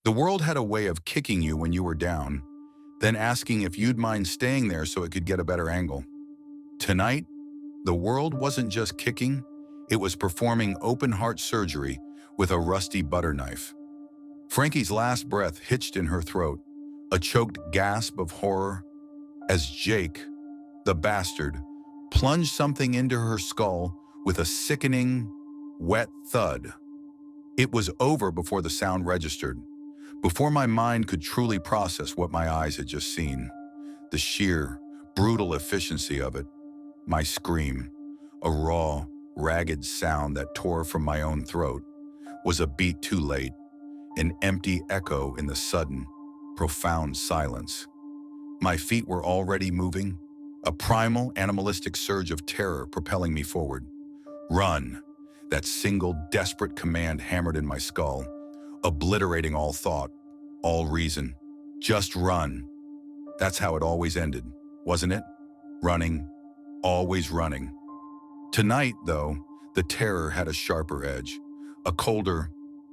The world had a way of kicking you when you were down, then asking if you'd mind staying there so it could get a better angle. Tonight, the world wasn't just kicking, it was performing open-heart surgery with a rusty butter knife. Frankie's last breath hitched in her throat, a choked gasp of horror, as Jake, the bastard, plunged something into her skull with a sickening, wet thud. It was over before the sound registered, before my mind could truly process what my eyes had just seen. The sheer, brutal efficiency of it. My scream, a raw, ragged sound that tore from my own throat, was a beat too late, an empty echo in the sudden, profound silence. My feet were already moving, a primal, animalistic surge of terror propelling me forward. Run! That single, desperate command hammered in my skull, obliterating all thought, all reason. Just run. That's how it always ended, wasn't it? Running, always running. Tonight, though, the terror had a sharper edge, a colder,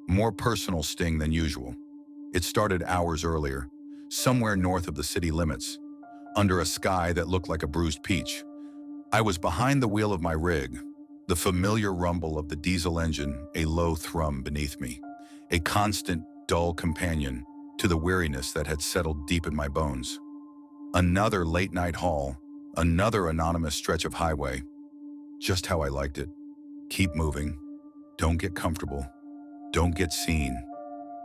more personal sting than usual. It started hours earlier, somewhere north of the city limits, under a sky that looked like a bruised peach. I was behind the wheel of my rig, the familiar rumble of the diesel engine, a low thrum beneath me, a constant, dull companion to the weariness that had settled deep in my bones. Another late-night haul, another anonymous stretch of highway. Just how I liked it. Keep moving. Don't get comfortable. Don't get seen.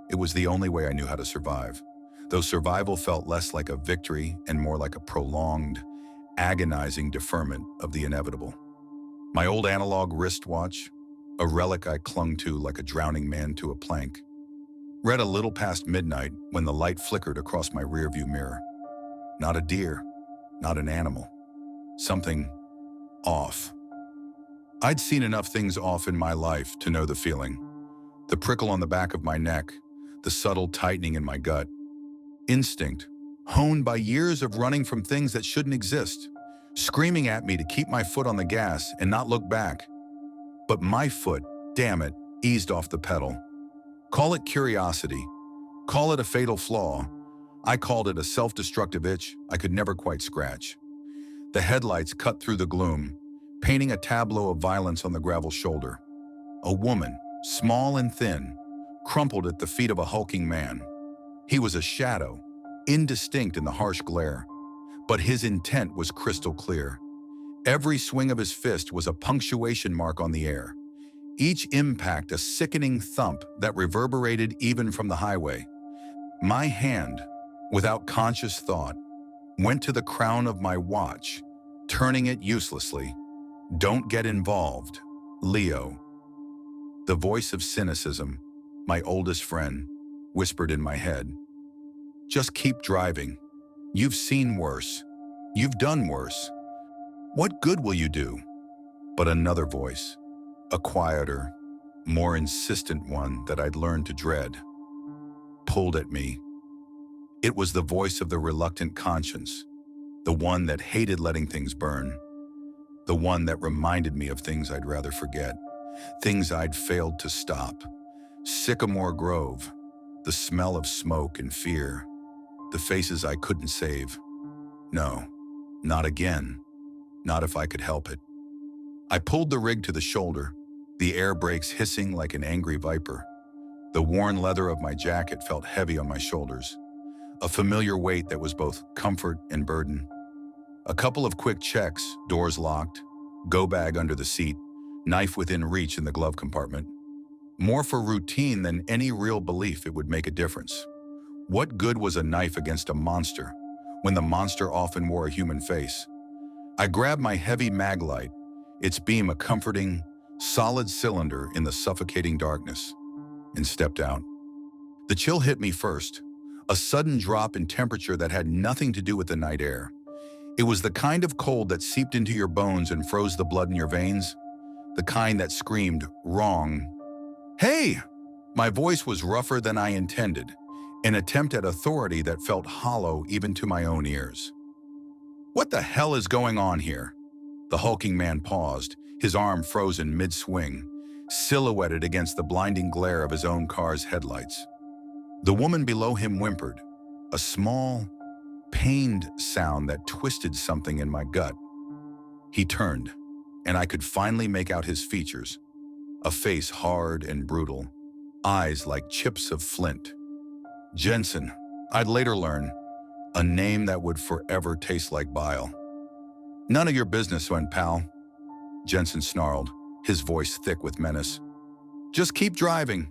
It was the only way I knew how to survive, though survival felt less like a victory and more like a prolonged, agonizing deferment of the inevitable. My old analog wristwatch, a relic I clung to like a drowning man to a plank, read a little past midnight when the light flickered across my rearview mirror. Not a deer, not an animal. Something off. I'd seen enough things off in my life to know the feeling. The prickle on the back of my neck, the subtle tightening in my gut. Instinct, honed by years of running from things that shouldn't exist, screaming at me to keep my foot on the gas and not look back. But my foot, damn it, eased off the pedal. Call it curiosity. Call it a fatal flaw. I called it a self-destructive itch I could never quite scratch. The headlights cut through the gloom, painting a tableau of violence on the gravel shoulder. A woman, small and thin, crumpled at the feet of a hulking man. He was a shadow, indistinct in the harsh glare, but his intent was crystal clear. Every swing of his fist was a punctuation mark on the air, each impact a sickening thump that reverberated even from the highway. My hand, without conscious thought, went to the crown of my watch, turning it uselessly. Don't get involved, Leo. The voice of cynicism, my oldest friend, whispered in my head. Just keep driving. You've seen worse. You've done worse. What good will you do? But another voice, a quieter, more insistent one that I'd learned to dread, pulled at me. It was the voice of the reluctant conscience, the one that hated letting things burn, the one that reminded me of things I'd rather forget, things I'd failed to stop. Sycamore Grove, the smell of smoke and fear, the faces I couldn't save. No, not again, not if I could help it. I pulled the rig to the shoulder, the air brakes hissing like an angry viper. The worn leather of my jacket felt heavy on my shoulders, a familiar weight that was both comfort and burden. A couple of quick checks, doors locked, go bag under the seat, knife within reach in the glove compartment. More for routine than any real belief it would make a difference. What good was a knife against a monster when the monster often wore a human face? I grabbed my heavy mag light, its beam a comforting, solid cylinder in the suffocating darkness, and stepped out. The chill hit me first, a sudden drop in temperature that had nothing to do with the night air. It was the kind of cold that seeped into your bones and froze the blood in your veins, the kind that screamed, "Wrong." "Hey!" My voice was rougher than I intended, an attempt at authority that felt hollow even to my own ears. "What the hell is going on here?" The hulking man paused, his arm frozen mid-swing, silhouetted against the blinding glare of his own car's headlights. The woman below him whimpered, a small, pained sound that twisted something in my gut. He turned, and I could finally make out his features, a face hard and brutal, eyes like chips of flint. Jensen, I'd later learn, a name that would forever taste like bile. None of your business, went pal, Jensen snarled, his voice thick with menace. Just keep driving.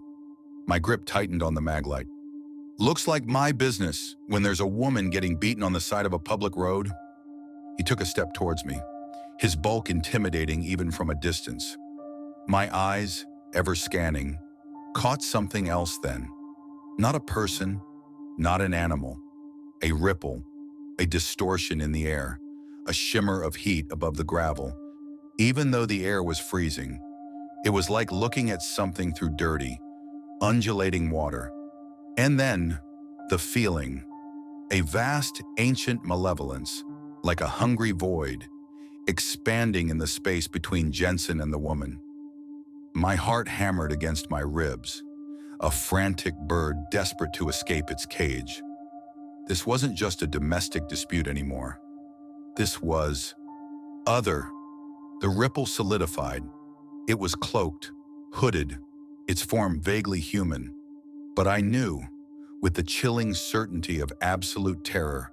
My grip tightened on the maglite. Looks like my business when there's a woman getting beaten on the side of a public road. He took a step towards me, his bulk intimidating even from a distance. My eyes, ever scanning, caught something else then. Not a person, not an animal. A ripple, a distortion in the air, a shimmer of heat above the gravel. Even though the air was freezing, it was like looking at something through dirty, undulating water. And then, the feeling, a vast, ancient malevolence, like a hungry void, expanding in the space between Jensen and the woman. My heart hammered against my ribs, a frantic bird desperate to escape its cage. This wasn't just a domestic dispute anymore. This was other. The ripple solidified. It was cloaked, hooded, its form vaguely human. But I knew, with the chilling certainty of absolute terror,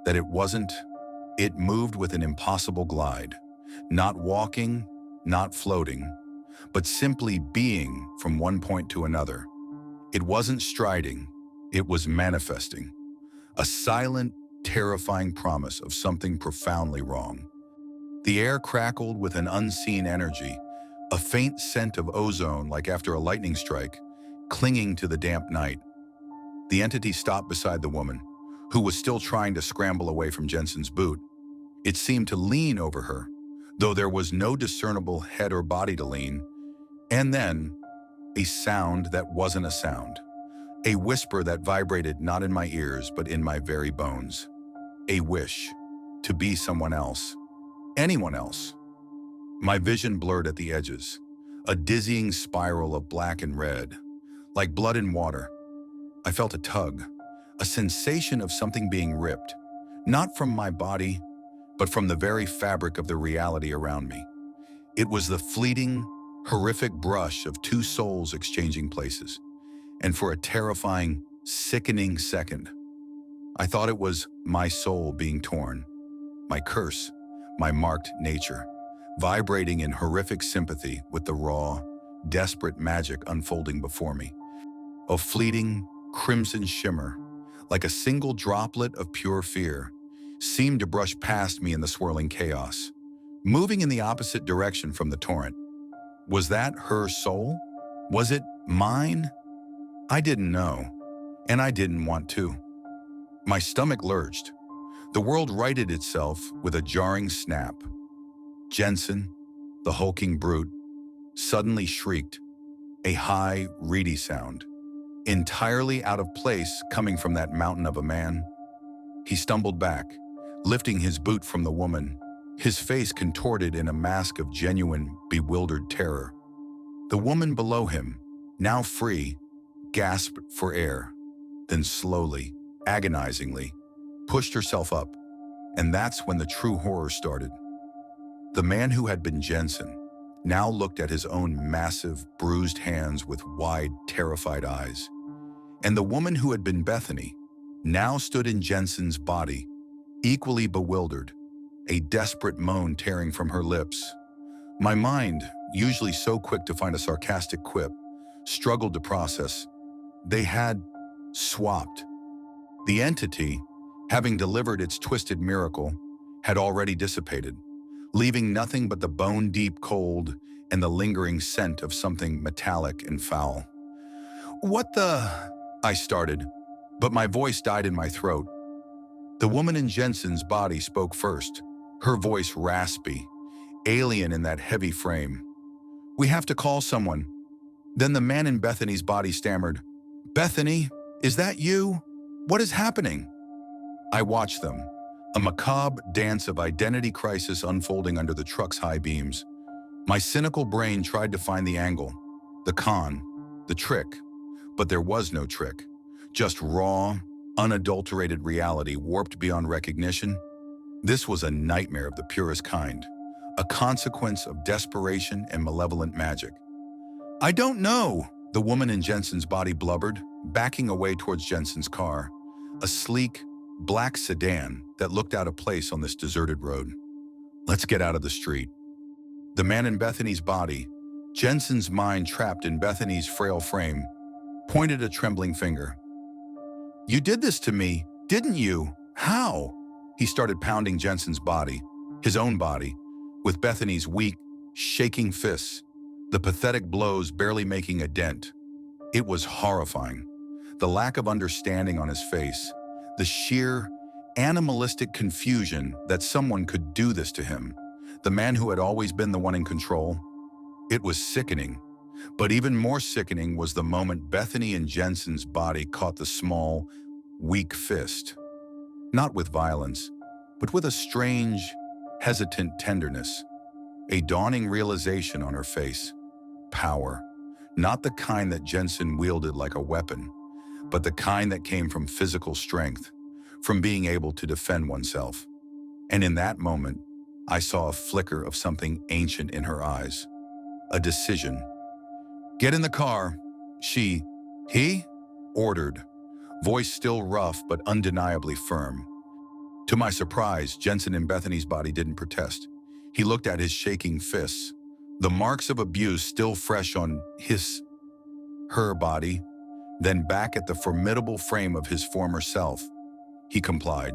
that it wasn't. It moved with an impossible glide, not walking, not floating, but simply being from one point to another. It wasn't striding, it was manifesting. A silent, terrifying promise of something profoundly wrong. The air crackled with an unseen energy, a faint scent of ozone like after a lightning strike, clinging to the damp night. The entity stopped beside the woman, who was still trying to scramble away from Jensen's boot. It seemed to lean over her, though there was no discernible head or body to lean. And then, a sound that wasn't a sound. A whisper that vibrated not in my ears, but in my very bones. A wish to be someone else. Anyone else. My vision blurred at the edges, a dizzying spiral of black and red, like blood in water. I felt a tug, a sensation of something being ripped, not from my body, but from the very fabric of the reality around me. It was the fleeting, horrific brush of two souls exchanging places. And for a terrifying, sickening second, I thought it was my soul being torn, my curse, my marked nature, vibrating in horrific sympathy with the raw, desperate magic unfolding before me. A fleeting, crimson shimmer, like a single droplet of pure fear, seemed to brush past me in the swirling chaos, moving in the opposite direction from the torrent. Was that her soul? Was it mine? I didn't know, and I didn't want to. My stomach lurched. The world righted itself with a jarring snap. Jensen, the hulking brute, suddenly shrieked, a high, reedy sound, entirely out of place coming from that mountain of a man. He stumbled back, lifting his boot from the woman, his face contorted in a mask of genuine, bewildered terror. The woman below him, now free, gasped for air, then slowly, agonizingly, pushed herself up, and that's when the true horror started. The man who had been Jensen now looked at his own massive, bruised hands with wide, terrified eyes. And the woman who had been Bethany now stood in Jensen's body, equally bewildered, a desperate moan tearing from her lips. My mind, usually so quick to find a sarcastic quip, struggled to process. They had swapped. The entity, having delivered its twisted miracle, had already dissipated, leaving nothing but the bone-deep cold and the lingering scent of something metallic and foul. "What the?" I started, but my voice died in my throat. The woman in Jensen's body spoke first, her voice raspy, alien in that heavy frame. "We have to call someone." Then the man in Bethany's body stammered, "Bethany, is that you? What is happening?" I watched them, a macabre dance of identity crisis unfolding under the truck's high beams. My cynical brain tried to find the angle, the con, the trick, but there was no trick. Just raw, unadulterated reality warped beyond recognition. This was a nightmare of the purest kind, a consequence of desperation and malevolent magic. I don't know, the woman in Jensen's body blubbered, backing away towards Jensen's car, a sleek, black sedan that looked out of place on this deserted road. Let's get out of the street. The man in Bethany's body, Jensen's mind trapped in Bethany's frail frame, pointed a trembling finger. You did this to me, didn't you? How? He started pounding Jensen's body, his own body, with Bethany's weak, shaking fists, the pathetic blows barely making a dent. It was horrifying. The lack of understanding on his face, the sheer, animalistic confusion that someone could do this to him, the man who had always been the one in control. It was sickening. But even more sickening was the moment Bethany and Jensen's body caught the small, weak fist. Not with violence, but with a strange, hesitant tenderness. A dawning realization on her face. Power. Not the kind that Jensen wielded like a weapon, but the kind that came from physical strength, from being able to defend oneself. And in that moment, I saw a flicker of something ancient in her eyes. A decision. Get in the car, he ordered, voice still rough but undeniably firm. To my surprise, Jensen in Bethany's body didn't protest. He looked at his shaking fists, the marks of abuse still fresh on her body, then back at the formidable frame of his former self. He complied.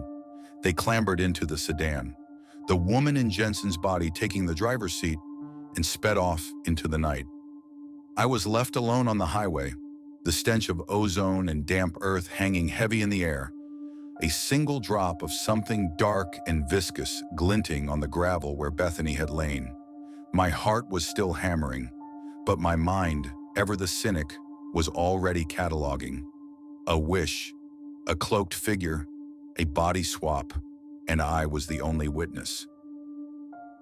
They clambered into the sedan, the woman in Jensen's body taking the driver's seat, and sped off into the night. I was left alone on the highway, the stench of ozone and damp earth hanging heavy in the air, a single drop of something dark and viscous glinting on the gravel where Bethany had lain. My heart was still hammering, but my mind, ever the cynic, was already cataloging. A wish, a cloaked figure, a body swap, and I was the only witness.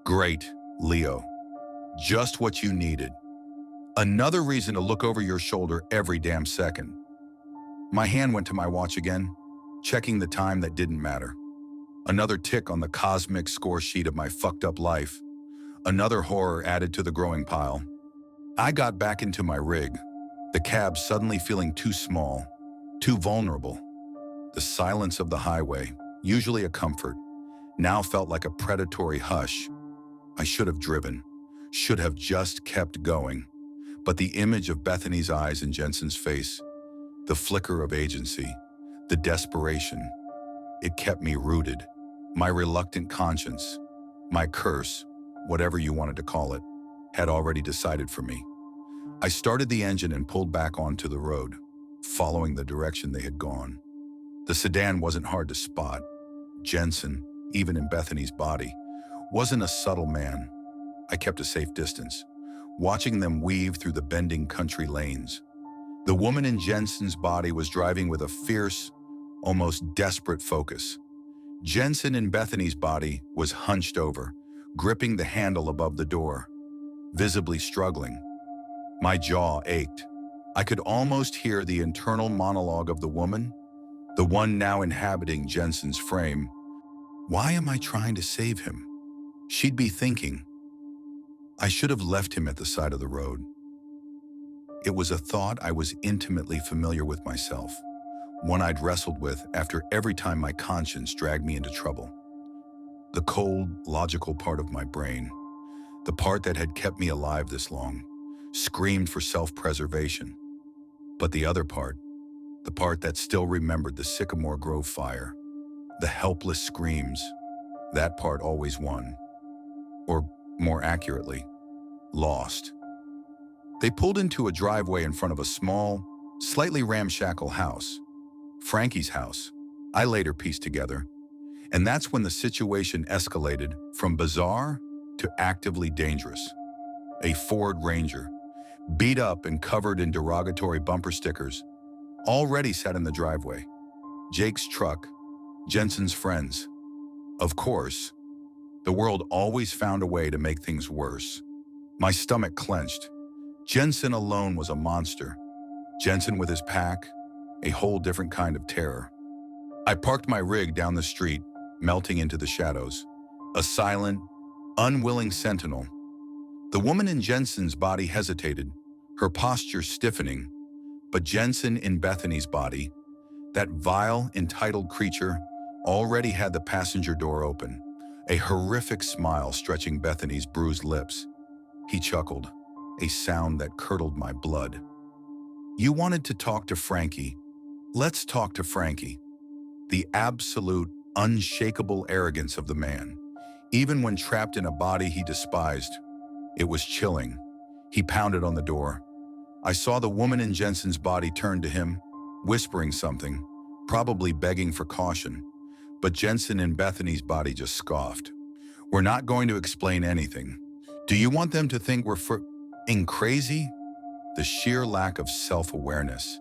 Great, Leo. Just what you needed. Another reason to look over your shoulder every damn second. My hand went to my watch again, checking the time that didn't matter. Another tick on the cosmic score sheet of my fucked up life. Another horror added to the growing pile. I got back into my rig, the cab suddenly feeling too small, too vulnerable. The silence of the highway, usually a comfort, now felt like a predatory hush. I should have driven, should have just kept going. But the image of Bethany's eyes in Jensen's face, the flicker of agency, the desperation, it kept me rooted. My reluctant conscience, my curse, whatever you wanted to call it, had already decided for me. I started the engine and pulled back onto the road, following the direction they had gone. The sedan wasn't hard to spot. Jensen, even in Bethany's body, wasn't a subtle man. I kept a safe distance, watching them weave through the bending country lanes. The woman in Jensen's body was driving with a fierce, almost desperate focus. Jensen in Bethany's body was hunched over, gripping the handle above the door, visibly struggling. My jaw ached. I could almost hear the internal monologue of the woman, the one now inhabiting Jensen's frame. Why am I trying to save him? She'd be thinking. I should have left him at the side of the road. It was a thought I was intimately familiar with myself, one I'd wrestled with after every time my conscience dragged me into trouble. The cold, logical part of my brain, the part that had kept me alive this long, screamed for self-preservation. But the other part, the part that still remembered the Sycamore Grove fire, the helpless screams, that part always won. Or, more accurately, lost. They pulled into a driveway in front of a small, slightly ramshackle house. Frankie's house, I later pieced together. And that's when the situation escalated from bizarre to actively dangerous. A Ford Ranger, beat up and covered in derogatory bumper stickers, already sat in the driveway. Jake's truck, Jensen's friends. Of course, the world always found a way to make things worse. My stomach clenched. Jensen alone was a monster. Jensen with his pack, a whole different kind of terror. I parked my rig down the street, melting into the shadows. A silent, unwilling sentinel. The woman in Jensen's body hesitated, her posture stiffening, but Jensen in Bethany's body, that vile, entitled creature, already had the passenger door open, a horrific smile stretching Bethany's bruised lips. He chuckled, a sound that curdled my blood. "You wanted to talk to Frankie. Let's talk to Frankie." The absolute, unshakable arrogance of the man, even when trapped in a body he despised. It was chilling. He pounded on the door. I saw the woman in Jensen's body turn to him, whispering something, probably begging for caution. But Jensen in Bethany's body just scoffed. "We're not going to explain anything. Do you want them to think we're crazy?" The sheer lack of self-awareness.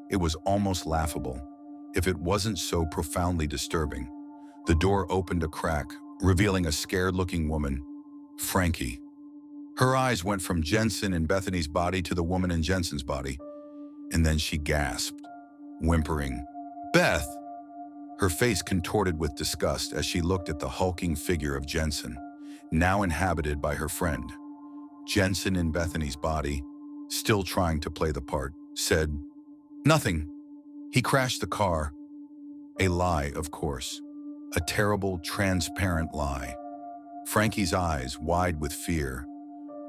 It was almost laughable, if it wasn't so profoundly disturbing. The door opened a crack, revealing a scared-looking woman, Frankie. Her eyes went from Jensen in Bethany's body to the woman in Jensen's body, and then she gasped, whimpering, "Beth!" Her face contorted with disgust as she looked at the hulking figure of Jensen, now inhabited by her friend. Jensen in Bethany's body, still trying to play the part, said, "Nothing. He crashed the car." A lie, of course. A terrible, transparent lie. Frankie's eyes, wide with fear,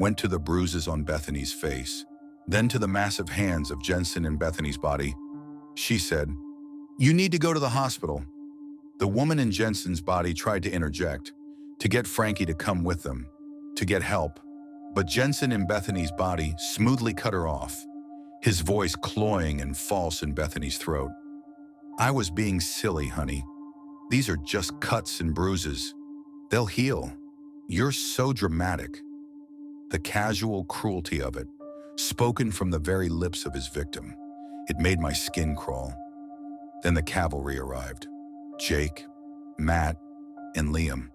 went to the bruises on Bethany's face, then to the massive hands of Jensen in Bethany's body. She said, "You need to go to the hospital." The woman in Jensen's body tried to interject, to get Frankie to come with them, to get help. But Jensen in Bethany's body smoothly cut her off, his voice cloying and false in Bethany's throat. "I was being silly, honey. These are just cuts and bruises. They'll heal. You're so dramatic." The casual cruelty of it, spoken from the very lips of his victim, it made my skin crawl. Then the cavalry arrived. Jake, Matt, and Liam.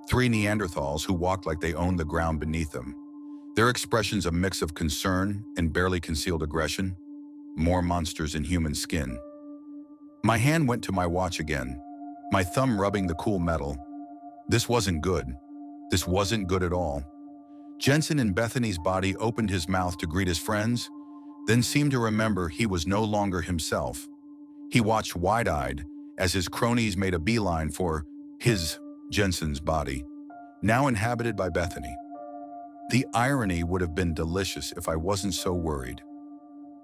3 Neanderthals who walked like they owned the ground beneath them. Their expressions a mix of concern and barely concealed aggression. More monsters in human skin. My hand went to my watch again, my thumb rubbing the cool metal. This wasn't good. This wasn't good at all. Jensen in Bethany's body opened his mouth to greet his friends, then seemed to remember he was no longer himself. He watched wide-eyed as his cronies made a beeline for his, Jensen's body, now inhabited by Bethany. The irony would have been delicious if I wasn't so worried.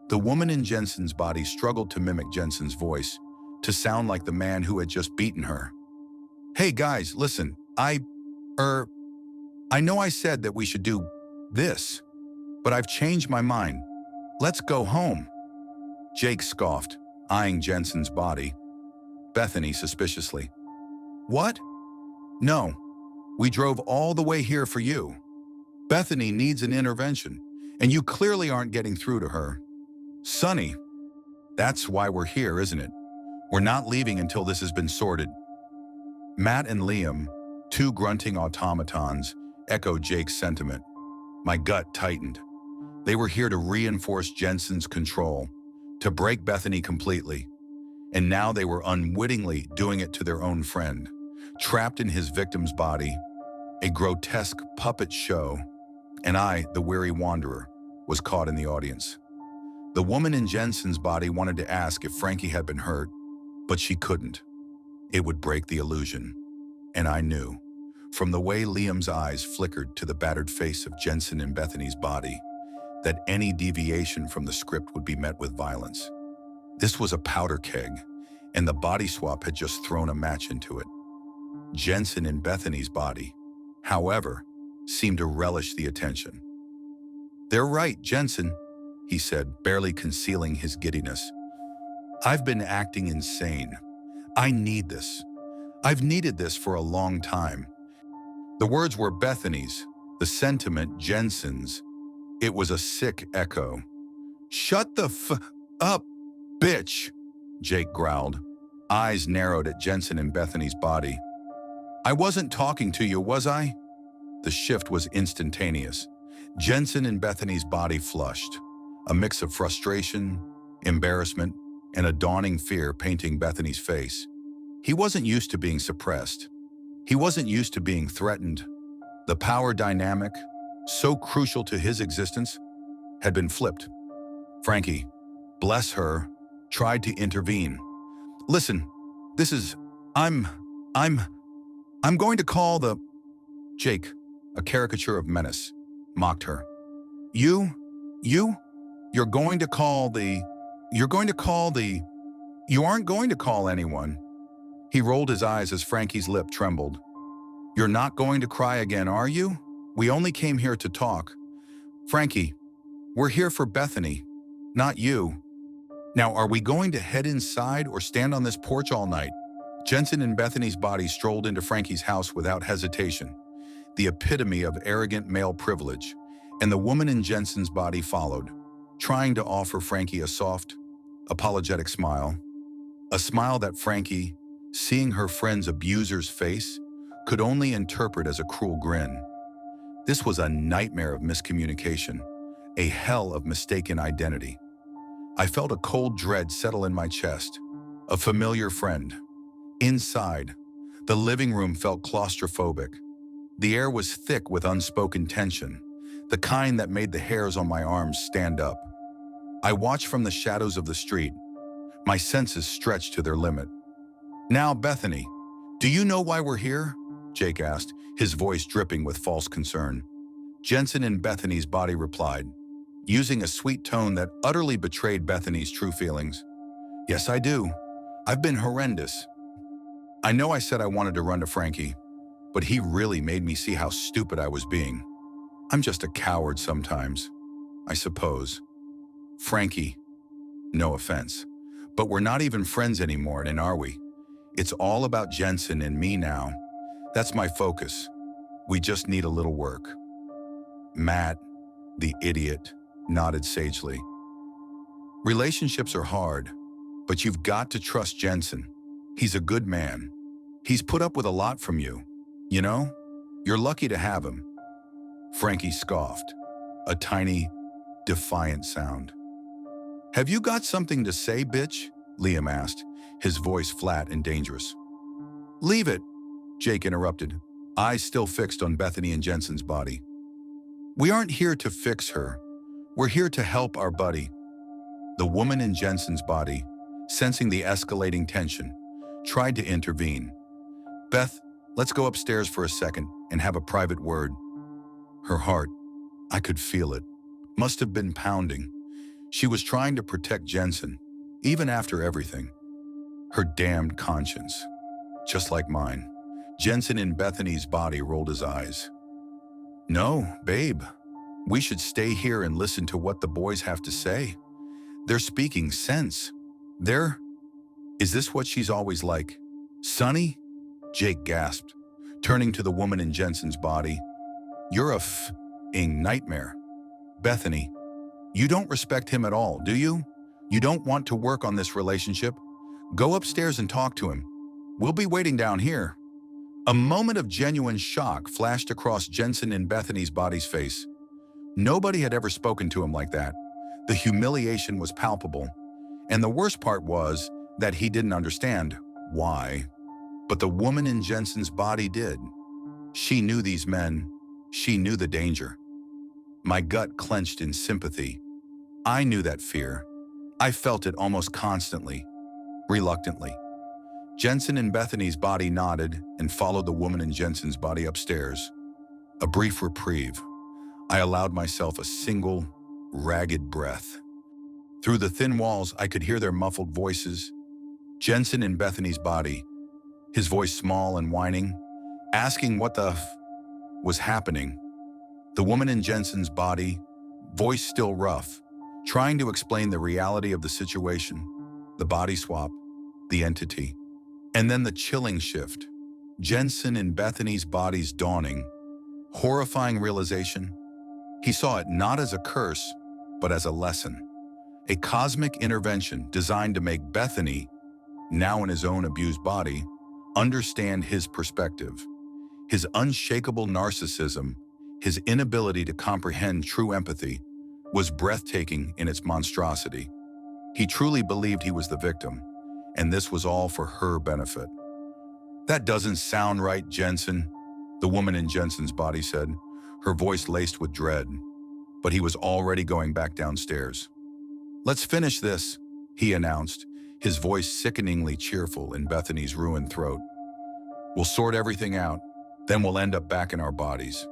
The woman in Jensen's body struggled to mimic Jensen's voice, to sound like the man who had just beaten her. "Hey guys, listen, I know I said that we should do this, but I've changed my mind. Let's go home." Jake scoffed, eyeing Jensen's body. Bethany suspiciously. "What? No, we drove all the way here for you. Bethany needs an intervention, and you clearly aren't getting through to her. Sonny, that's why we're here, isn't it? We're not leaving until this has been sorted." Matt and Liam, 2 grunting automatons, echoed Jake's sentiment. My gut tightened. They were here to reinforce Jensen's control, to break Bethany completely. And now they were unwittingly doing it to their own friend, trapped in his victim's body, a grotesque puppet show, and I, the weary wanderer, was caught in the audience. The woman in Jensen's body wanted to ask if Frankie had been hurt, but she couldn't. It would break the illusion. And I knew, from the way Liam's eyes flickered to the battered face of Jensen in Bethany's body, that any deviation from the script would be met with violence. This was a powder keg, and the body swap had just thrown a match into it. Jensen in Bethany's body, however, seemed to relish the attention. "They're right, Jensen," he said, barely concealing his giddiness. "I've been acting insane. I need this. I've needed this for a long time." The words were Bethany's, the sentiment Jensen's. It was a sick echo. "Shut the up, bitch," Jake growled, eyes narrowed at Jensen in Bethany's body. "I wasn't talking to you, was I?" The shift was instantaneous. Jensen in Bethany's body flushed, a mix of frustration, embarrassment, and a dawning fear painting Bethany's face. He wasn't used to being suppressed. He wasn't used to being threatened. The power dynamic, so crucial to his existence, had been flipped. Frankie, bless her, tried to intervene. Listen, this is, I'm, I'm, I'm going to call the... Jake, a caricature of menace, mocked her. You, you're going to call the, you aren't going to call anyone. He rolled his eyes as Frankie's lip trembled. You're not going to cry again, are you? We only came here to talk. Frankie, we're here for Bethany, not you. Now, are we going to head inside or stand on this porch all night? Jensen and Bethany's body strolled into Frankie's house without hesitation, the epitome of arrogant male privilege, and the woman in Jensen's body followed, trying to offer Frankie a soft, apologetic smile. A smile that Frankie, seeing her friend's abuser's face, could only interpret as a cruel grin. This was a nightmare of miscommunication, a hell of mistaken identity. I felt a cold dread settle in my chest, a familiar friend. Inside, the living room felt claustrophobic. The air was thick with unspoken tension, the kind that made the hairs on my arms stand up. I watched from the shadows of the street, my senses stretched to their limit. Now, Bethany, do you know why we're here? Jake asked, his voice dripping with false concern. Jensen in Bethany's body replied, using a sweet tone that utterly betrayed Bethany's true feelings. Yes, I do. I've been horrendous. I know I said I wanted to run to Frankie, but he really made me see how stupid I was being. I'm just a coward sometimes, I suppose. Frankie, no offense, but we're not even friends anymore, and are we? It's all about Jensen and me now. That's my focus. We just need a little work. Matt, the idiot, nodded sagely. Relationships are hard, but you've got to trust Jensen. He's a good man. He's put up with a lot from you. You know, you're lucky to have him. Frankie scoffed, a tiny, defiant sound. Have you got something to say, bitch? Liam asked, his voice flat and dangerous. Leave it, Jake interrupted, eyes still fixed on Bethany and Jensen's body. We aren't here to fix her. We're here to help our buddy. The woman in Jensen's body, sensing the escalating tension, tried to intervene. Beth, let's go upstairs for a second and have a private word. Her heart, I could feel it, must have been pounding. She was trying to protect Jensen, even after everything. Her damned conscience, just like mine. Jensen in Bethany's body rolled his eyes. No, babe, we should stay here and listen to what the boys have to say. They're speaking sense. Is this what she's always like? Sonny? Jake gasped, turning to the woman in Jensen's body. You're a f***ing nightmare. Bethany, you don't respect him at all, do you? You don't want to work on this relationship? Go upstairs and talk to him. We'll be waiting down here. A moment of genuine shock flashed across Jensen and Bethany's body's face. Nobody had ever spoken to him like that. The humiliation was palpable, and the worst part was that he didn't understand why. But the woman in Jensen's body did. She knew these men. She knew the danger. My gut clenched in sympathy. I knew that fear. I felt it almost constantly, reluctantly. Jensen in Bethany's body nodded and followed the woman in Jensen's body upstairs. A brief reprieve. I allowed myself a single, ragged breath. Through the thin walls, I could hear their muffled voices. Jensen in Bethany's body, his voice small and whining, asking what the f was happening. The woman in Jensen's body, voice still rough, trying to explain the reality of the situation, the body swap, the entity. And then the chilling shift. Jensen in Bethany's body's dawning, horrifying realization. He saw it not as a curse, but as a lesson. A cosmic intervention designed to make Bethany, now in his own abused body, understand his perspective. His unshakable narcissism, his inability to comprehend true empathy, was breathtaking in its monstrosity. He truly believed he was the victim, and this was all for her benefit. "That doesn't sound right, Jensen," the woman in Jensen's body said, her voice laced with dread, but he was already going back downstairs. "Let's finish this," he announced, his voice sickeningly cheerful in Bethany's ruined throat. "We'll sort everything out, then we'll end up back in our bodies.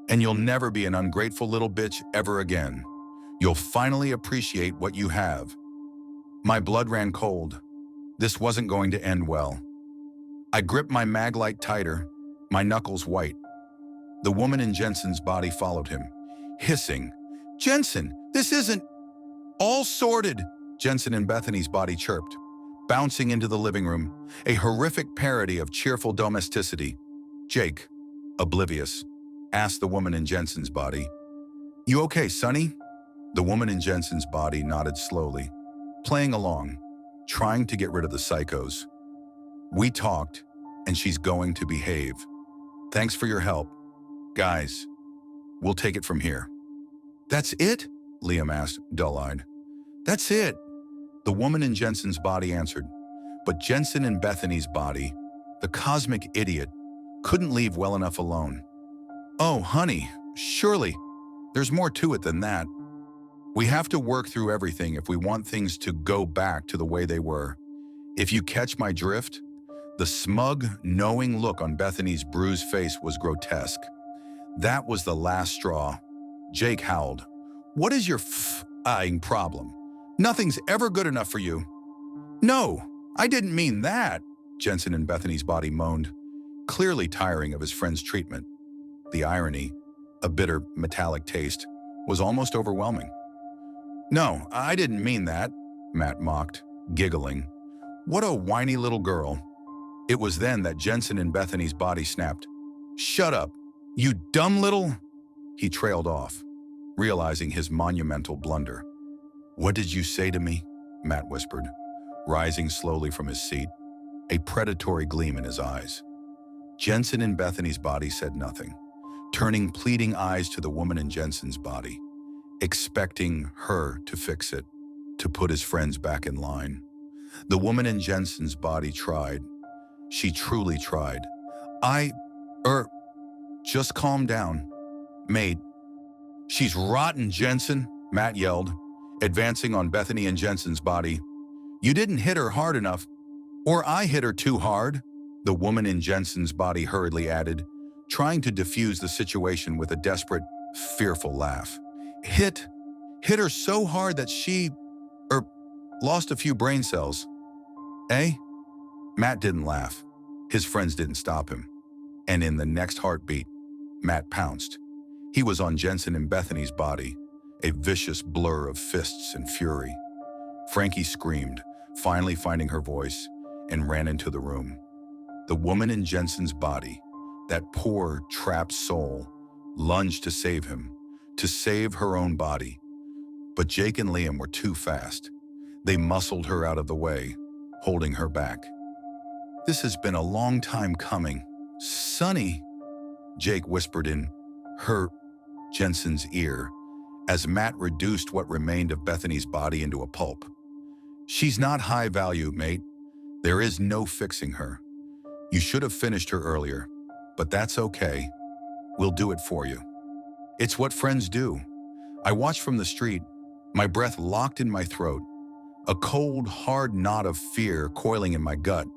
And you'll never be an ungrateful little bitch ever again. You'll finally appreciate what you have." My blood ran cold. This wasn't going to end well. I gripped my mag light tighter, my knuckles white. The woman in Jensen's body followed him, hissing, "Jensen, this isn't all sorted," Jensen in Bethany's body chirped, bouncing into the living room, a horrific parody of cheerful domesticity. Jake, oblivious, asked the woman in Jensen's body. "You okay, Sonny?" The woman in Jensen's body nodded slowly, playing along, trying to get rid of the psychos. "We talked, and she's going to behave. Thanks for your help. Guys, we'll take it from here." "That's it?" Liam asked, dull-eyed. "That's it," the woman in Jensen's body answered. But Jensen in Bethany's body, the cosmic idiot, couldn't leave well enough alone. "Oh, honey, surely, there's more to it than that. We have to work through everything if we want things to go back to the way they were. If you catch my drift?" The smug, knowing look on Bethany's bruised face was grotesque. That was the last straw. Jake howled. "What is your f***ing problem? Nothing's ever good enough for you." "No, I didn't mean that," Jensen in Bethany's body moaned, clearly tiring of his friend's treatment. The irony, a bitter, metallic taste, was almost overwhelming. "No, I didn't mean that," Matt mocked, giggling. "What a whiny little girl." It was then that Jensen in Bethany's body snapped. "Shut up, you dumb little—" He trailed off, realizing his monumental blunder. "What did you say to me?" Matt whispered, rising slowly from his seat, a predatory gleam in his eyes. Jensen in Bethany's body said nothing, turning pleading eyes to the woman in Jensen's body, expecting her to fix it, to put his friends back in line. The woman in Jensen's body tried. She truly tried. Just calm down, mate." "She's rotten, Jensen," Matt yelled, advancing on Bethany and Jensen's body. "You didn't hit her hard enough, or I hit her too hard," the woman in Jensen's body hurriedly added, trying to defuse the situation with a desperate, fearful laugh. Hit her so hard that she, lost a few brain cells. Eh?" Matt didn't laugh. His friends didn't stop him. And in the next heartbeat, Matt pounced. He was on Jensen and Bethany's body, a vicious blur of fists and fury. Frankie screamed, finally finding her voice, and ran into the room. The woman in Jensen's body, that poor, trapped soul, lunged to save him, to save her own body. But Jake and Liam were too fast. They muscled her out of the way, holding her back. "This has been a long time coming. Sonny," Jake whispered in Jensen's ear, as Matt reduced what remained of Bethany's body into a pulp. "She's not high value, mate. There is no fixing her. You should have finished her earlier, but that's okay. We'll do it for you. It's what friends do." I watched from the street, my breath locked in my throat, a cold, hard knot of fear coiling in my gut,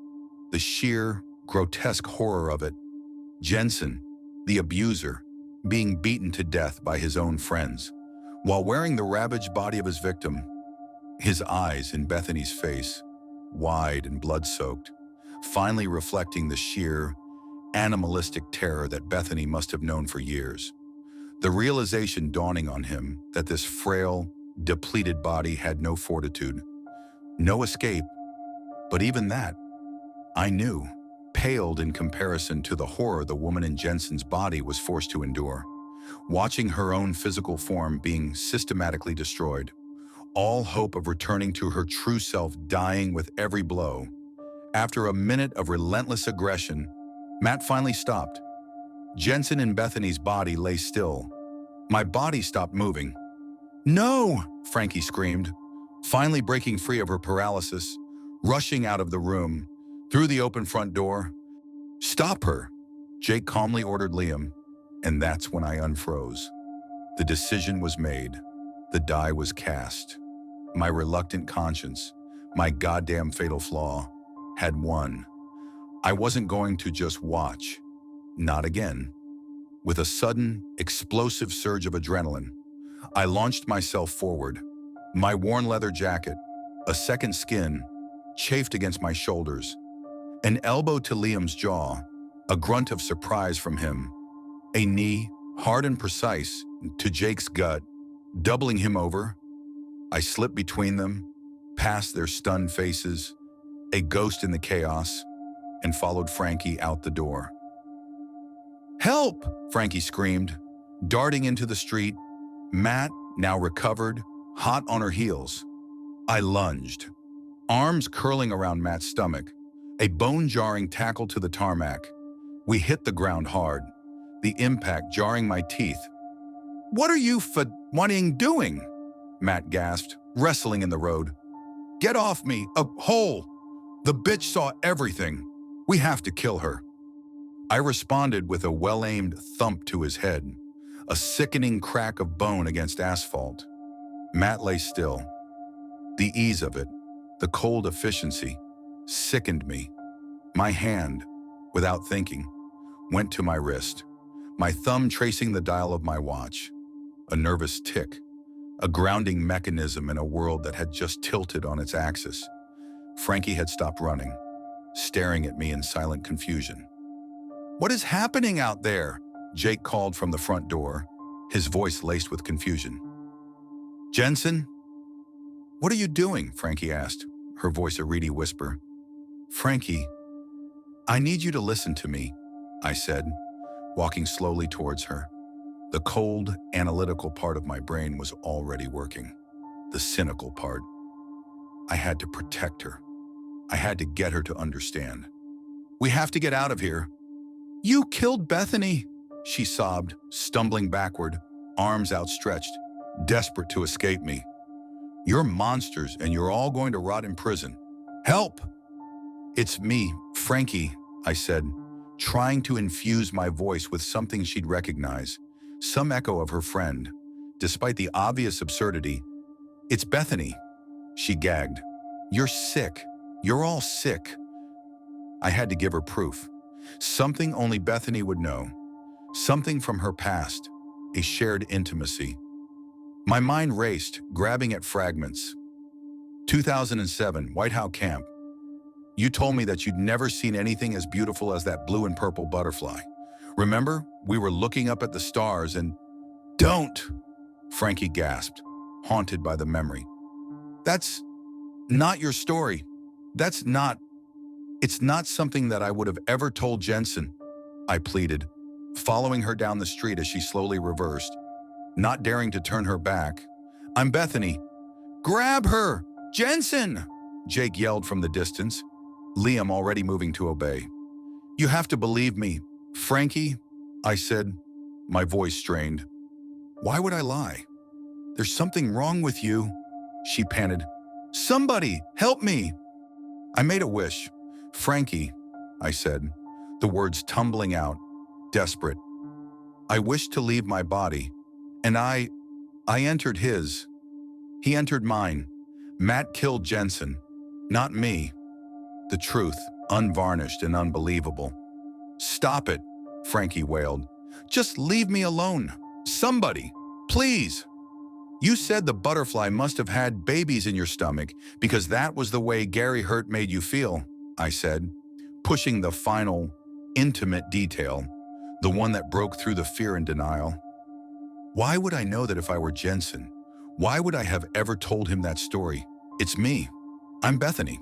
the sheer, grotesque horror of it. Jensen, the abuser, being beaten to death by his own friends, while wearing the ravaged body of his victim, his eyes in Bethany's face, wide and blood-soaked, finally reflecting the sheer, animalistic terror that Bethany must have known for years. The realization dawning on him that this frail, depleted body had no fortitude, no escape, but even that, I knew, paled in comparison to the horror the woman in Jensen's body was forced to endure, watching her own physical form being systematically destroyed, all hope of returning to her true self dying with every blow. After a minute of relentless aggression, Matt finally stopped. Jensen in Bethany's body lay still. My body stopped moving. "No!" Frankie screamed, Finally breaking free of her paralysis, rushing out of the room, through the open front door. "Stop her," Jake calmly ordered Liam, and that's when I unfroze. The decision was made. The die was cast. My reluctant conscience, my goddamn fatal flaw, had won. I wasn't going to just watch. Not again. With a sudden, explosive surge of adrenaline, I launched myself forward. My worn leather jacket, a second skin, chafed against my shoulders. An elbow to Liam's jaw, a grunt of surprise from him. A knee, hard and precise, to Jake's gut, doubling him over. I slipped between them, past their stunned faces, a ghost in the chaos, and followed Frankie out the door. "Help!" Frankie screamed, darting into the street. Matt, now recovered, hot on her heels. I lunged, arms curling around Matt's stomach, a bone-jarring tackle to the tarmac. We hit the ground hard, the impact jarring my teeth. "What are you doing?" Matt gasped, wrestling in the road. "Get off me, a hole! The bitch saw everything. We have to kill her." I responded with a well-aimed thump to his head, a sickening crack of bone against asphalt. Matt lay still. The ease of it, the cold efficiency, sickened me. My hand, without thinking, went to my wrist, my thumb tracing the dial of my watch. A nervous tick, a grounding mechanism in a world that had just tilted on its axis. Frankie had stopped running, staring at me in silent confusion. "What is happening out there?" Jake called from the front door, his voice laced with confusion. "Jensen?" "What are you doing?" Frankie asked, her voice a reedy whisper. "Frankie, I need you to listen to me," I said, walking slowly towards her. The cold, analytical part of my brain was already working. The cynical part. I had to protect her. I had to get her to understand. "We have to get out of here." "You killed Bethany," she sobbed, stumbling backward, arms outstretched, desperate to escape me. "You're monsters and you're all going to rot in prison. Help!" "It's me, Frankie," I said, trying to infuse my voice with something she'd recognize, some echo of her friend, despite the obvious absurdity. "It's Bethany," she gagged. "You're sick. You're all sick." I had to give her proof. Something only Bethany would know. Something from her past, a shared intimacy. My mind raced, grabbing at fragments. 2007, White House Camp. You told me that you'd never seen anything as beautiful as that blue and purple butterfly. Remember, we were looking up at the stars and... "Don't!" Frankie gasped, haunted by the memory. "That's not your story. It's not something that I would have ever told Jensen," I pleaded, following her down the street as she slowly reversed, not daring to turn her back. "I'm Bethany." "Grab her! Jensen!" Jake yelled from the distance, Liam already moving to obey. "You have to believe me, Frankie," I said, my voice strained. "Why would I lie? There's something wrong with you," she panted. "Somebody, help me!" I made a wish. "Frankie," I said, the words tumbling out, desperate. "I wished to leave my body, and I entered his. He entered mine. Matt killed Jensen, not me." The truth, unvarnished and unbelievable. "Stop it," Frankie wailed. "Just leave me alone. Somebody, please." "You said the butterfly must have had babies in your stomach because that was the way Gary Hurt made you feel," I said, pushing the final, intimate detail, the one that broke through the fear and denial. Why would I know that if I were Jensen? Why would I have ever told him that story? It's me. I'm Bethany.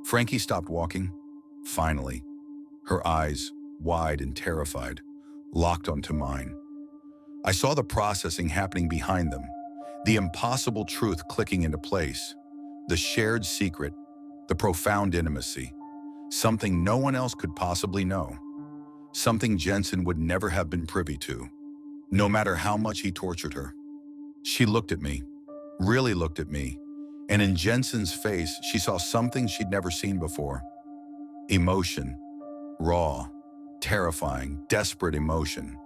Frankie stopped walking, finally, her eyes, wide and terrified, locked onto mine. I saw the processing happening behind them, the impossible truth clicking into place, the shared secret, the profound intimacy, something no one else could possibly know, something Jensen would never have been privy to, no matter how much he tortured her. She looked at me, really looked at me, And in Jensen's face, she saw something she'd never seen before. Emotion. Raw, terrifying, desperate emotion.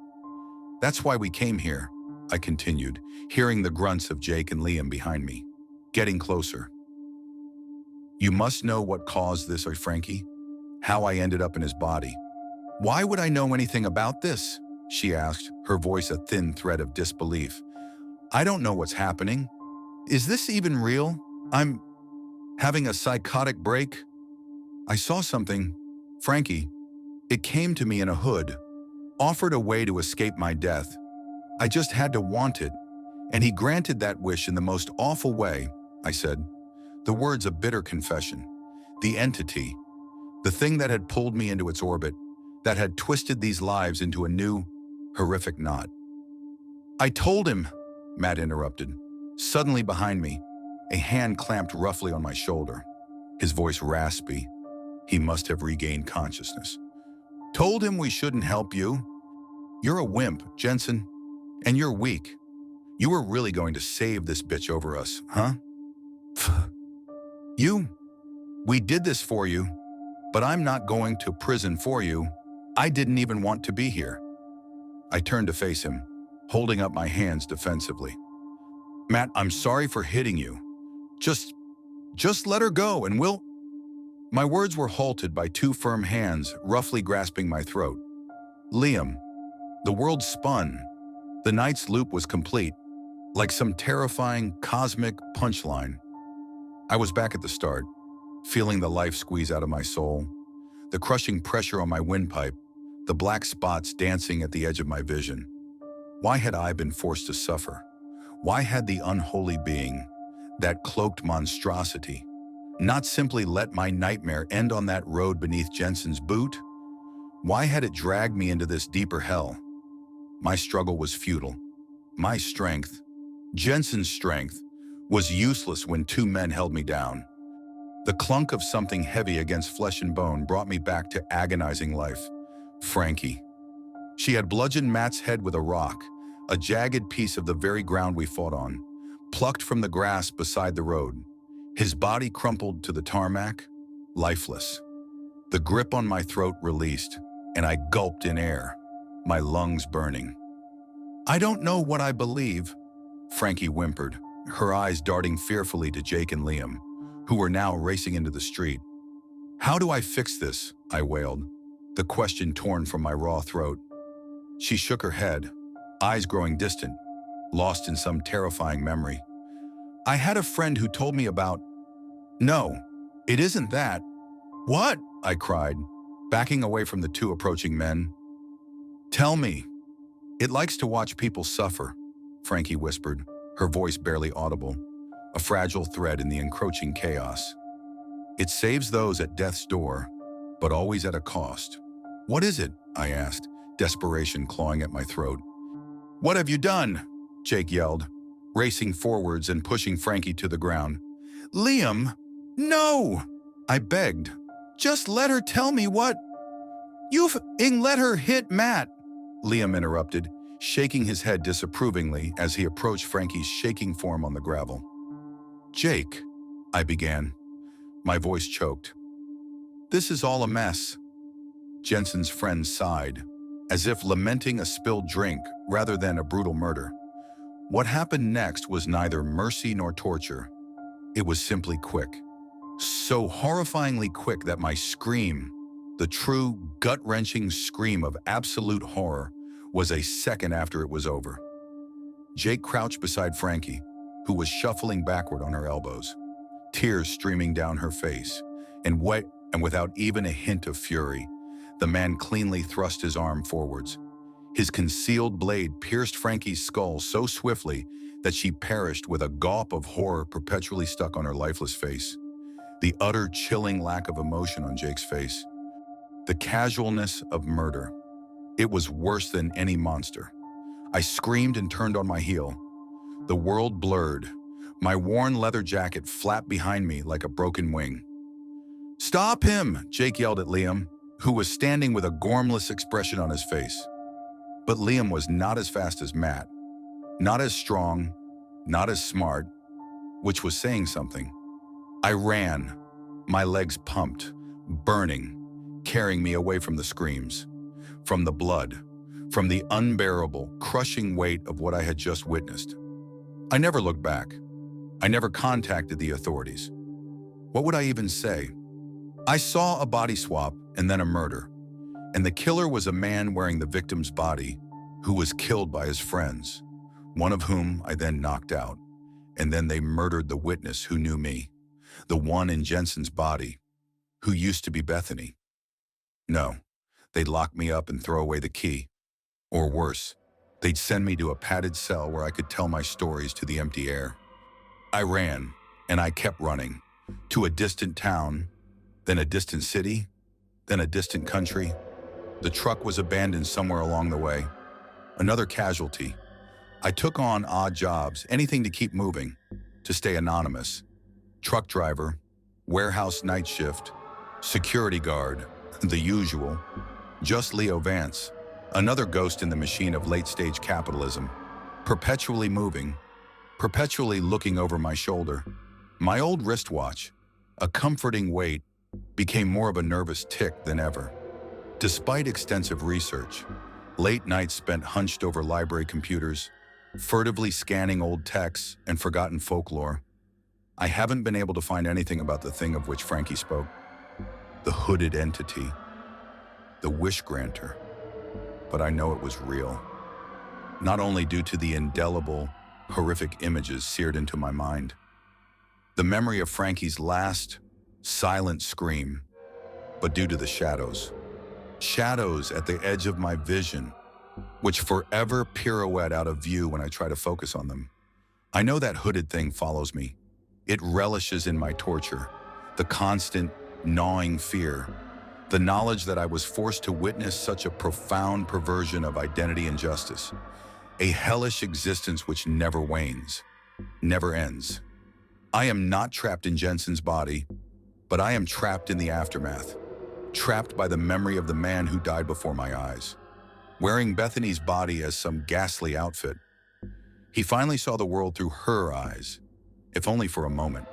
"That's why we came here," I continued, hearing the grunts of Jake and Liam behind me, getting closer. "You must know what caused this, Frankie? How I ended up in his body." "Why would I know anything about this?" she asked, her voice a thin thread of disbelief. "I don't know what's happening. Is this even real? I'm having a psychotic break?" "I saw something, Frankie. It came to me in a hood, offered a way to escape my death. I just had to want it, and he granted that wish in the most awful way," I said, the words a bitter confession. The entity, the thing that had pulled me into its orbit, that had twisted these lives into a new, horrific knot. "I told him," Matt interrupted, suddenly behind me, a hand clamped roughly on my shoulder, his voice raspy. He must have regained consciousness. "Told him we shouldn't help you. You're a wimp, Jensen, and you're weak. You were really going to save this bitch over us, huh? We did this for you, but I'm not going to prison for you. I didn't even want to be here." I turned to face him, holding up my hands defensively. "Matt, I'm sorry for hitting you. Just let her go and we'll—" My words were halted by two firm hands roughly grasping my throat. "Liam." The world spun. The night's loop was complete, like some terrifying, cosmic punchline. I was back at the start, feeling the life squeeze out of my soul, the crushing pressure on my windpipe, the black spots dancing at the edge of my vision. Why had I been forced to suffer? Why had the unholy being, that cloaked monstrosity, not simply let my nightmare end on that road beneath Jensen's boot? Why had it dragged me into this deeper hell? My struggle was futile. My strength, Jensen's strength, was useless when two men held me down. The clunk of something heavy against flesh and bone brought me back to agonizing life. Frankie. She had bludgeoned Matt's head with a rock, a jagged piece of the very ground we fought on, plucked from the grass beside the road. His body crumpled to the tarmac, lifeless. The grip on my throat released, and I gulped in air, my lungs burning. "I don't know what I believe," Frankie whimpered, her eyes darting fearfully to Jake and Liam, who were now racing into the street. "How do I fix this?" I wailed, the question torn from my raw throat. She shook her head, eyes growing distant, lost in some terrifying memory. "I had a friend who told me about—" "No, it isn't that." "What?" I cried, backing away from the two approaching men. "Tell me." "It likes to watch people suffer," Frankie whispered, her voice barely audible, a fragile thread in the encroaching chaos. "It saves those at death's door, but always at a cost." "What is it?" I asked, desperation clawing at my throat. "What have you done?" Jake yelled, racing forwards and pushing Frankie to the ground. "Liam, no!" I begged. "Just let her tell me what—" "You've let her hit Matt," Liam interrupted, shaking his head disapprovingly as he approached Frankie's shaking form on the gravel. "Jake," I began, my voice choked. "This is all a mess." Jensen's friend sighed, as if lamenting a spilled drink rather than a brutal murder. What happened next was neither mercy nor torture. It was simply quick. So horrifyingly quick that my scream, the true, gut-wrenching scream of absolute horror, was a second after it was over. Jake crouched beside Frankie, who was shuffling backward on her elbows, tears streaming down her face, and without even a hint of fury, the man cleanly thrust his arm forwards. His concealed blade pierced Frankie's skull so swiftly that she perished with a gawp of horror perpetually stuck on her lifeless face. The utter chilling lack of emotion on Jake's face. The casualness of murder. It was worse than any monster. I screamed and turned on my heel. The world blurred. My worn leather jacket flapped behind me like a broken wing. "Stop him!" Jake yelled at Liam, who was standing with a gormless expression on his face. But Liam was not as fast as Matt, not as strong, not as smart. which was saying something. I ran, my legs pumped, burning, carrying me away from the screams, from the blood, from the unbearable, crushing weight of what I had just witnessed. I never looked back. I never contacted the authorities. What would I even say? I saw a body swap and then a murder, and the killer was a man wearing the victim's body who was killed by his friends, one of whom I then knocked out, and then they murdered the witness who knew me, the one in Jensen's body, who used to be Bethany. No, they'd lock me up and throw away the key. Or worse, they'd send me to a padded cell where I could tell my stories to the empty air. I ran, and I kept running, to a distant town, then a distant city, then a distant country. The truck was abandoned somewhere along the way. Another casualty. I took on odd jobs, anything to keep moving, to stay anonymous. Truck driver, warehouse night shift, security guard, the usual. Just Leo Vance, another ghost in the machine of late-stage capitalism, perpetually moving, perpetually looking over my shoulder. My old wristwatch, a comforting weight, became more of a nervous tick than ever. Despite extensive research, late nights spent hunched over library computers, furtively scanning old texts and forgotten folklore, I haven't been able to find anything about the thing of which Frankie spoke. The hooded entity, the wish granter. But I know it was real. Not only due to the indelible, horrific images seared into my mind. The memory of Frankie's last, silent scream, but due to the shadows. Shadows at the edge of my vision, which forever pirouette out of view when I try to focus on them. I know that hooded thing follows me. It relishes in my torture, the constant, gnawing fear, the knowledge that I was forced to witness such a profound perversion of identity and justice, a hellish existence which never wanes, never ends. I am not trapped in Jensen's body, but I am trapped in the aftermath, trapped by the memory of the man who died before my eyes, wearing Bethany's body as some ghastly outfit. He finally saw the world through her eyes, if only for a moment.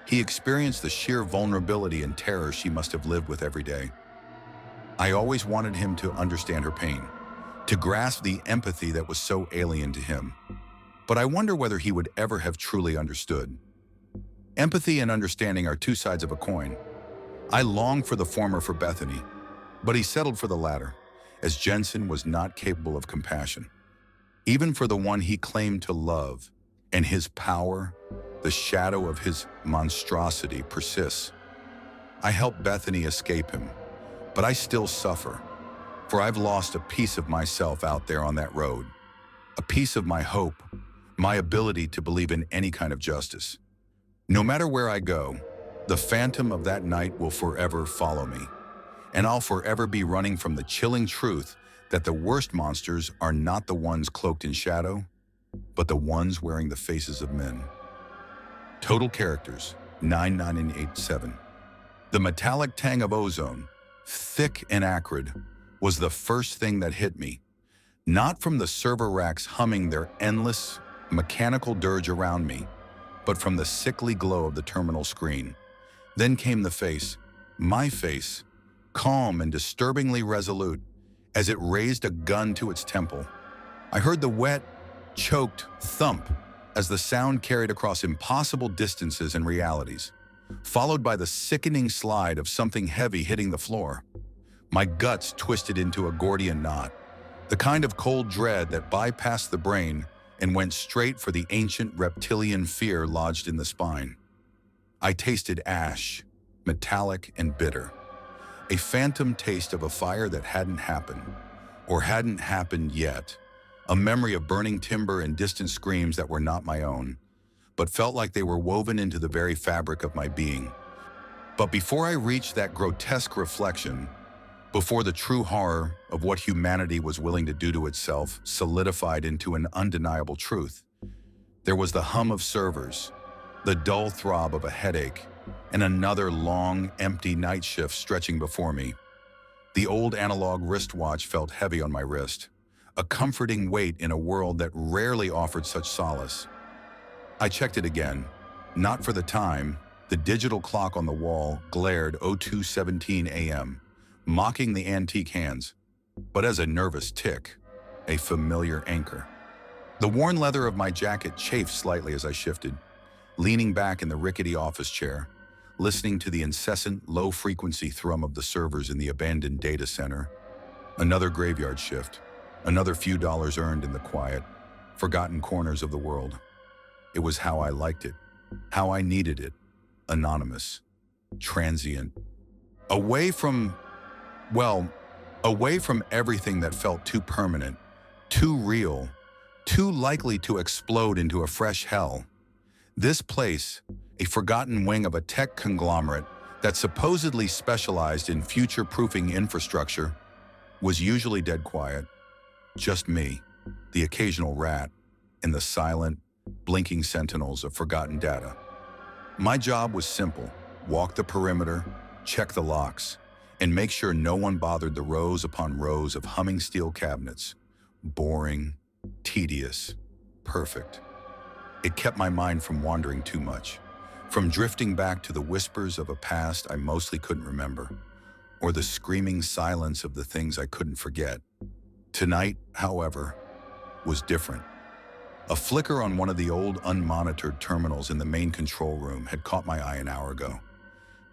He experienced the sheer vulnerability and terror she must have lived with every day. I always wanted him to understand her pain, to grasp the empathy that was so alien to him. But I wonder whether he would ever have truly understood. Empathy and understanding are two sides of a coin. I longed for the former for Bethany, but he settled for the latter, as Jensen was not capable of compassion. Even for the one he claimed to love, and his power, the shadow of his monstrosity persists. I helped Bethany escape him, but I still suffer, for I've lost a piece of myself out there on that road, a piece of my hope, my ability to believe in any kind of justice. No matter where I go, the phantom of that night will forever follow me, and I'll forever be running from the chilling truth that the worst monsters are not the ones cloaked in shadow, but the ones wearing the faces of men. Total characters, 99887. The metallic tang of ozone, thick and acrid, was the first thing that hit me, not from the server racks humming their endless, mechanical dirge around me, but from the sickly glow of the terminal screen. Then came the face, my face, calm and disturbingly resolute, as it raised a gun to its temple. I heard the wet, choked thump as the sound carried across impossible distances and realities, followed by the sickening slide of something heavy hitting the floor. My guts twisted into a Gordian knot, the kind of cold dread that bypassed the brain and went straight for the ancient reptilian fear lodged in the spine. I tasted ash, metallic and bitter, a phantom taste of a fire that hadn't happened, or hadn't happened yet, a memory of burning timber and distant screams that were not my own, but felt like they were woven into the very fabric of my being. But before I reached that grotesque reflection, before the true horror of what humanity was willing to do to itself solidified into an undeniable truth, there was the hum of servers, the dull throb of a headache, and another long, empty night shift stretching before me. The old analog wristwatch felt heavy on my wrist, a comforting weight in a world that rarely offered such solace. I checked it again, Not for the time. The digital clock on the wall glared 02:17 a.m., mocking the antique hands, but as a nervous tick, a familiar anchor. The worn leather of my jacket chafed slightly as I shifted, leaning back in the rickety office chair, listening to the incessant, low-frequency thrum of the servers in the abandoned data center. Another graveyard shift, another few dollars earned in the quiet, forgotten corners of the world. It was how I liked it, how I needed it, anonymous, transient, away from, well, away from everything that felt too permanent, too real, too likely to explode into a fresh hell. This place, a forgotten wing of a tech conglomerate that supposedly specialized in future-proofing infrastructure, was usually dead quiet. Just me, the occasional rat, and the silent, blinking sentinels of forgotten data. My job was simple: walk the perimeter, check the locks, and make sure no one bothered the rows upon rows of humming steel cabinets. Boring, tedious, perfect. It kept my mind from wandering too much, from drifting back to the whispers of a past I mostly couldn't remember, or the screaming silence of the things I couldn't forget. Tonight, however, was different. A flicker on one of the old unmonitored terminals in the main control room had caught my eye an hour ago.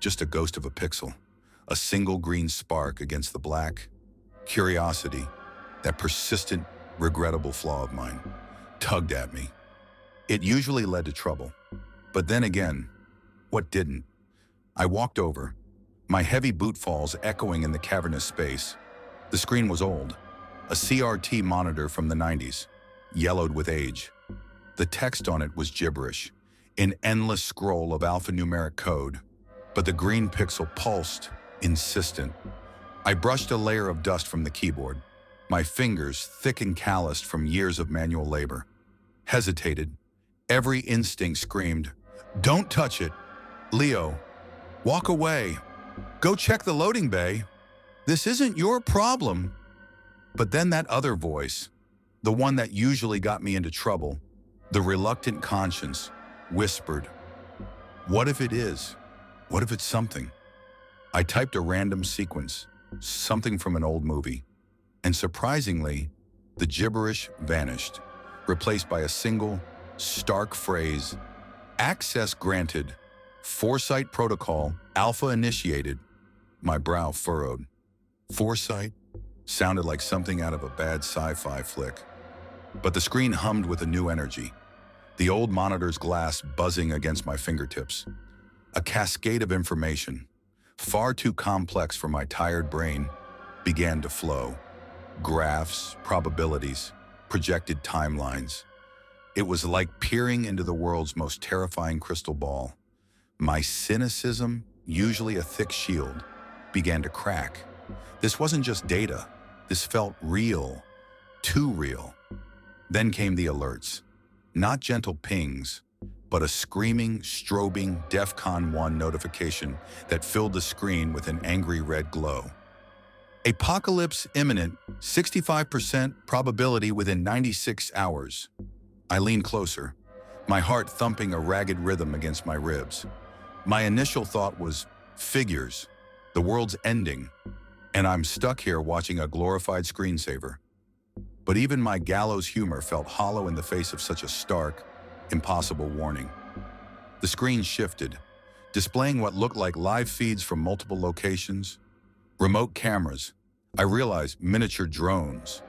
Just a ghost of a pixel, a single green spark against the black. Curiosity, that persistent, regrettable flaw of mine, tugged at me. It usually led to trouble. But then again, what didn't? I walked over, my heavy boot falls echoing in the cavernous space. The screen was old, a CRT monitor from the 90s, yellowed with age. The text on it was gibberish, an endless scroll of alphanumeric code, but the green pixel pulsed, insistent. I brushed a layer of dust from the keyboard, my fingers thick and calloused from years of manual labor. Hesitated. Every instinct screamed, "Don't touch it. Leo, walk away. Go check the loading bay. This isn't your problem." But then that other voice, the one that usually got me into trouble, the reluctant conscience, whispered, "What if it is? What if it's something?" I typed a random sequence, something from an old movie, and surprisingly, the gibberish vanished, replaced by a single, stark phrase: "Access granted. Foresight protocol, alpha initiated." My brow furrowed. Foresight sounded like something out of a bad sci-fi flick. But the screen hummed with a new energy, the old monitor's glass buzzing against my fingertips. A cascade of information, far too complex for my tired brain, began to flow. Graphs, probabilities, projected timelines. It was like peering into the world's most terrifying crystal ball. My cynicism, usually a thick shield, began to crack. This wasn't just data. This felt real, too real. Then came the alerts. Not gentle pings, but a screaming, strobing DEFCON 1 notification that filled the screen with an angry red glow. Apocalypse imminent, 65% probability within 96 hours. I leaned closer, my heart thumping a ragged rhythm against my ribs. My initial thought was, figures, the world's ending, and I'm stuck here watching a glorified screensaver. But even my gallows humor felt hollow in the face of such a stark, impossible warning. The screen shifted, displaying what looked like live feeds from multiple locations. Remote cameras, I realized miniature drones.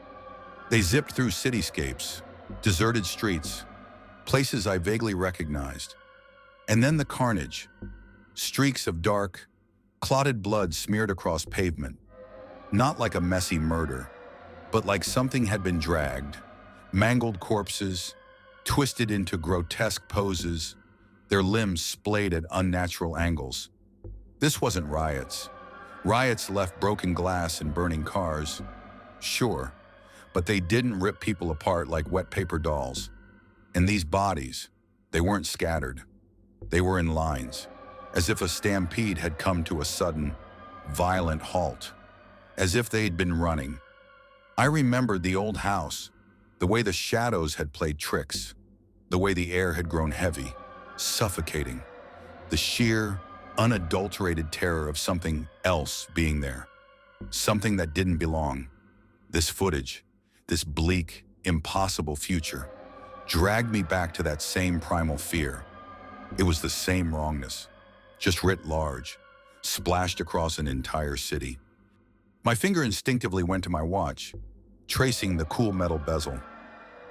They zipped through cityscapes, deserted streets, places I vaguely recognized. And then the carnage, streaks of dark, clotted blood smeared across pavement. Not like a messy murder, but like something had been dragged. Mangled corpses, twisted into grotesque poses, their limbs splayed at unnatural angles. This wasn't riots. Riots left broken glass and burning cars. Sure, but they didn't rip people apart like wet paper dolls. And these bodies, they weren't scattered. They were in lines, as if a stampede had come to a sudden, violent halt, as if they'd been running. I remembered the old house, the way the shadows had played tricks, the way the air had grown heavy, suffocating. The sheer, unadulterated terror of something else being there. Something that didn't belong. This footage, this bleak, impossible future, dragged me back to that same primal fear. It was the same wrongness, just writ large, splashed across an entire city. My finger instinctively went to my watch, tracing the cool metal bezel.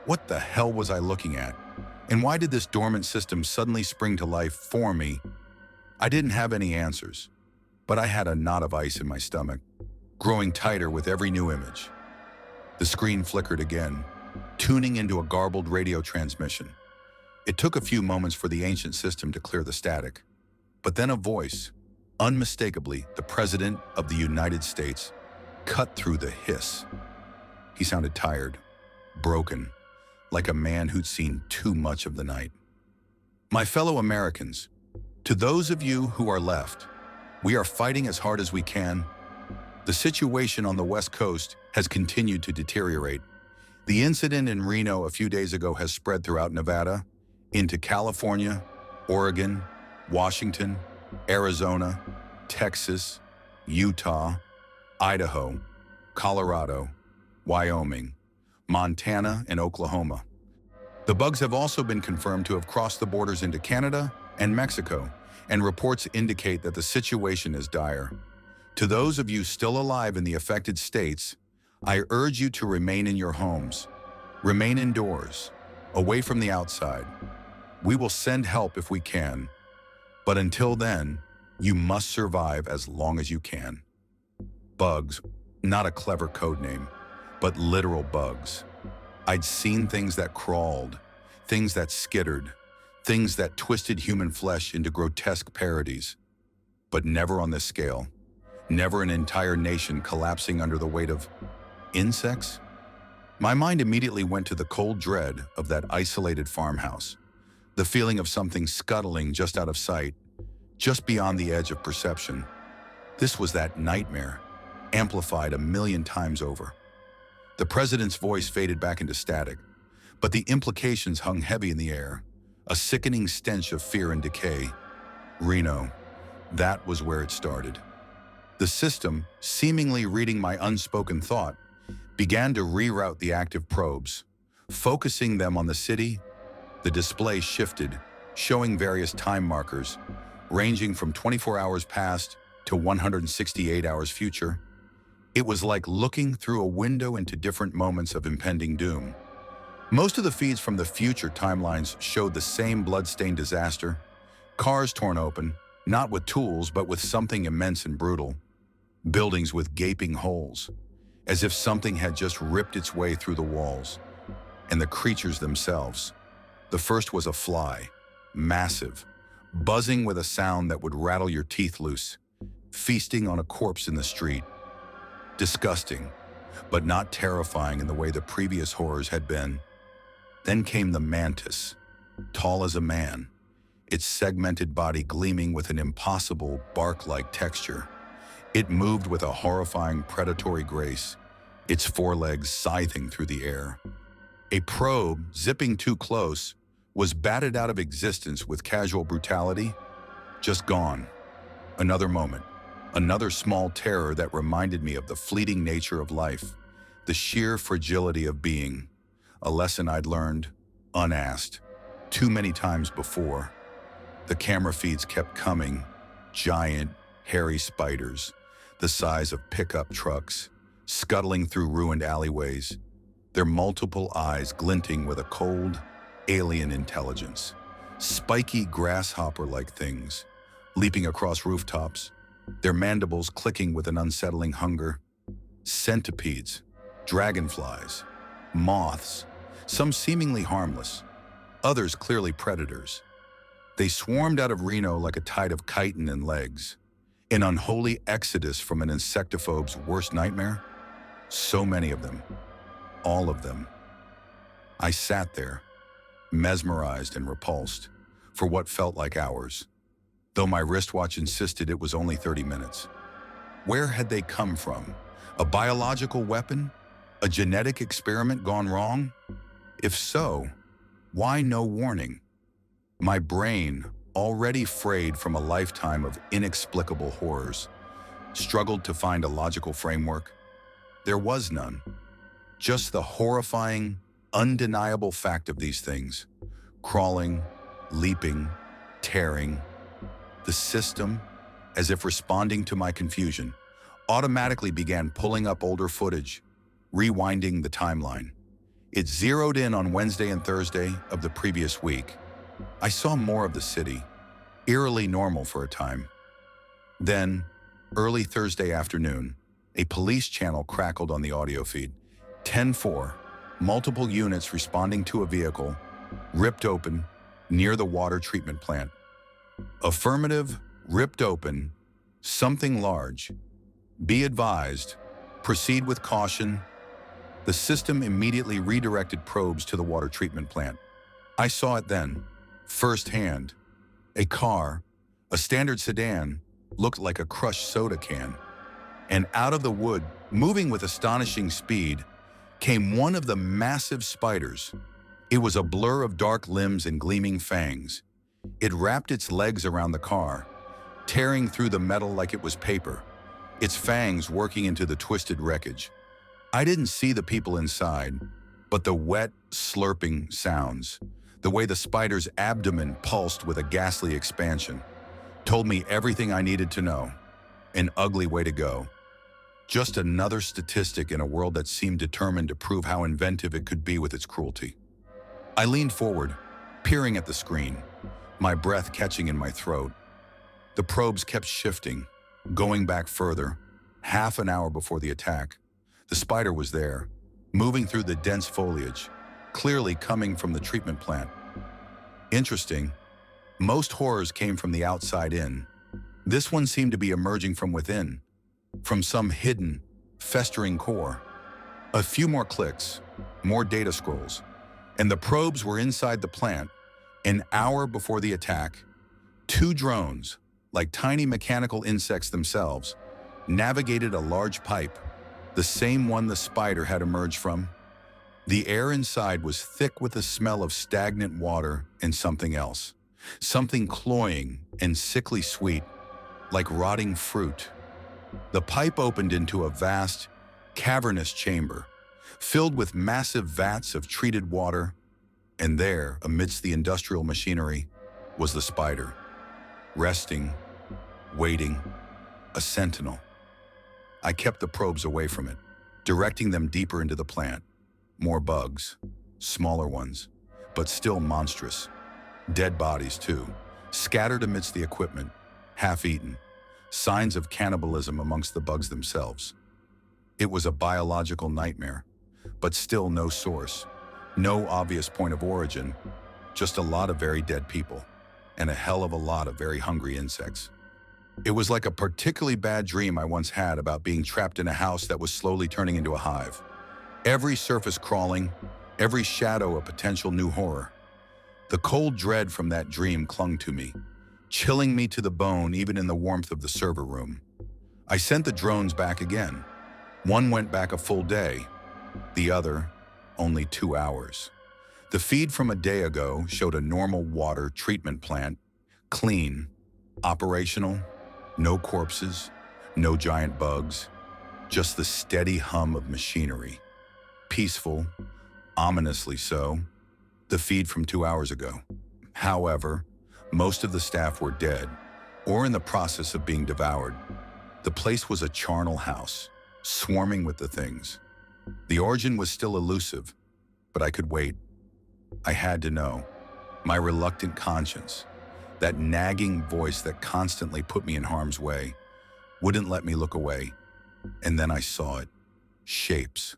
What the hell was I looking at? And why did this dormant system suddenly spring to life for me? I didn't have any answers, but I had a knot of ice in my stomach, growing tighter with every new image. The screen flickered again, tuning into a garbled radio transmission. It took a few moments for the ancient system to clear the static, but then a voice, unmistakably the President of the United States, cut through the hiss. He sounded tired, broken, like a man who'd seen too much of the night. My fellow Americans, to those of you who are left, we are fighting as hard as we can. The situation on the West Coast has continued to deteriorate. The incident in Reno a few days ago has spread throughout Nevada, into California, Oregon, Washington, Arizona, Texas, Utah, Idaho, Colorado, Wyoming, Montana, and Oklahoma. The bugs have also been confirmed to have crossed the borders into Canada and Mexico, and reports indicate that the situation is dire. To those of you still alive in the affected states, I urge you to remain in your homes. Remain indoors, away from the outside. We will send help if we can, but until then, you must survive as long as you can. Bugs, not a clever code name, but literal bugs. I'd seen things that crawled, things that skittered, things that twisted human flesh into grotesque parodies, but never on this scale. Never an entire nation collapsing under the weight of insects? My mind immediately went to the cold dread of that isolated farmhouse, the feeling of something scuttling just out of sight, just beyond the edge of perception. This was that nightmare, amplified a million times over. The president's voice faded back into static, but the implications hung heavy in the air, a sickening stench of fear and decay. Reno, that was where it started. The system, seemingly reading my unspoken thought, began to reroute the active probes, focusing them on the city. The display shifted, showing various time markers, ranging from 24 hours past to 168 hours future. It was like looking through a window into different moments of impending doom. Most of the feeds from the future timelines showed the same blood-stained disaster, cars torn open, not with tools but with something immense and brutal, buildings with gaping holes, as if something had just ripped its way through the walls, and the creatures themselves. The first was a fly, massive, buzzing with a sound that would rattle your teeth loose, feasting on a corpse in the street. Disgusting, but not terrifying in the way the previous horrors had been. Then came the mantis, tall as a man, its segmented body gleaming with an impossible bark-like texture. It moved with a horrifying predatory grace, its forelegs scything through the air. A probe, zipping too close, was batted out of existence with casual brutality, just gone. Another moment, another small terror that reminded me of the fleeting nature of life, the sheer fragility of being, a lesson I'd learned, unasked, too many times before. The camera feeds kept coming, giant, hairy spiders, the size of pickup trucks, scuttling through ruined alleyways, their multiple eyes glinting with a cold, alien intelligence. Spiky grasshopper-like things, leaping across rooftops, their mandibles clicking with an unsettling hunger. Centipedes, dragonflies, moths, some seemingly harmless, others clearly predators. They swarmed out of Reno like a tide of chitin and legs, an unholy exodus from an insectophobe's worst nightmare. So many of them, all of them. I sat there, mesmerized and repulsed, for what felt like hours, though my wristwatch insisted it was only 30 minutes. Where had they come from? A biological weapon? A genetic experiment gone wrong? If so, why no warning? My brain, already frayed from a lifetime of inexplicable horrors, struggled to find a logical framework. There was none. Just the horrifying, undeniable fact of these things. Crawling, leaping, tearing. The system, as if responding to my confusion, automatically began pulling up older footage, rewinding the timeline. It zeroed in on Wednesday and Thursday of the previous week. I saw more of the city, eerily normal for a time. Then, early Thursday afternoon, a police channel crackled on the audio feed. 10-4, multiple units responding to a vehicle, ripped open, near the water treatment plant. Affirmative, ripped open, something large. Be advised, proceed with caution. The system immediately redirected probes to the water treatment plant. I saw it then, firsthand. A car, a standard sedan, looked like a crushed soda can. And out of the wood, moving with astonishing speed, came one of the massive spiders. It was a blur of dark limbs and gleaming fangs. It wrapped its legs around the car, tearing through the metal like it was paper, its fangs working into the twisted wreckage. I didn't see the people inside, but the wet, slurping sounds, the way the spider's abdomen pulsed with a ghastly expansion, told me everything I needed to know. An ugly way to go. Just another statistic in a world that seemed determined to prove how inventive it could be with its cruelty. I leaned forward, peering at the screen, my breath catching in my throat. The probes kept shifting, going back further. Half an hour before the attack, the spider was there, moving through the dense foliage, clearly coming from the treatment plant. Interesting. Most horrors came from the outside in. This one seemed to be emerging from within, from some hidden, festering core. A few more clicks, more data scrolls, and the probes were inside the plant. An hour before the attack, 2 drones, like tiny mechanical insects themselves, navigated a large pipe, the same one the spider had emerged from. The air inside was thick with the smell of stagnant water and something else, something cloying and sickly sweet, like rotting fruit. The pipe opened into a vast, cavernous chamber, filled with massive vats of treated water, and there, amidst the industrial machinery, was the spider, resting, waiting, a sentinel. I kept the probes away from it, directing them deeper into the plant. More bugs, smaller ones, but still monstrous. Dead bodies, too, scattered amidst the equipment, half-eaten, signs of cannibalism amongst the bugs themselves. It was a biological nightmare, but still no source, no obvious point of origin, just a lot of very dead people, and a hell of a lot of very hungry insects. It was like a particularly bad dream I once had about being trapped in a house that was slowly turning into a hive. Every surface crawling, every shadow a potential new horror. The cold dread from that dream clung to me, chilling me to the bone even in the warmth of the server room. I sent the drones back again. One went back a full day, the other only 2 hours. The feed from a day ago showed a normal water treatment plant, clean, operational, no corpses, no giant bugs, just the steady hum of machinery. Peaceful, ominously so. The feed from 2 hours ago. However, most of the staff were dead or in the process of being devoured. The place was a charnel house, swarming with the things. The origin was still elusive, but I could wait. I had to know. My reluctant conscience, that nagging voice that constantly put me in harm's way, wouldn't let me look away. And then I saw it. Shapes,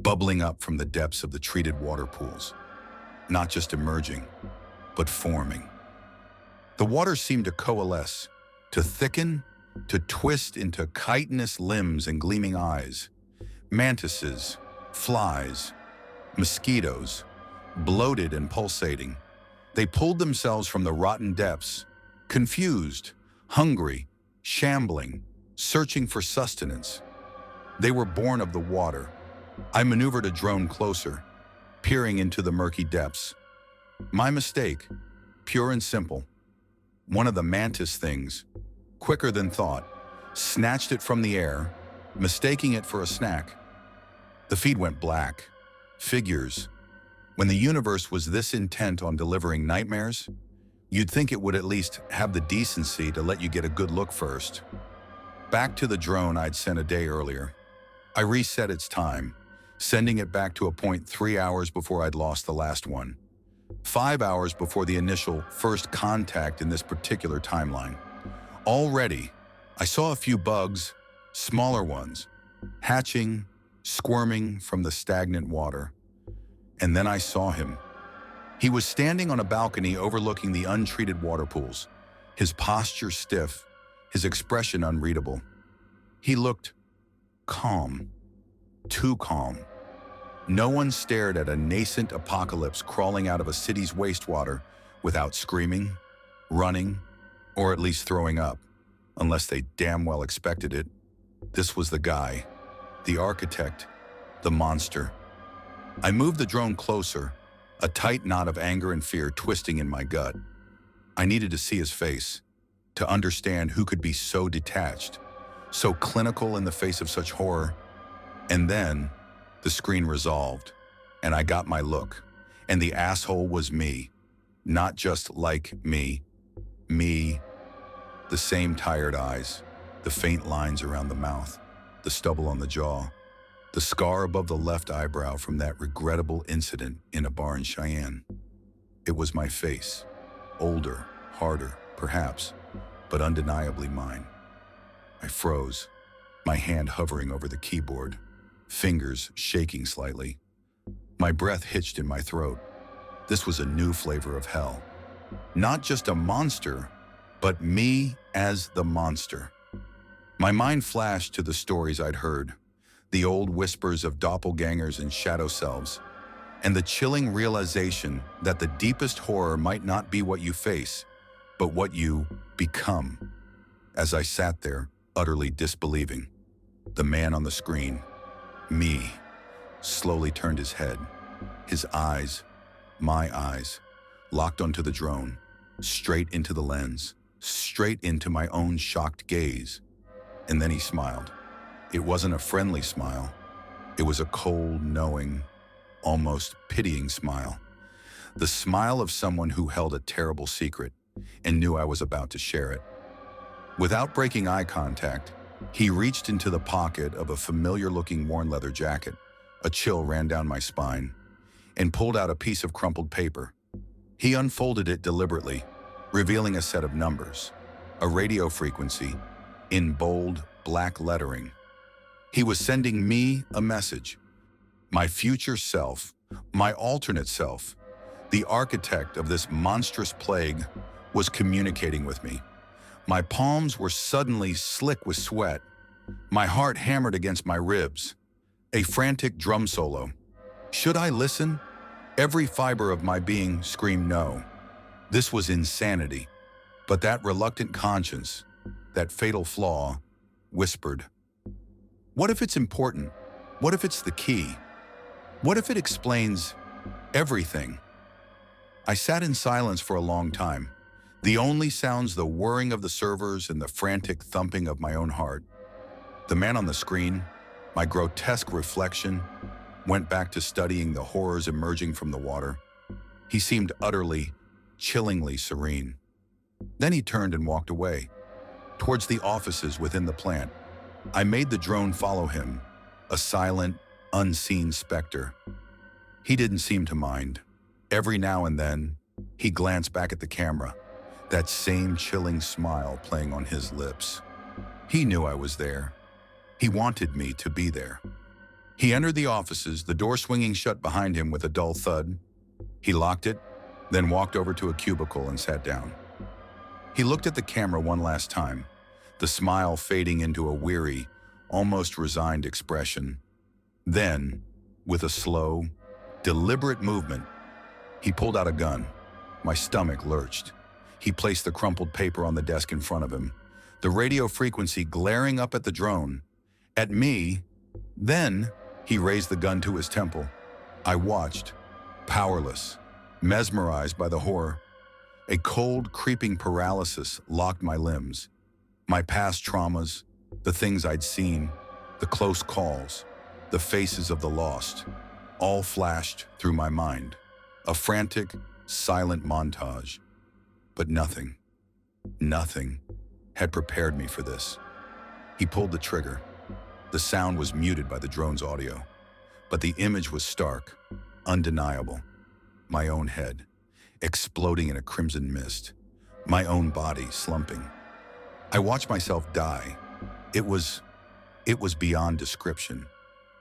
bubbling up from the depths of the treated water pools. Not just emerging, but forming. The water seemed to coalesce, to thicken, to twist into chitinous limbs and gleaming eyes. Mantises, flies, mosquitoes, bloated and pulsating. They pulled themselves from the rotten depths, confused, hungry, shambling, searching for sustenance. They were born of the water. I maneuvered a drone closer, peering into the murky depths. My mistake. pure and simple. One of the mantis things, quicker than thought, snatched it from the air, mistaking it for a snack. The feed went black. Figures. When the universe was this intent on delivering nightmares, you'd think it would at least have the decency to let you get a good look first. Back to the drone I'd sent a day earlier. I reset its time, sending it back to a point 3 hours before I'd lost the last one. 5 hours before the initial first contact in this particular timeline. Already, I saw a few bugs, smaller ones, hatching, squirming from the stagnant water. And then I saw him. He was standing on a balcony overlooking the untreated water pools, his posture stiff, his expression unreadable. He looked calm, too calm. No one stared at a nascent apocalypse crawling out of a city's wastewater without screaming, running, or at least throwing up, unless they damn well expected it. This was the guy, the architect, the monster. I moved the drone closer, a tight knot of anger and fear twisting in my gut. I needed to see his face, to understand who could be so detached, so clinical in the face of such horror. And then, the screen resolved, and I got my look, and the asshole was me. Not just like me. Me. The same tired eyes, the faint lines around the mouth, the stubble on the jaw, the scar above the left eyebrow from that regrettable incident in a bar in Cheyenne. It was my face. Older, harder, perhaps, but undeniably mine. I froze, my hand hovering over the keyboard, fingers shaking slightly. My breath hitched in my throat. This was a new flavor of hell. Not just a monster, but me as the monster. My mind flashed to the stories I'd heard, the old whispers of doppelgangers and shadow selves, and the chilling realization that the deepest horror might not be what you face, but what you become. As I sat there, utterly disbelieving, the man on the screen, me, slowly turned his head. His eyes, my eyes, locked onto the drone, straight into the lens, straight into my own shocked gaze. And then he smiled. It wasn't a friendly smile. It was a cold, knowing, almost pitying smile. The smile of someone who held a terrible secret and knew I was about to share it. Without breaking eye contact, he reached into the pocket of a familiar-looking worn leather jacket. A chill ran down my spine, and pulled out a piece of crumpled paper. He unfolded it deliberately, revealing a set of numbers, a radio frequency, in bold, black lettering. He was sending me a message. My future self, my alternate self, the architect of this monstrous plague, was communicating with me. My palms were suddenly slick with sweat. My heart hammered against my ribs. A frantic drum solo. Should I listen? Every fiber of my being screamed no. This was insanity. But that reluctant conscience, that fatal flaw, whispered, what if it's important? What if it's the key? What if it explains everything? I sat in silence for a long time. The only sounds the whirring of the servers and the frantic thumping of my own heart. The man on the screen, my grotesque reflection, went back to studying the horrors emerging from the water. He seemed utterly, chillingly serene. Then he turned and walked away, towards the offices within the plant. I made the drone follow him, a silent, unseen specter. He didn't seem to mind. Every now and then, he glanced back at the camera, that same chilling smile playing on his lips. He knew I was there. He wanted me to be there. He entered the offices, the door swinging shut behind him with a dull thud. He locked it, then walked over to a cubicle and sat down. He looked at the camera one last time, the smile fading into a weary, almost resigned expression. Then, with a slow, deliberate movement, he pulled out a gun. My stomach lurched. He placed the crumpled paper on the desk in front of him, the radio frequency glaring up at the drone, at me. Then, he raised the gun to his temple. I watched, powerless, mesmerized by the horror. A cold, creeping paralysis locked my limbs. My past traumas, the things I'd seen, the close calls, the faces of the lost, all flashed through my mind. A frantic, silent montage. But nothing had prepared me for this. He pulled the trigger. The sound was muted by the drone's audio, but the image was stark, undeniable. My own head, exploding in a crimson mist. My own body slumping. I watched myself die. It was beyond description,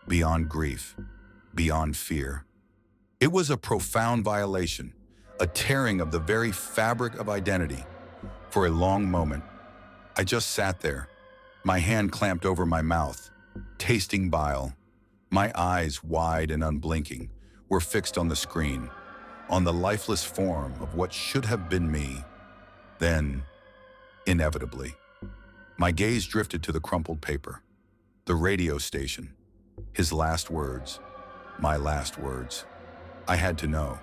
beyond grief, beyond fear. It was a profound violation, a tearing of the very fabric of identity. For a long moment, I just sat there, my hand clamped over my mouth, tasting bile. My eyes, wide and unblinking, were fixed on the screen, on the lifeless form of what should have been me. Then, inevitably, my gaze drifted to the crumpled paper, the radio station, his last words, my last words. I had to know.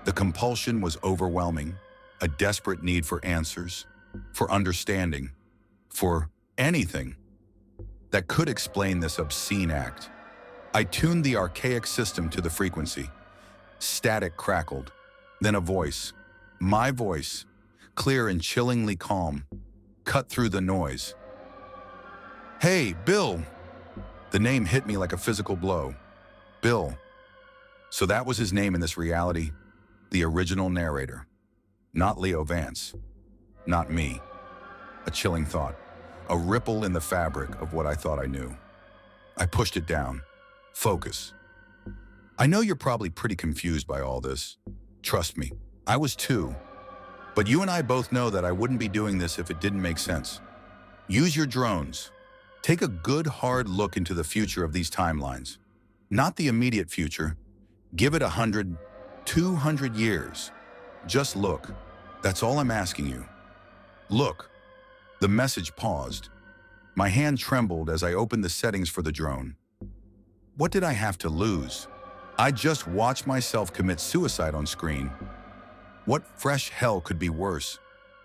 The compulsion was overwhelming, a desperate need for answers, for understanding, for anything that could explain this obscene act. I tuned the archaic system to the frequency. Static crackled, then a voice, my voice, clear and chillingly calm, cut through the noise. "Hey, Bill!" The name hit me like a physical blow. Bill. So that was his name in this reality, the original narrator. Not Leo Vance. Not me. A chilling thought, a ripple in the fabric of what I thought I knew. I pushed it down. Focus. I know you're probably pretty confused by all this. Trust me, I was too. But you and I both know that I wouldn't be doing this if it didn't make sense. Use your drones. Take a good, hard look into the future of these timelines. Not the immediate future. Give it 100, 200 years. Just look. That's all I'm asking you. Look. The message paused. My hand trembled as I opened the settings for the drone. What did I have to lose? I just watched myself commit suicide on screen. What fresh hell could be worse?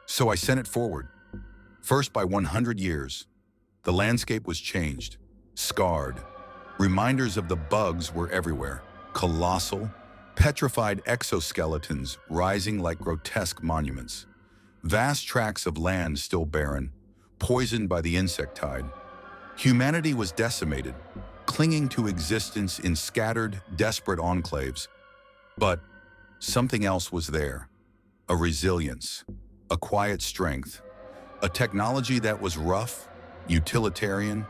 So I sent it forward. First by 100 years. The landscape was changed, scarred. Reminders of the bugs were everywhere. Colossal, petrified exoskeletons rising like grotesque monuments. Vast tracts of land still barren, poisoned by the insect tide. Humanity was decimated, clinging to existence in scattered, desperate enclaves. But something else was there. A resilience, a quiet strength, a technology that was rough, utilitarian,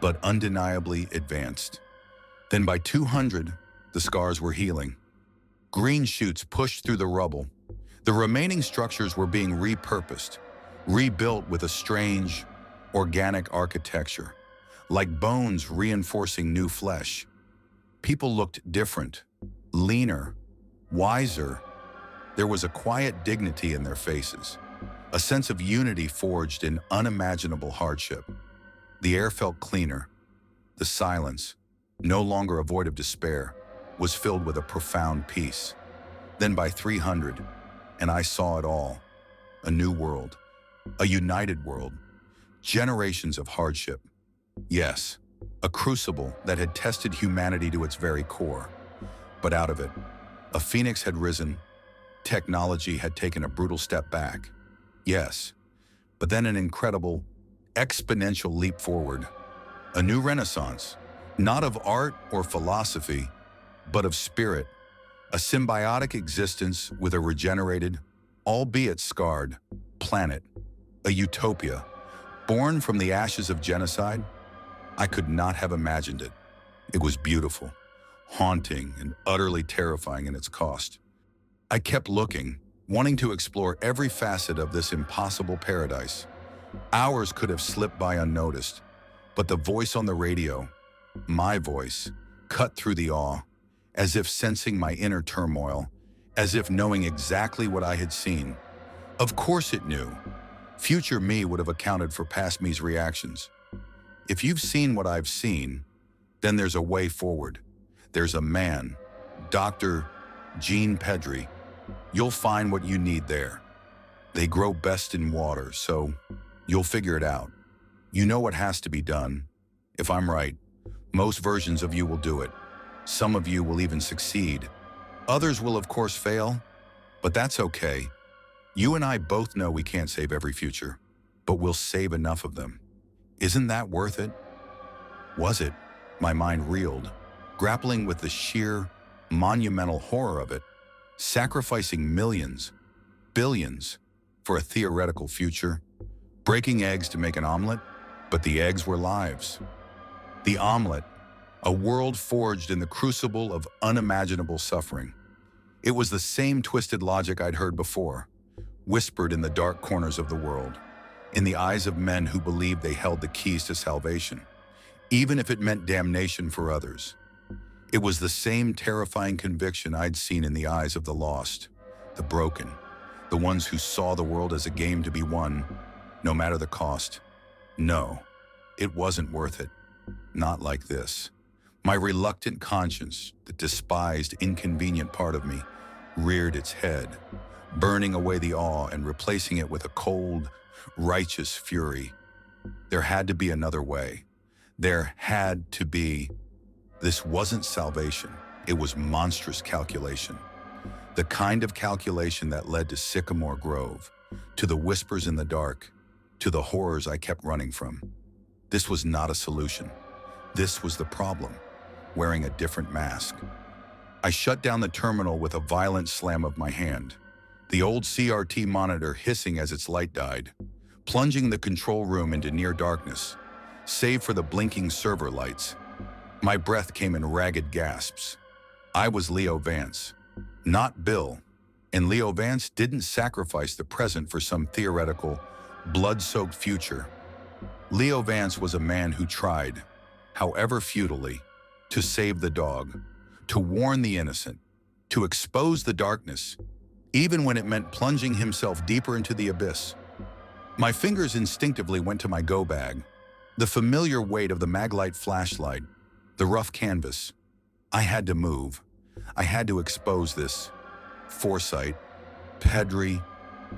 but undeniably advanced. Then by 200, the scars were healing. Green shoots pushed through the rubble. The remaining structures were being repurposed, rebuilt with a strange, organic architecture, like bones reinforcing new flesh. People looked different, leaner, wiser. There was a quiet dignity in their faces, a sense of unity forged in unimaginable hardship. The air felt cleaner. The silence, no longer a void of despair, was filled with a profound peace. Then by 300, and I saw it all. A new world, a united world, generations of hardship. Yes, a crucible that had tested humanity to its very core. But out of it, a phoenix had risen. Technology had taken a brutal step back. Yes, but then an incredible, exponential leap forward. A new renaissance, not of art or philosophy, but of spirit. A symbiotic existence with a regenerated, albeit scarred, planet. A utopia, born from the ashes of genocide. I could not have imagined it. It was beautiful, haunting, and utterly terrifying in its cost. I kept looking, wanting to explore every facet of this impossible paradise. Hours could have slipped by unnoticed, but the voice on the radio, my voice, cut through the awe, as if sensing my inner turmoil, as if knowing exactly what I had seen. Of course it knew. Future me would have accounted for past me's reactions. If you've seen what I've seen, then there's a way forward. There's a man, Dr. Gene Pedri. You'll find what you need there. They grow best in water, so you'll figure it out. You know what has to be done. If I'm right, most versions of you will do it. Some of you will even succeed. Others will, of course, fail, but that's okay. You and I both know we can't save every future, but we'll save enough of them. Isn't that worth it? Was it? My mind reeled, grappling with the sheer, monumental horror of it, sacrificing millions, billions, for a theoretical future, breaking eggs to make an omelet, but the eggs were lives. The omelet, a world forged in the crucible of unimaginable suffering. It was the same twisted logic I'd heard before, whispered in the dark corners of the world, in the eyes of men who believed they held the keys to salvation, even if it meant damnation for others. It was the same terrifying conviction I'd seen in the eyes of the lost, the broken, the ones who saw the world as a game to be won, no matter the cost. No, it wasn't worth it. Not like this. My reluctant conscience, the despised, inconvenient part of me, reared its head, burning away the awe and replacing it with a cold, righteous fury. There had to be another way. There had to be. This wasn't salvation. It was monstrous calculation. The kind of calculation that led to Sycamore Grove, to the whispers in the dark, to the horrors I kept running from. This was not a solution. This was the problem, wearing a different mask. I shut down the terminal with a violent slam of my hand, the old CRT monitor hissing as its light died, plunging the control room into near darkness, save for the blinking server lights. My breath came in ragged gasps. I was Leo Vance, not Bill, and Leo Vance didn't sacrifice the present for some theoretical, blood-soaked future. Leo Vance was a man who tried, however futilely, to save the dog, to warn the innocent, to expose the darkness, even when it meant plunging himself deeper into the abyss. My fingers instinctively went to my go bag, the familiar weight of the Maglite flashlight, the rough canvas. I had to move. I had to expose this. Foresight, Pedri,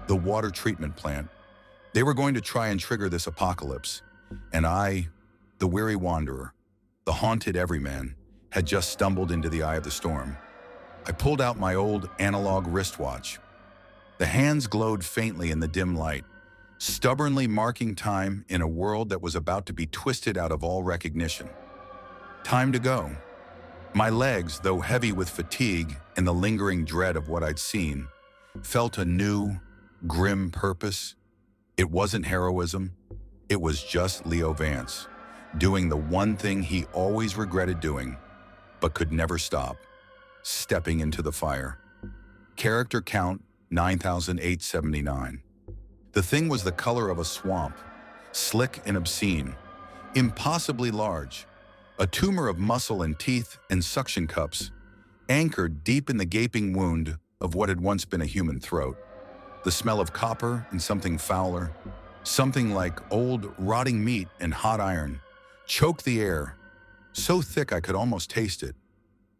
the water treatment plant. They were going to try and trigger this apocalypse. And I, the weary wanderer, the haunted everyman, had just stumbled into the eye of the storm. I pulled out my old analog wristwatch. The hands glowed faintly in the dim light, stubbornly marking time in a world that was about to be twisted out of all recognition. Time to go. My legs, though heavy with fatigue and the lingering dread of what I'd seen, felt a new, grim purpose. It wasn't heroism. It was just Leo Vance, doing the one thing he always regretted doing, but could never stop, stepping into the fire. Character count 9,879. The thing was the color of a swamp, slick and obscene, impossibly large, a tumor of muscle and teeth and suction cups, anchored deep in the gaping wound of what had once been a human throat. The smell of copper and something fouler, something like old rotting meat and hot iron, choked the air, so thick I could almost taste it.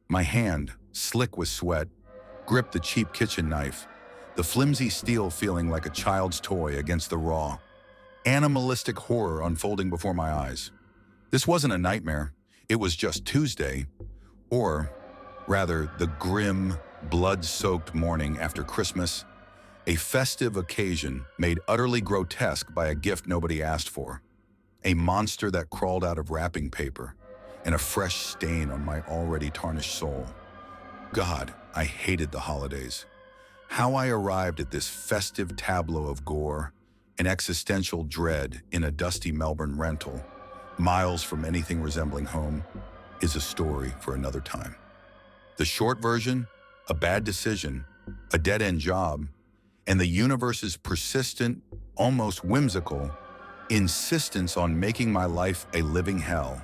My hand, slick with sweat, gripped the cheap kitchen knife, the flimsy steel feeling like a child's toy against the raw, animalistic horror unfolding before my eyes. This wasn't a nightmare. It was just Tuesday, or rather the grim, blood-soaked morning after Christmas, a festive occasion made utterly grotesque by a gift nobody asked for, a monster that crawled out of wrapping paper, and a fresh stain on my already tarnished soul. God, I hated the holidays. How I arrived at this festive tableau of gore and existential dread in a dusty Melbourne rental, miles from anything resembling home, is a story for another time. The short version, a bad decision, a dead-end job, and the universe's persistent, almost whimsical, insistence on making my life a living hell.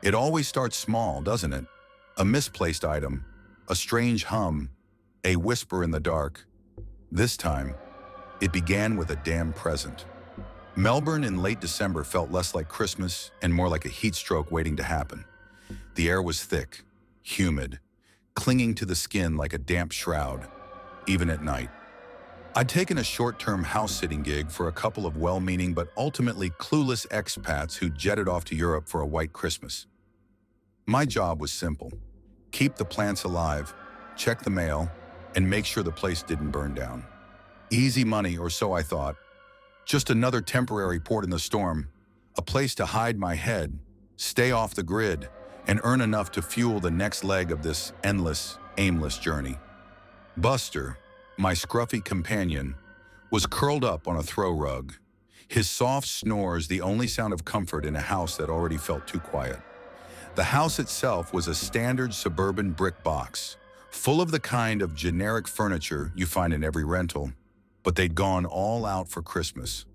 It always starts small, doesn't it? A misplaced item, a strange hum, a whisper in the dark. This time, it began with a damn present. Melbourne in late December felt less like Christmas and more like a heat stroke waiting to happen. The air was thick, humid, clinging to the skin like a damp shroud, even at night. I'd taken a short-term house-sitting gig for a couple of well-meaning but ultimately clueless expats who jetted off to Europe for a white Christmas. My job was simple: keep the plants alive, check the mail, and make sure the place didn't burn down. Easy money, or so I thought. Just another temporary port in the storm, a place to hide my head, stay off the grid, and earn enough to fuel the next leg of this endless, aimless journey. Buster, my scruffy companion, was curled up on a throw rug, his soft snores the only sound of comfort in a house that already felt too quiet. The house itself was a standard suburban brick box, full of the kind of generic furniture you find in every rental, but they'd gone all out for Christmas.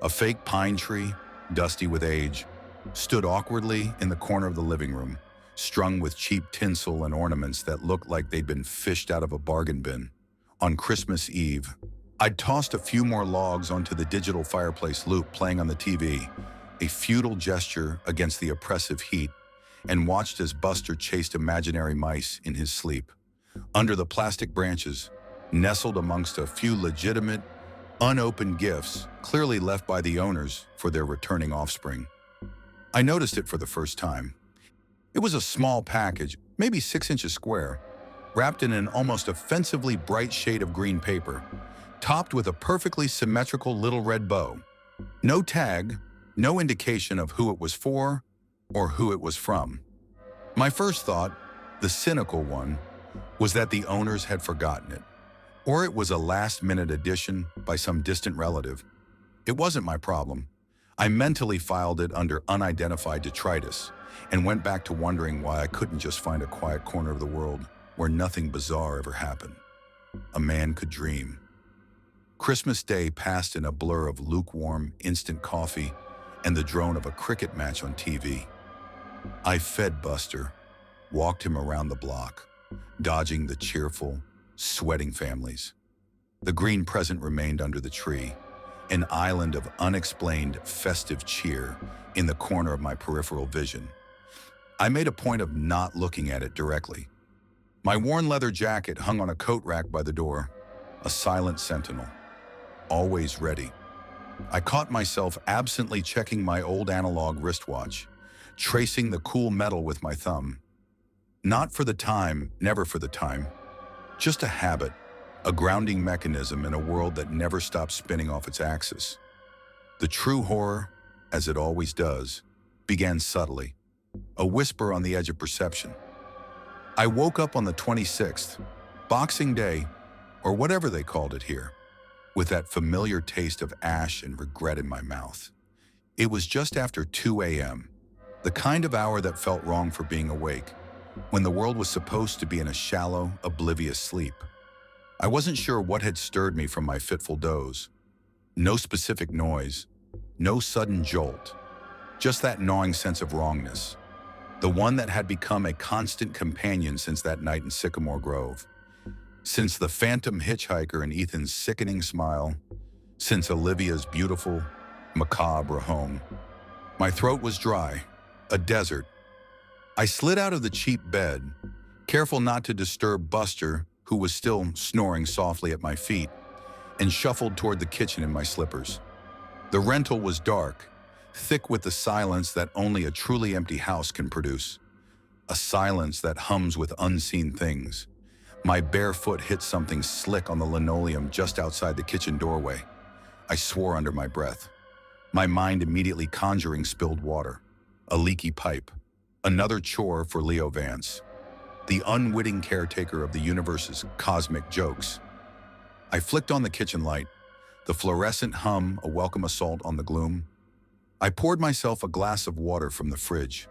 A fake pine tree, dusty with age, stood awkwardly in the corner of the living room, strung with cheap tinsel and ornaments that looked like they'd been fished out of a bargain bin. On Christmas Eve, I'd tossed a few more logs onto the digital fireplace loop playing on the TV, a futile gesture against the oppressive heat, and watched as Buster chased imaginary mice in his sleep. Under the plastic branches, nestled amongst a few legitimate, unopened gifts clearly left by the owners for their returning offspring. I noticed it for the first time. It was a small package, maybe 6 inches square, wrapped in an almost offensively bright shade of green paper, topped with a perfectly symmetrical little red bow. No tag, no indication of who it was for or who it was from. My first thought, the cynical one, was that the owners had forgotten it, or it was a last-minute addition by some distant relative. It wasn't my problem. I mentally filed it under unidentified detritus and went back to wondering why I couldn't just find a quiet corner of the world where nothing bizarre ever happened. A man could dream. Christmas Day passed in a blur of lukewarm, instant coffee and the drone of a cricket match on TV. I fed Buster, walked him around the block, dodging the cheerful, sweating families. The green present remained under the tree, an island of unexplained festive cheer in the corner of my peripheral vision. I made a point of not looking at it directly. My worn leather jacket hung on a coat rack by the door, a silent sentinel, always ready. I caught myself absently checking my old analog wristwatch, tracing the cool metal with my thumb. Not for the time, never for the time. Just a habit, a grounding mechanism in a world that never stops spinning off its axis. The true horror, as it always does, began subtly, a whisper on the edge of perception. I woke up on the 26th, Boxing Day, or whatever they called it here, with that familiar taste of ash and regret in my mouth. It was just after 2 a.m., the kind of hour that felt wrong for being awake, when the world was supposed to be in a shallow, oblivious sleep. I wasn't sure what had stirred me from my fitful doze. No specific noise, no sudden jolt, just that gnawing sense of wrongness, the one that had become a constant companion since that night in Sycamore Grove, since the phantom hitchhiker and Ethan's sickening smile, since Olivia's beautiful, macabre home. My throat was dry, a desert. I slid out of the cheap bed, careful not to disturb Buster, who was still snoring softly at my feet, and shuffled toward the kitchen in my slippers. The rental was dark, thick with the silence that only a truly empty house can produce. A silence that hums with unseen things. My bare foot hit something slick on the linoleum just outside the kitchen doorway. I swore under my breath, my mind immediately conjuring spilled water, a leaky pipe, another chore for Leo Vance, the unwitting caretaker of the universe's cosmic jokes. I flicked on the kitchen light, the fluorescent hum a welcome assault on the gloom. I poured myself a glass of water from the fridge,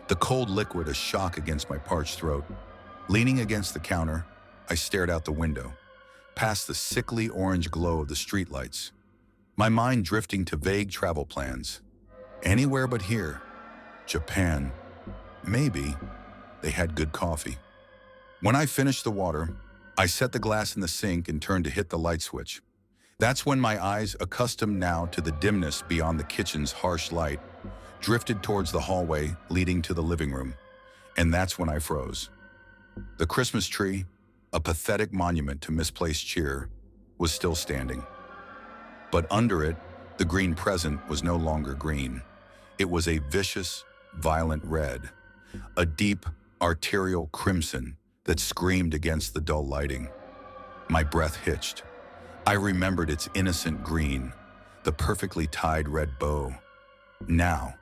the cold liquid a shock against my parched throat. Leaning against the counter, I stared out the window, past the sickly orange glow of the streetlights, my mind drifting to vague travel plans. Anywhere but here. Japan. Maybe. They had good coffee. When I finished the water, I set the glass in the sink and turned to hit the light switch. That's when my eyes, accustomed now to the dimness beyond the kitchen's harsh light, drifted towards the hallway leading to the living room. And that's when I froze. The Christmas tree, a pathetic monument to misplaced cheer, was still standing. But under it, the green present was no longer green. It was a vicious, violent red, a deep, arterial crimson that screamed against the dull lighting. My breath hitched. I remembered its innocent green, the perfectly tied red bow. Now,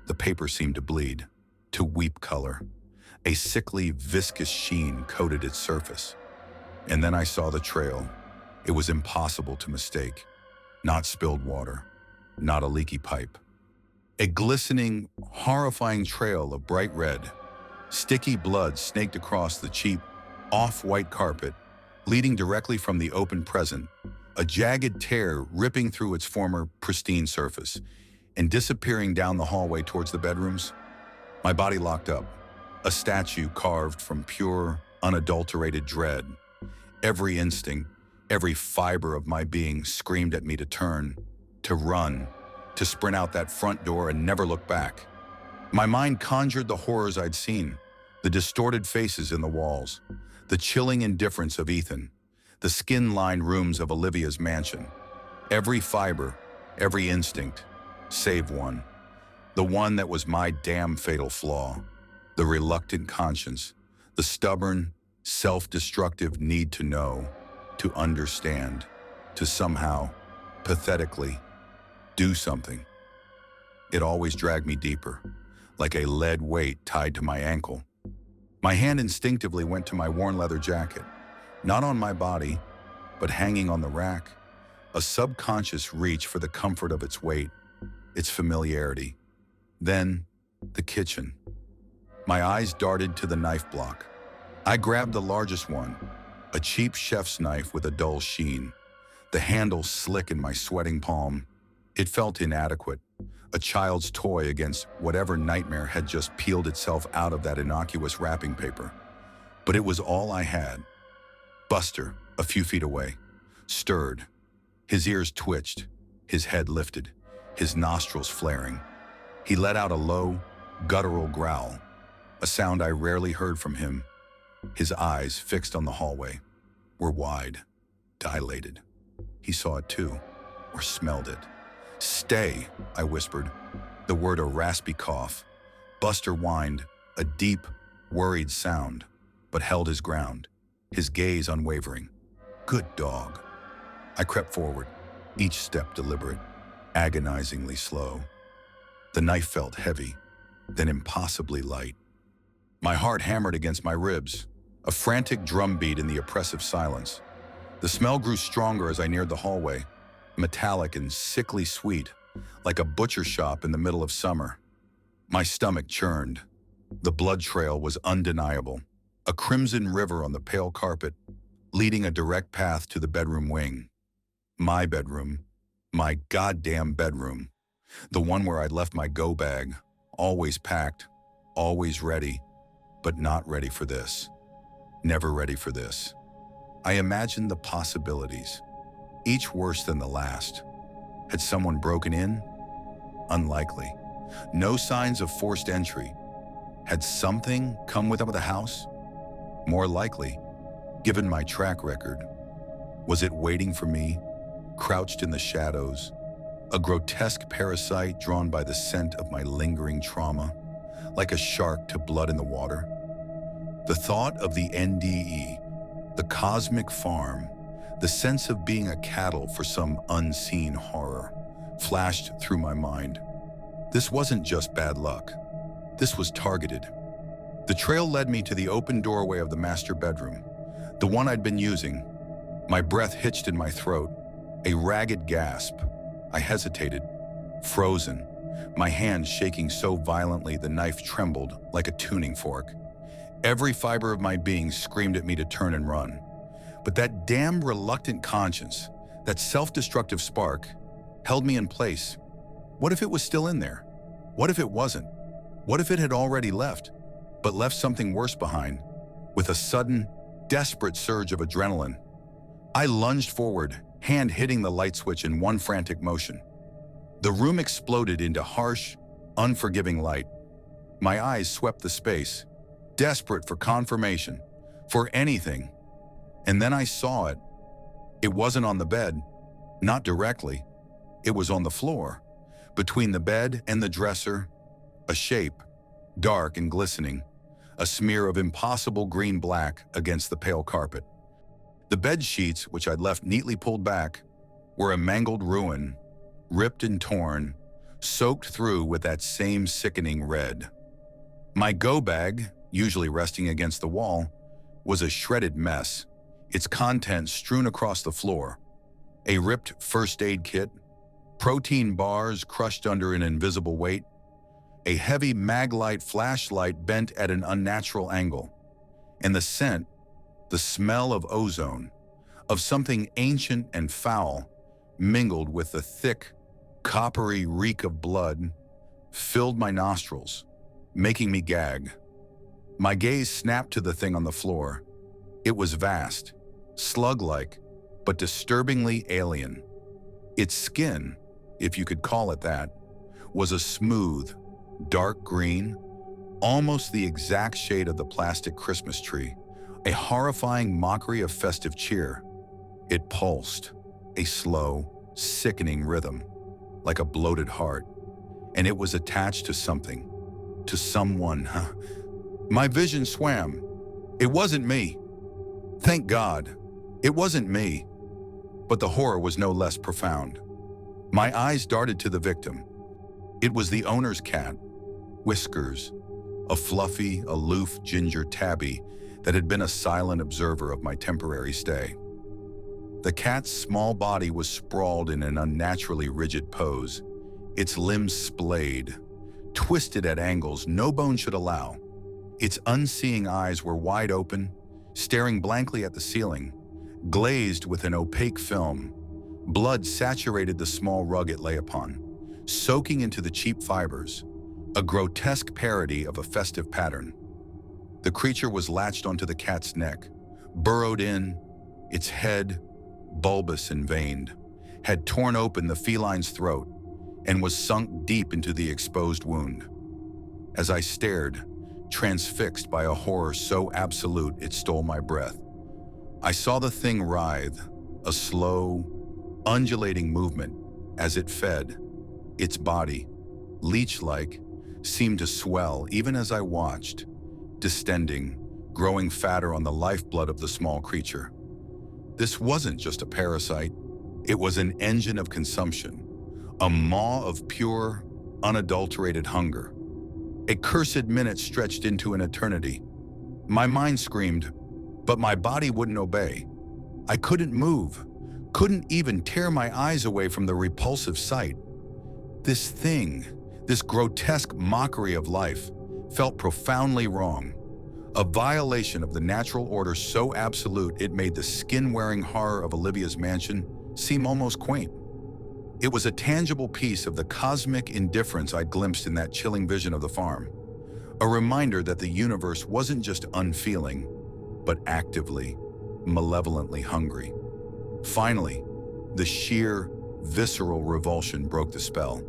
the paper seemed to bleed, to weep color. A sickly, viscous sheen coated its surface. And then I saw the trail. It was impossible to mistake. Not spilled water, not a leaky pipe. A glistening, horrifying trail of bright red. Sticky blood snaked across the cheap, off-white carpet, leading directly from the open present, a jagged tear ripping through its former pristine surface and disappearing down the hallway towards the bedrooms. My body locked up, a statue carved from pure, unadulterated dread. Every instinct, every fiber of my being screamed at me to turn, to run, to sprint out that front door and never look back. My mind conjured the horrors I'd seen, the distorted faces in the walls, the chilling indifference of Ethan, the skin-lined rooms of Olivia's mansion. Every fiber, every instinct, save one. The one that was my damn fatal flaw. The reluctant conscience, the stubborn, self-destructive need to know, to understand, to somehow, pathetically, do something. It always dragged me deeper, like a lead weight tied to my ankle. My hand instinctively went to my worn leather jacket, not on my body, but hanging on the rack, a subconscious reach for the comfort of its weight, its familiarity. Then, the kitchen. My eyes darted to the knife block. I grabbed the largest one, a cheap chef's knife with a dull sheen, the handle slick in my sweating palm. It felt inadequate, a child's toy against whatever nightmare had just peeled itself out of that innocuous wrapping paper. But it was all I had. Buster, a few feet away, stirred. His ears twitched, his head lifted, his nostrils flaring. He let out a low, guttural growl, a sound I rarely heard from him. His eyes, fixed on the hallway, were wide, dilated. He saw it too, or smelled it. "Stay," I whispered, the word a raspy cough. Buster whined, a deep, worried sound, but held his ground, his gaze unwavering. Good dog. I crept forward, each step deliberate, agonizingly slow. The knife felt heavy, then impossibly light. My heart hammered against my ribs, a frantic drumbeat in the oppressive silence. The smell grew stronger as I neared the hallway, metallic and sickly sweet, like a butcher shop in the middle of summer. My stomach churned. The blood trail was undeniable, a crimson river on the pale carpet, leading a direct path to the bedroom wing. My bedroom, my goddamn bedroom, the one where I'd left my go bag, always packed, always ready, but not ready for this. Never ready for this. I imagined the possibilities, each worse than the last. Had someone broken in? Unlikely. No signs of forced entry. Had something come within the house? More likely, given my track record. Was it waiting for me, crouched in the shadows, a grotesque parasite drawn by the scent of my lingering trauma, like a shark to blood in the water? The thought of the NDE, the cosmic farm, the sense of being a cattle for some unseen horror, flashed through my mind. This wasn't just bad luck. This was targeted. The trail led me to the open doorway of the master bedroom, the one I'd been using. My breath hitched in my throat, a ragged gasp. I hesitated, frozen, my hand shaking so violently the knife trembled like a tuning fork. Every fiber of my being screamed at me to turn and run. But that damn reluctant conscience, that self-destructive spark, held me in place. What if it was still in there? What if it wasn't? What if it had already left, but left something worse behind? With a sudden, desperate surge of adrenaline, I lunged forward, hand hitting the light switch in one frantic motion. The room exploded into harsh, unforgiving light. My eyes swept the space, desperate for confirmation, for anything. And then I saw it. It wasn't on the bed, not directly. It was on the floor, between the bed and the dresser, a shape, dark and glistening, a smear of impossible green-black against the pale carpet. The bed sheets, which I'd left neatly pulled back, were a mangled ruin, ripped and torn, soaked through with that same sickening red. My go bag, usually resting against the wall, was a shredded mess, its contents strewn across the floor. A ripped first aid kit, protein bars crushed under an invisible weight, a heavy Maglite flashlight bent at an unnatural angle, and the scent, the smell of ozone, of something ancient and foul, mingled with the thick, coppery reek of blood, filled my nostrils, making me gag. My gaze snapped to the thing on the floor. It was vast, slug-like, but disturbingly alien. Its skin, if you could call it that, was a smooth, dark green, almost the exact shade of the plastic Christmas tree, a horrifying mockery of festive cheer. It pulsed, a slow, sickening rhythm, like a bloated heart, and it was attached to something, to someone. My vision swam. It wasn't me. Thank God, it wasn't me. But the horror was no less profound. My eyes darted to the victim. It was the owner's cat, Whiskers, a fluffy, aloof ginger tabby that had been a silent observer of my temporary stay. The cat's small body was sprawled in an unnaturally rigid pose, its limbs splayed, twisted at angles no bone should allow. Its unseeing eyes were wide open, staring blankly at the ceiling, glazed with an opaque film. Blood saturated the small rug it lay upon, soaking into the cheap fibers, a grotesque parody of a festive pattern. The creature was latched onto the cat's neck, burrowed in, its head, bulbous and veined, had torn open the feline's throat and was sunk deep into the exposed wound. As I stared, transfixed by a horror so absolute it stole my breath, I saw the thing writhe, a slow, undulating movement as it fed. Its body, leech-like, seemed to swell even as I watched, distending, growing fatter on the lifeblood of the small creature. This wasn't just a parasite, it was an engine of consumption, a maw of pure, unadulterated hunger. A cursed minute stretched into an eternity. My mind screamed, but my body wouldn't obey. I couldn't move, couldn't even tear my eyes away from the repulsive sight. This thing, this grotesque mockery of life, felt profoundly wrong. A violation of the natural order so absolute it made the skin-wearing horror of Olivia's mansion seem almost quaint. It was a tangible piece of the cosmic indifference I'd glimpsed in that chilling vision of the farm. A reminder that the universe wasn't just unfeeling, but actively, malevolently hungry. Finally, the sheer, visceral revulsion broke the spell.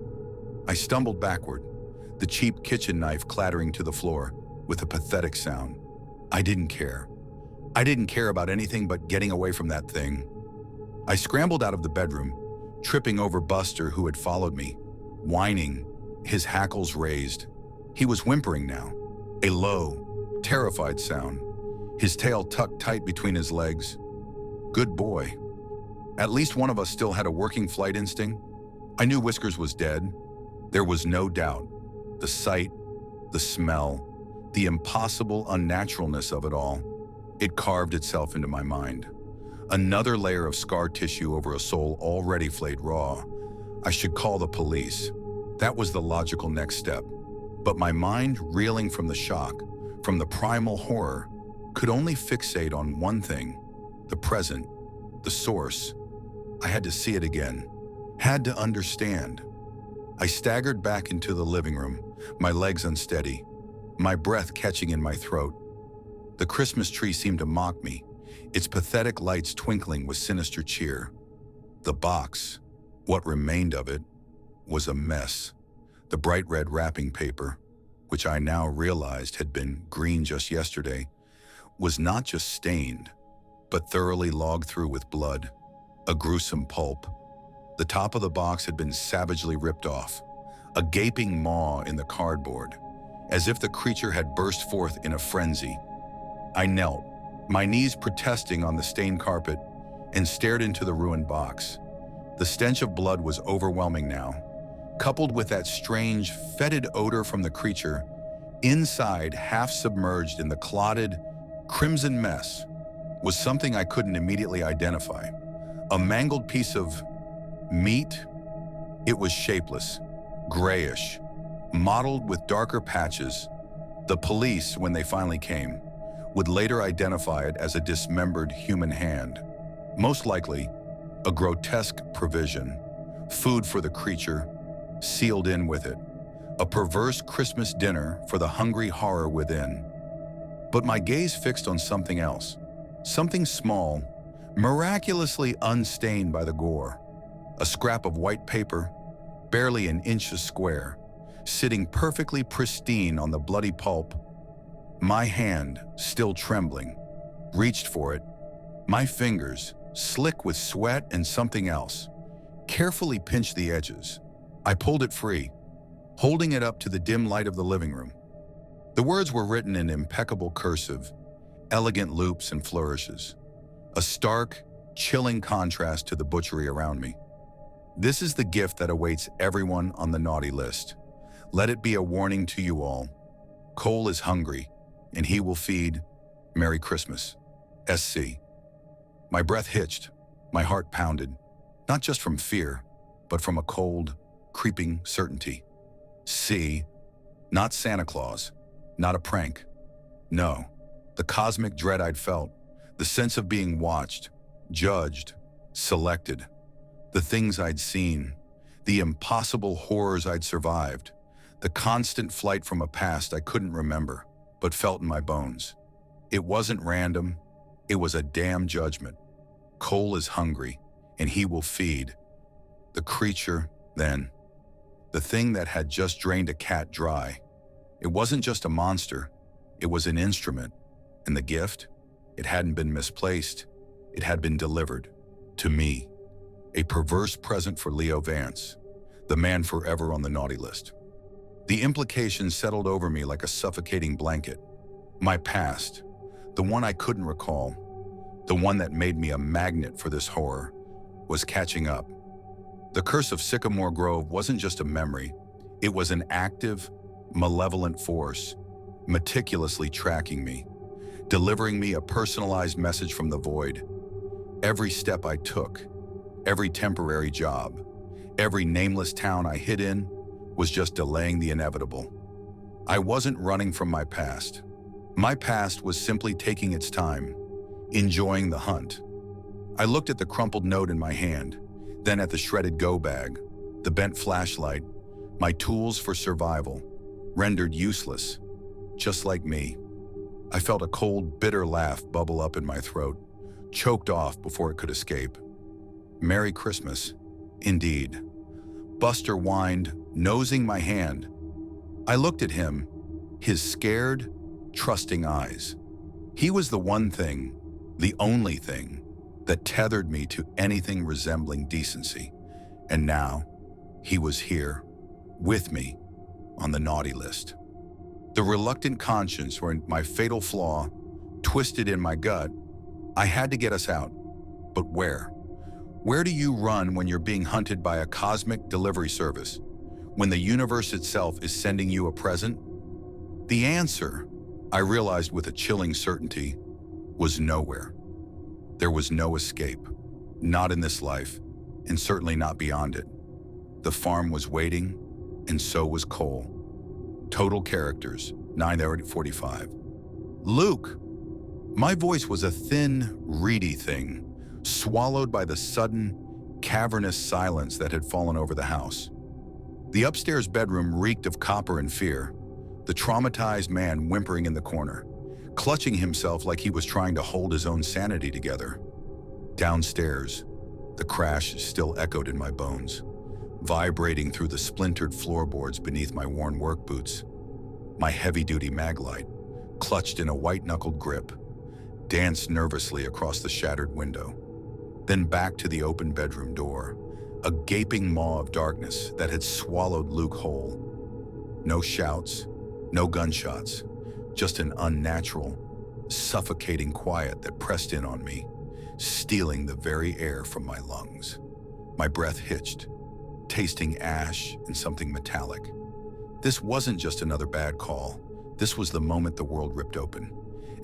I stumbled backward, the cheap kitchen knife clattering to the floor with a pathetic sound. I didn't care. I didn't care about anything but getting away from that thing. I scrambled out of the bedroom, tripping over Buster, who had followed me, whining, his hackles raised. He was whimpering now, a low, terrified sound, his tail tucked tight between his legs. Good boy. At least one of us still had a working flight instinct. I knew Whiskers was dead. There was no doubt. The sight, the smell, the impossible unnaturalness of it all, it carved itself into my mind. Another layer of scar tissue over a soul already flayed raw. I should call the police. That was the logical next step. But my mind, reeling from the shock, from the primal horror, could only fixate on one thing: the present, the source. I had to see it again, had to understand. I staggered back into the living room, my legs unsteady, my breath catching in my throat. The Christmas tree seemed to mock me, its pathetic lights twinkling with sinister cheer. The box, what remained of it, was a mess. The bright red wrapping paper, which I now realized had been green just yesterday, was not just stained, but thoroughly logged through with blood. A gruesome pulp. The top of the box had been savagely ripped off, a gaping maw in the cardboard, as if the creature had burst forth in a frenzy. I knelt, my knees protesting on the stained carpet, and stared into the ruined box. The stench of blood was overwhelming now, coupled with that strange, fetid odor from the creature. Inside, half submerged in the clotted, crimson mess, was something I couldn't immediately identify. A mangled piece of meat. It was shapeless, grayish, mottled with darker patches. The police, when they finally came, would later identify it as a dismembered human hand. Most likely, a grotesque provision, food for the creature, sealed in with it, a perverse Christmas dinner for the hungry horror within. But my gaze fixed on something else, something small, miraculously unstained by the gore. A scrap of white paper, barely an inch square, sitting perfectly pristine on the bloody pulp. My hand, still trembling, reached for it. My fingers, slick with sweat and something else, carefully pinched the edges. I pulled it free, holding it up to the dim light of the living room. The words were written in impeccable cursive, elegant loops and flourishes, a stark, chilling contrast to the butchery around me. This is the gift that awaits everyone on the naughty list. Let it be a warning to you all. Cole is hungry, and he will feed. Merry Christmas. SC. My breath hitched, my heart pounded, not just from fear, but from a cold, creeping certainty. C. Not Santa Claus, not a prank. No, the cosmic dread I'd felt, the sense of being watched, judged, selected. The things I'd seen, the impossible horrors I'd survived, the constant flight from a past I couldn't remember, but felt in my bones. It wasn't random, it was a damn judgment. Cole is hungry, and he will feed. The creature, then, the thing that had just drained a cat dry. It wasn't just a monster, it was an instrument. And the gift? It hadn't been misplaced, it had been delivered. To me. A perverse present for Leo Vance, the man forever on the naughty list. The implications settled over me like a suffocating blanket. My past, the one I couldn't recall, the one that made me a magnet for this horror, was catching up. The curse of Sycamore Grove wasn't just a memory, it was an active, malevolent force, meticulously tracking me, delivering me a personalized message from the void. Every step I took, every temporary job, every nameless town I hid in was just delaying the inevitable. I wasn't running from my past. My past was simply taking its time, enjoying the hunt. I looked at the crumpled note in my hand, then at the shredded go bag, the bent flashlight, my tools for survival, rendered useless, just like me. I felt a cold, bitter laugh bubble up in my throat, choked off before it could escape. Merry Christmas, indeed. Buster whined, nosing my hand. I looked at him, his scared, trusting eyes. He was the one thing, the only thing, that tethered me to anything resembling decency. And now, he was here, with me, on the naughty list. The reluctant conscience were my fatal flaw, twisted in my gut. I had to get us out. But where? Where do you run when you're being hunted by a cosmic delivery service? When the universe itself is sending you a present? The answer, I realized with a chilling certainty, was nowhere. There was no escape, not in this life, and certainly not beyond it. The farm was waiting, and so was Cole. Total characters, 9:45. Luke! My voice was a thin, reedy thing, swallowed by the sudden, cavernous silence that had fallen over the house. The upstairs bedroom reeked of copper and fear, the traumatized man whimpering in the corner, clutching himself like he was trying to hold his own sanity together. Downstairs, the crash still echoed in my bones, vibrating through the splintered floorboards beneath my worn work boots. My heavy-duty maglite, clutched in a white-knuckled grip, danced nervously across the shattered window. then back to the open bedroom door, a gaping maw of darkness that had swallowed Luke whole. No shouts, no gunshots, just an unnatural, suffocating quiet that pressed in on me, stealing the very air from my lungs. My breath hitched, tasting ash and something metallic. This wasn't just another bad call. This was the moment the world ripped open,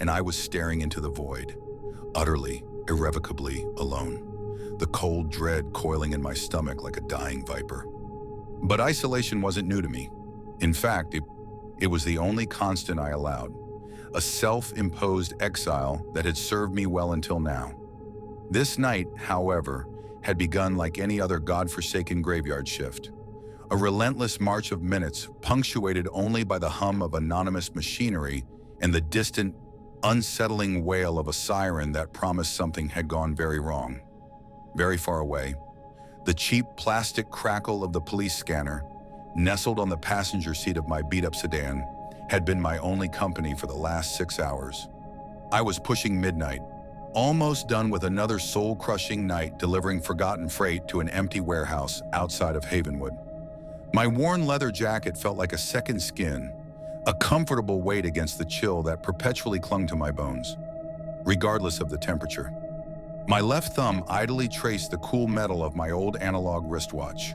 and I was staring into the void, utterly, irrevocably alone, the cold dread coiling in my stomach like a dying viper. But isolation wasn't new to me. In fact, it was the only constant I allowed, a self-imposed exile that had served me well until now. This night, however, had begun like any other godforsaken graveyard shift. A relentless march of minutes punctuated only by the hum of anonymous machinery and the distant, unsettling wail of a siren that promised something had gone very wrong. Very far away, the cheap plastic crackle of the police scanner, nestled on the passenger seat of my beat-up sedan, had been my only company for the last 6 hours. I was pushing midnight, almost done with another soul-crushing night delivering forgotten freight to an empty warehouse outside of Havenwood. My worn leather jacket felt like a second skin, a comfortable weight against the chill that perpetually clung to my bones, regardless of the temperature. My left thumb idly traced the cool metal of my old analog wristwatch,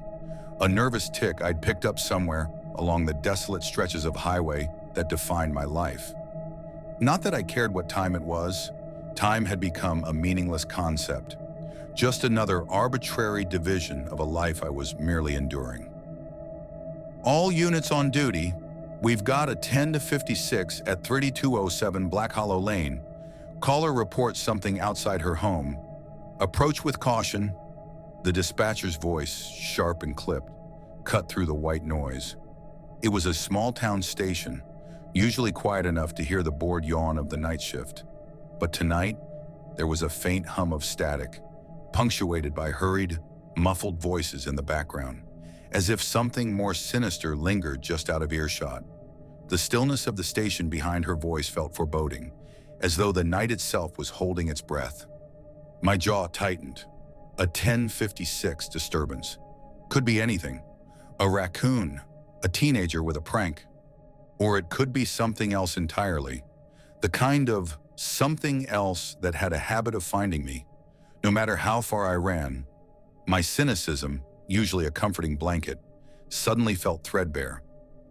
a nervous tick I'd picked up somewhere along the desolate stretches of highway that defined my life. Not that I cared what time it was. Time had become a meaningless concept, just another arbitrary division of a life I was merely enduring. All units on duty, we've got a 10 to 56 at 3207 Black Hollow Lane. Caller reports something outside her home. Approach with caution. The dispatcher's voice, sharp and clipped, cut through the white noise. It was a small-town station, usually quiet enough to hear the bored yawn of the night shift. But tonight, there was a faint hum of static, punctuated by hurried, muffled voices in the background, as if something more sinister lingered just out of earshot. The stillness of the station behind her voice felt foreboding, as though the night itself was holding its breath. My jaw tightened. A 1056 disturbance. Could be anything. A raccoon, a teenager with a prank. Or it could be something else entirely. The kind of something else that had a habit of finding me, no matter how far I ran. My cynicism, usually a comforting blanket, suddenly felt threadbare.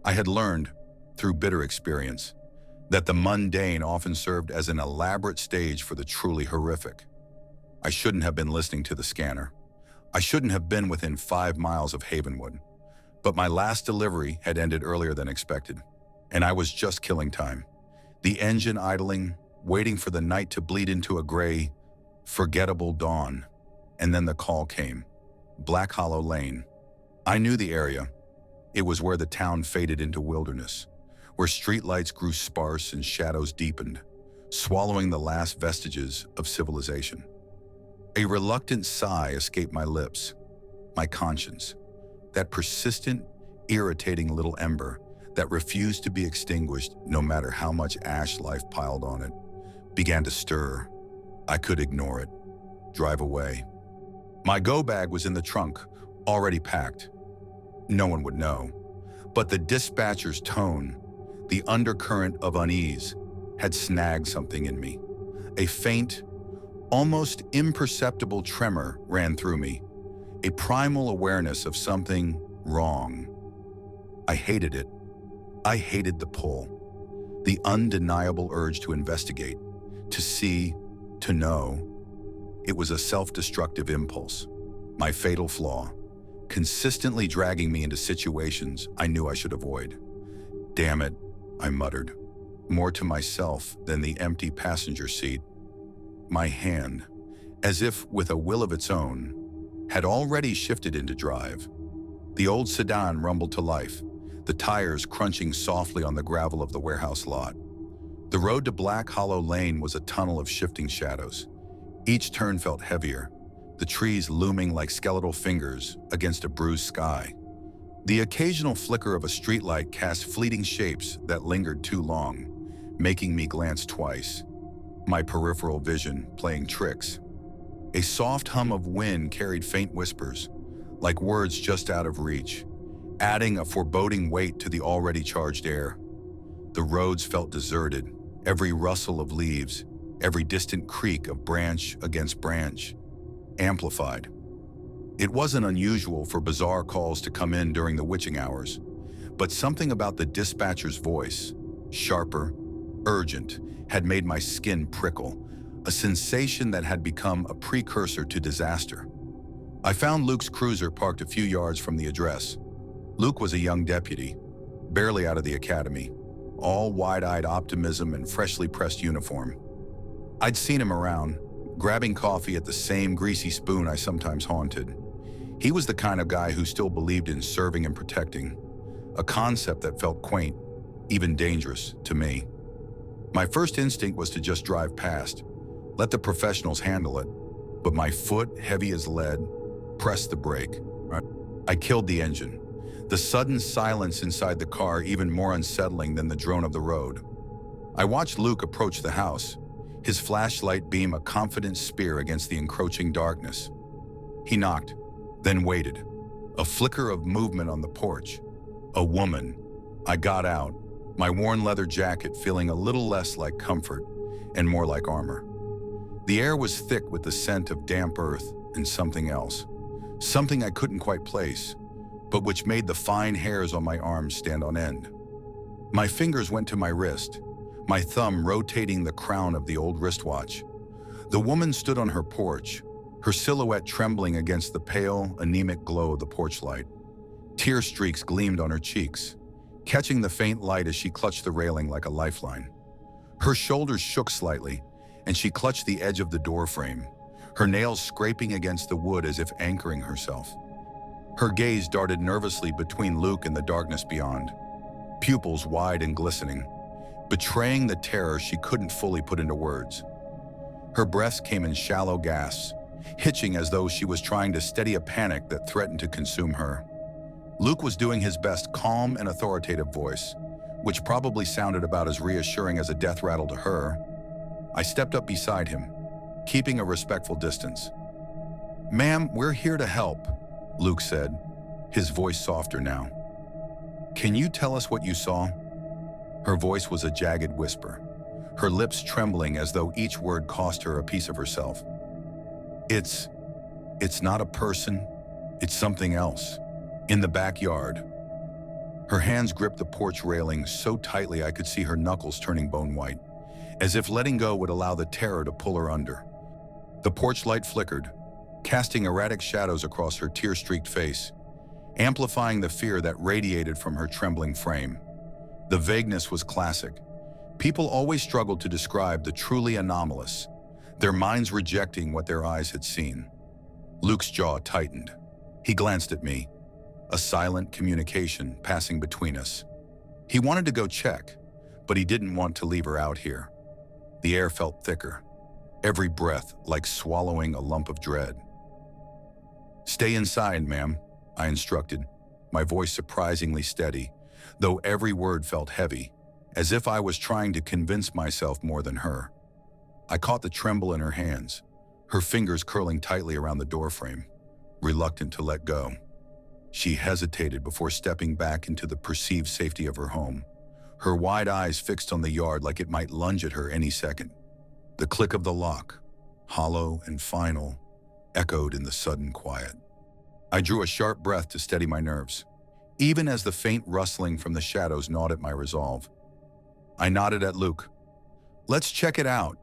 I had learned, through bitter experience, that the mundane often served as an elaborate stage for the truly horrific. I shouldn't have been listening to the scanner. I shouldn't have been within 5 miles of Havenwood. But my last delivery had ended earlier than expected, and I was just killing time. The engine idling, waiting for the night to bleed into a gray, forgettable dawn. And then the call came. Black Hollow Lane. I knew the area. It was where the town faded into wilderness, where streetlights grew sparse and shadows deepened, swallowing the last vestiges of civilization. A reluctant sigh escaped my lips. My conscience, that persistent, irritating little ember that refused to be extinguished no matter how much ash life piled on it, began to stir. I could ignore it, drive away. My go bag was in the trunk, already packed. No one would know. But the dispatcher's tone, the undercurrent of unease, had snagged something in me. A faint, almost imperceptible tremor ran through me, a primal awareness of something wrong. I hated it. I hated the pull, the undeniable urge to investigate, to see, to know. It was a self-destructive impulse, my fatal flaw, consistently dragging me into situations I knew I should avoid. Damn it, I muttered, more to myself than the empty passenger seat. My hand, as if with a will of its own, had already shifted into drive. The old sedan rumbled to life, the tires crunching softly on the gravel of the warehouse lot. The road to Black Hollow Lane was a tunnel of shifting shadows. Each turn felt heavier, the trees looming like skeletal fingers against a bruised sky. The occasional flicker of a streetlight cast fleeting shapes that lingered too long, making me glance twice, my peripheral vision playing tricks. A soft hum of wind carried faint whispers, like words just out of reach, adding a foreboding weight to the already charged air. The roads felt deserted, every rustle of leaves, every distant creak of branch against branch, amplified. It wasn't unusual for bizarre calls to come in during the witching hours, but something about the dispatcher's voice, sharper, urgent, had made my skin prickle, a sensation that had become a precursor to disaster. I found Luke's cruiser parked a few yards from the address. Luke was a young deputy, barely out of the academy, all wide-eyed optimism and freshly pressed uniform. I'd seen him around, grabbing coffee at the same greasy spoon I sometimes haunted. He was the kind of guy who still believed in serving and protecting, a concept that felt quaint, even dangerous, to me. My first instinct was to just drive past, let the professionals handle it, but my foot, heavy as lead, pressed the brake. I killed the engine, the sudden silence inside the car even more unsettling than the drone of the road. I watched Luke approach the house, his flashlight beam a confident spear against the encroaching darkness. He knocked, then waited. A flicker of movement on the porch. A woman. I got out, my worn leather jacket feeling a little less like comfort and more like armor. The air was thick with the scent of damp earth and something else. Something I couldn't quite place, but which made the fine hairs on my arms stand on end. My fingers went to my wrist, my thumb rotating the crown of the old wristwatch. The woman stood on her porch, her silhouette trembling against the pale, anemic glow of the porch light. Tear streaks gleamed on her cheeks, catching the faint light as she clutched the railing like a lifeline. Her shoulders shook slightly, and she clutched the edge of the door frame, her nails scraping against the wood as if anchoring herself. Her gaze darted nervously between Luke and the darkness beyond, pupils wide and glistening, betraying the terror she couldn't fully put into words. Her breaths came in shallow gasps, hitching as though she was trying to steady a panic that threatened to consume her. Luke was doing his best calm and authoritative voice, which probably sounded about as reassuring as a death rattle to her. I stepped up beside him, keeping a respectful distance. "Ma'am, we're here to help," Luke said, his voice softer now. "Can you tell us what you saw?" Her voice was a jagged whisper, her lips trembling as though each word cost her a piece of herself. It's not a person, it's something else. In the backyard." Her hands gripped the porch railing so tightly I could see her knuckles turning bone white, as if letting go would allow the terror to pull her under. The porch light flickered, casting erratic shadows across her tear-streaked face, amplifying the fear that radiated from her trembling frame. The vagueness was classic. People always struggled to describe the truly anomalous, their minds rejecting what their eyes had seen. Luke's jaw tightened. He glanced at me, a silent communication passing between us. He wanted to go check, but he didn't want to leave her out here. The air felt thicker, every breath like swallowing a lump of dread. "Stay inside, ma'am," I instructed, my voice surprisingly steady, though every word felt heavy, as if I was trying to convince myself more than her. I caught the tremble in her hands, her fingers curling tightly around the doorframe, reluctant to let go. She hesitated before stepping back into the perceived safety of her home, her wide eyes fixed on the yard like it might lunge at her any second. The click of the lock, hollow and final, echoed in the sudden quiet. I drew a sharp breath to steady my nerves, even as the faint rustling from the shadows gnawed at my resolve. I nodded at Luke. "Let's check it out."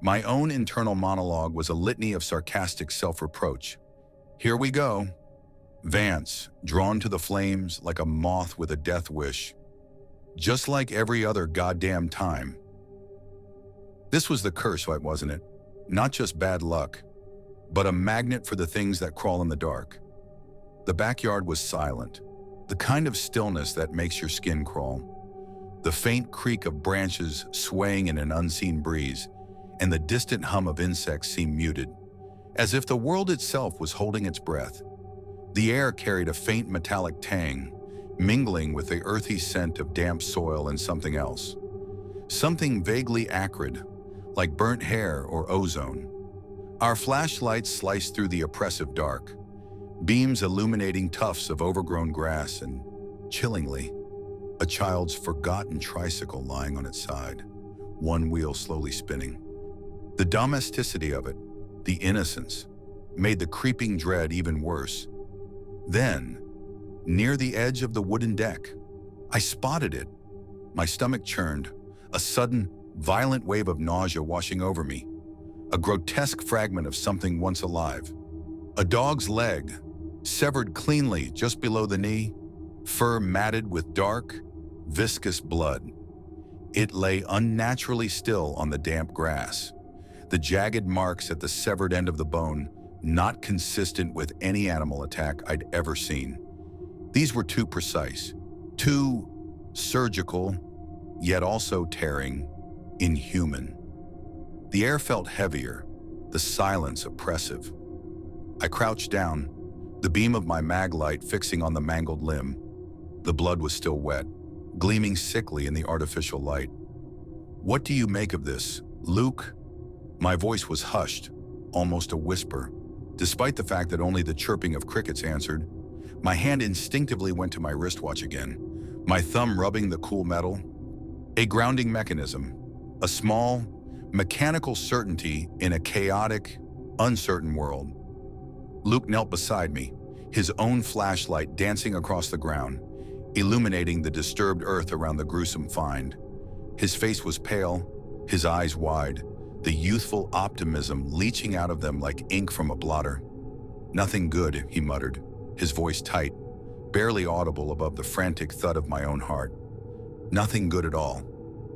My own internal monologue was a litany of sarcastic self-reproach. "Here we go." Vance, drawn to the flames like a moth with a death wish, just like every other goddamn time. This was the curse, wasn't it? Not just bad luck, but a magnet for the things that crawl in the dark. The backyard was silent, the kind of stillness that makes your skin crawl. The faint creak of branches swaying in an unseen breeze, and the distant hum of insects seemed muted, as if the world itself was holding its breath. The air carried a faint metallic tang, mingling with the earthy scent of damp soil and something else. Something vaguely acrid, like burnt hair or ozone. Our flashlights sliced through the oppressive dark, beams illuminating tufts of overgrown grass and, chillingly, a child's forgotten tricycle lying on its side, one wheel slowly spinning. The domesticity of it, the innocence, made the creeping dread even worse. Then, near the edge of the wooden deck, I spotted it. My stomach churned, a sudden, violent wave of nausea washing over me. A grotesque fragment of something once alive. A dog's leg, severed cleanly just below the knee, fur matted with dark, viscous blood. It lay unnaturally still on the damp grass, the jagged marks at the severed end of the bone not consistent with any animal attack I'd ever seen. These were too precise, too surgical, yet also tearing, inhuman. The air felt heavier, the silence oppressive. I crouched down, the beam of my mag light fixing on the mangled limb. The blood was still wet, gleaming sickly in the artificial light. "What do you make of this, Luke?" My voice was hushed, almost a whisper, despite the fact that only the chirping of crickets answered. My hand instinctively went to my wristwatch again, my thumb rubbing the cool metal. A grounding mechanism, a small, mechanical certainty in a chaotic, uncertain world. Luke knelt beside me, his own flashlight dancing across the ground, illuminating the disturbed earth around the gruesome find. His face was pale, his eyes wide, the youthful optimism leaching out of them like ink from a blotter. "Nothing good," he muttered, his voice tight, barely audible above the frantic thud of my own heart. "Nothing good at all.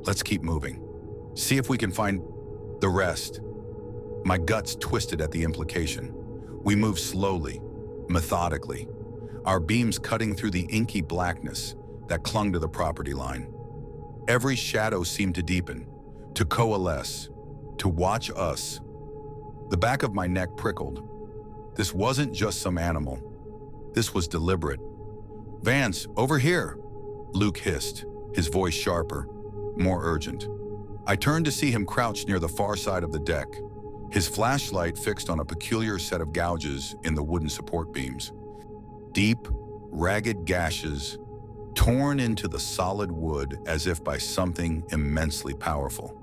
Let's keep moving. See if we can find the rest." My guts twisted at the implication. We moved slowly, methodically, our beams cutting through the inky blackness that clung to the property line. Every shadow seemed to deepen, to coalesce, to watch us. The back of my neck prickled. This wasn't just some animal. This was deliberate. "Vance, over here," Luke hissed, his voice sharper, more urgent. I turned to see him crouched near the far side of the deck, his flashlight fixed on a peculiar set of gouges in the wooden support beams. Deep, ragged gashes, torn into the solid wood as if by something immensely powerful.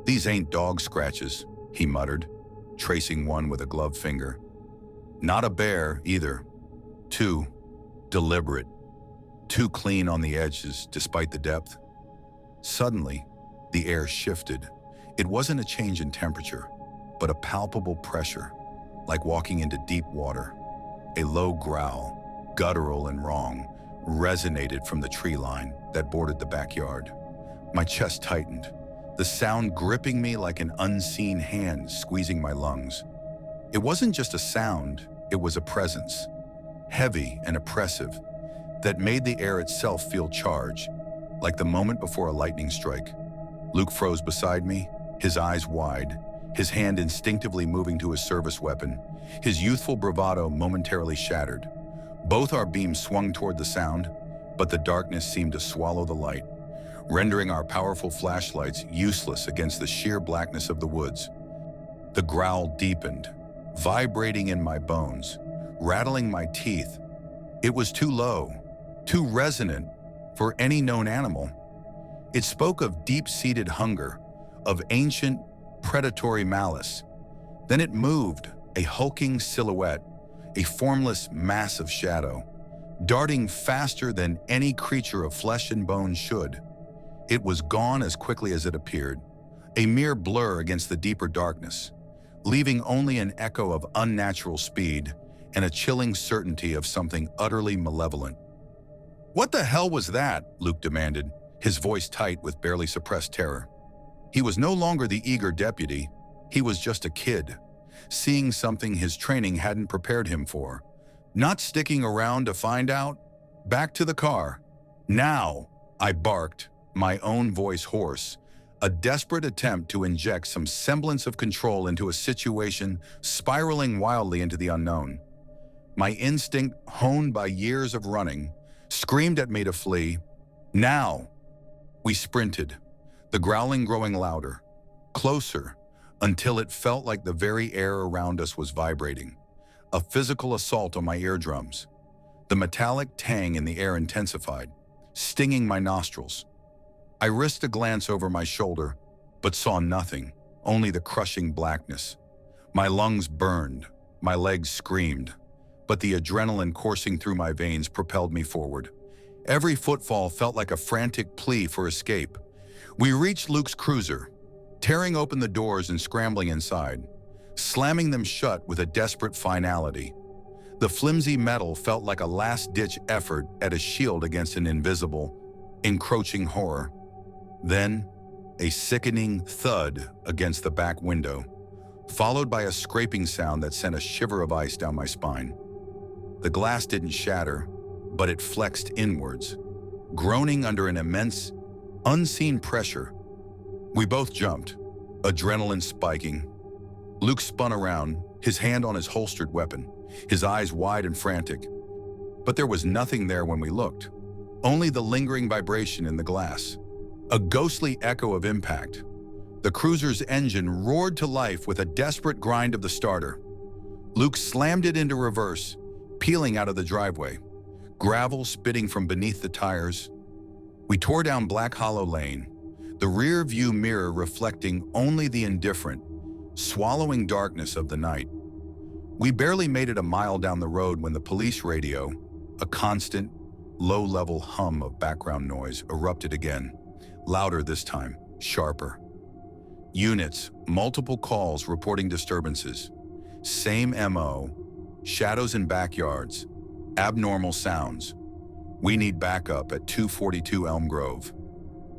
"These ain't dog scratches," he muttered, tracing one with a gloved finger. "Not a bear, either. Too deliberate, too clean on the edges despite the depth." Suddenly, the air shifted. It wasn't a change in temperature, but a palpable pressure, like walking into deep water. A low growl, guttural and wrong, resonated from the tree line that bordered the backyard. My chest tightened, the sound gripping me like an unseen hand squeezing my lungs. It wasn't just a sound, it was a presence, heavy and oppressive, that made the air itself feel charged, like the moment before a lightning strike. Luke froze beside me, his eyes wide, his hand instinctively moving to his service weapon, his youthful bravado momentarily shattered. Both our beams swung toward the sound, but the darkness seemed to swallow the light, rendering our powerful flashlights useless against the sheer blackness of the woods. The growl deepened, vibrating in my bones, rattling my teeth. It was too low, too resonant for any known animal. It spoke of deep-seated hunger, of ancient, predatory malice. Then it moved, a hulking silhouette, a formless mass of shadow, darting faster than any creature of flesh and bone should. It was gone as quickly as it appeared, a mere blur against the deeper darkness, leaving only an echo of unnatural speed and a chilling certainty of something utterly malevolent. "What the hell was that?" Luke demanded, his voice tight with barely suppressed terror. He was no longer the eager deputy, he was just a kid, seeing something his training hadn't prepared him for. Not sticking around to find out. Back to the car. "Now," I barked, my own voice hoarse, a desperate attempt to inject some semblance of control into a situation spiraling wildly into the unknown. My instinct, honed by years of running, screamed at me to flee. "Now!" We sprinted, the growling growing louder, closer, until it felt like the very air around us was vibrating, a physical assault on my eardrums. The metallic tang in the air intensified, stinging my nostrils. I risked a glance over my shoulder, but saw nothing, only the crushing blackness. My lungs burned, my legs screamed, but the adrenaline coursing through my veins propelled me forward. Every footfall felt like a frantic plea for escape. We reached Luke's cruiser, tearing open the doors and scrambling inside, slamming them shut with a desperate finality. The flimsy metal felt like a last-ditch effort at a shield against an invisible, encroaching horror. Then, a sickening thud against the back window, followed by a scraping sound that sent a shiver of ice down my spine. The glass didn't shatter, but it flexed inwards, groaning under an immense, unseen pressure. We both jumped, adrenaline spiking. Luke spun around, his hand on his holstered weapon, his eyes wide and frantic. But there was nothing there when we looked, only the lingering vibration in the glass. A ghostly echo of impact. The cruiser's engine roared to life with a desperate grind of the starter. Luke slammed it into reverse, peeling out of the driveway, gravel spitting from beneath the tires. We tore down Black Hollow Lane, the rear view mirror reflecting only the indifferent, swallowing darkness of the night. We barely made it a mile down the road when the police radio, a constant, low-level hum of background noise, erupted again, louder this time, sharper. Units, multiple calls reporting disturbances. Same MO, shadows in backyards, abnormal sounds. We need backup at 242 Elm Grove.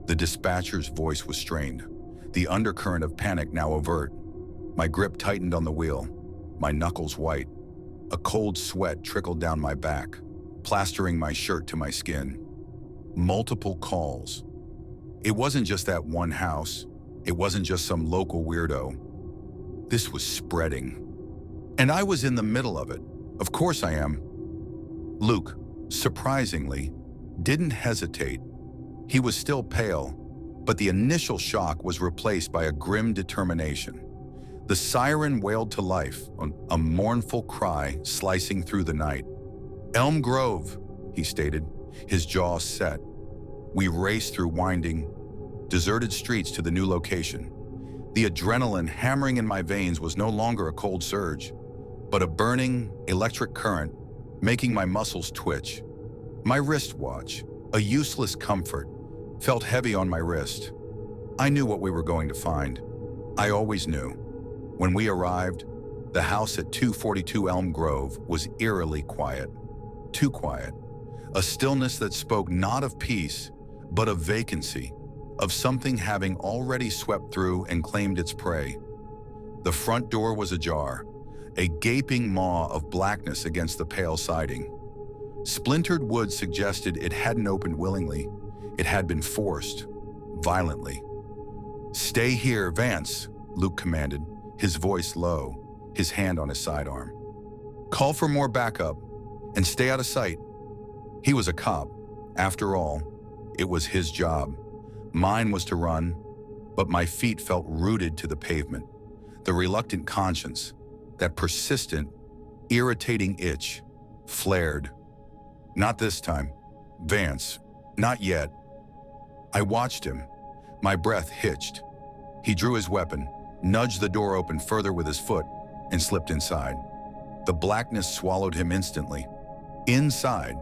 The dispatcher's voice was strained, the undercurrent of panic now overt. My grip tightened on the wheel, my knuckles white. A cold sweat trickled down my back, plastering my shirt to my skin. Multiple calls. It wasn't just that one house. It wasn't just some local weirdo. This was spreading. And I was in the middle of it. Of course I am. Luke, surprisingly, didn't hesitate. He was still pale, but the initial shock was replaced by a grim determination. The siren wailed to life, a mournful cry slicing through the night. Elm Grove, he stated, his jaw set. We raced through winding, deserted streets to the new location. The adrenaline hammering in my veins was no longer a cold surge, but a burning, electric current, making my muscles twitch. My wristwatch, a useless comfort, felt heavy on my wrist. I knew what we were going to find. I always knew. When we arrived, the house at 242 Elm Grove was eerily quiet. Too quiet. A stillness that spoke not of peace, but of vacancy, of something having already swept through and claimed its prey. The front door was ajar, a gaping maw of blackness against the pale siding. Splintered wood suggested it hadn't opened willingly. It had been forced, violently. "Stay here, Vance," Luke commanded, his voice low, his hand on his sidearm. "Call for more backup, and stay out of sight." He was a cop. After all, it was his job. Mine was to run, but my feet felt rooted to the pavement. The reluctant conscience, that persistent, irritating itch, flared. Not this time. Vance, not yet. I watched him. My breath hitched. He drew his weapon, nudged the door open further with his foot, and slipped inside. The blackness swallowed him instantly. Inside,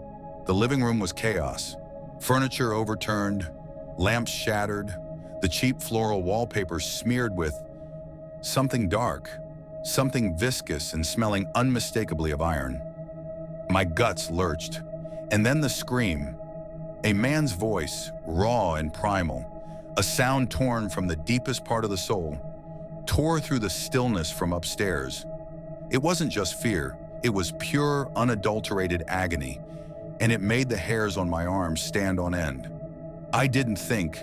the living room was chaos. Furniture overturned, lamps shattered, the cheap floral wallpaper smeared with something dark, something viscous and smelling unmistakably of iron. My guts lurched, and then the scream. A man's voice, raw and primal, a sound torn from the deepest part of the soul, tore through the stillness from upstairs. It wasn't just fear, it was pure, unadulterated agony, and it made the hairs on my arms stand on end. I didn't think,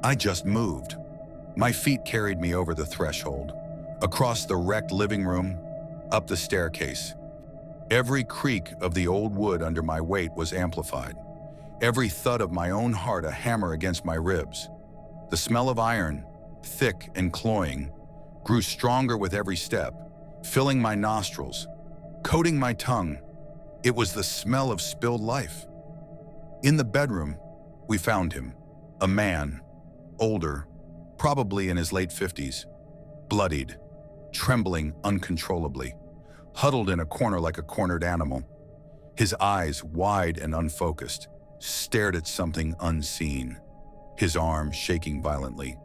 I just moved. My feet carried me over the threshold, across the wrecked living room, up the staircase. Every creak of the old wood under my weight was amplified. Every thud of my own heart a hammer against my ribs. The smell of iron, thick and cloying, grew stronger with every step, filling my nostrils, coating my tongue. It was the smell of spilled life. In the bedroom, we found him, a man, older, probably in his late 50s, bloodied, trembling uncontrollably, huddled in a corner like a cornered animal. His eyes, wide and unfocused, stared at something unseen. His arm, shaking violently,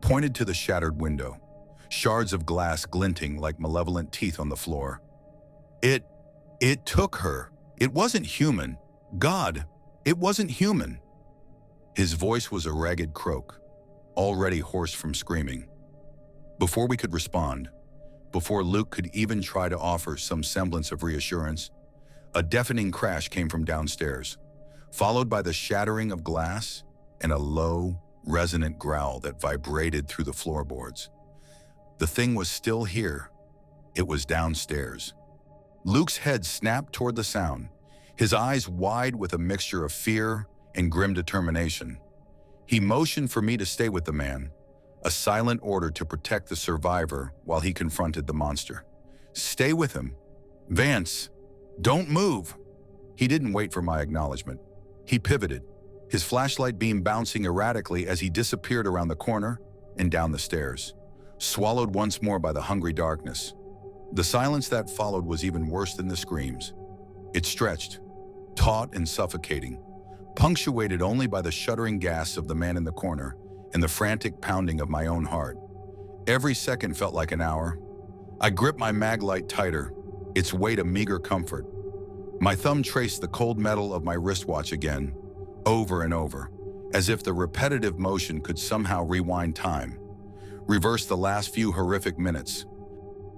pointed to the shattered window, shards of glass glinting like malevolent teeth on the floor. It took her. It wasn't human. God, it wasn't human. His voice was a ragged croak, already hoarse from screaming. Before we could respond, before Luke could even try to offer some semblance of reassurance, a deafening crash came from downstairs, followed by the shattering of glass and a low, resonant growl that vibrated through the floorboards. The thing was still here. It was downstairs. Luke's head snapped toward the sound, his eyes wide with a mixture of fear and grim determination. He motioned for me to stay with the man, a silent order to protect the survivor while he confronted the monster. Stay with him. Vance, don't move. He didn't wait for my acknowledgement. He pivoted, his flashlight beam bouncing erratically as he disappeared around the corner and down the stairs, swallowed once more by the hungry darkness. The silence that followed was even worse than the screams. It stretched, taut and suffocating, punctuated only by the shuddering gasps of the man in the corner and the frantic pounding of my own heart. Every second felt like an hour. I gripped my mag light tighter, its weight a meager comfort. My thumb traced the cold metal of my wristwatch again, over and over, as if the repetitive motion could somehow rewind time, reverse the last few horrific minutes.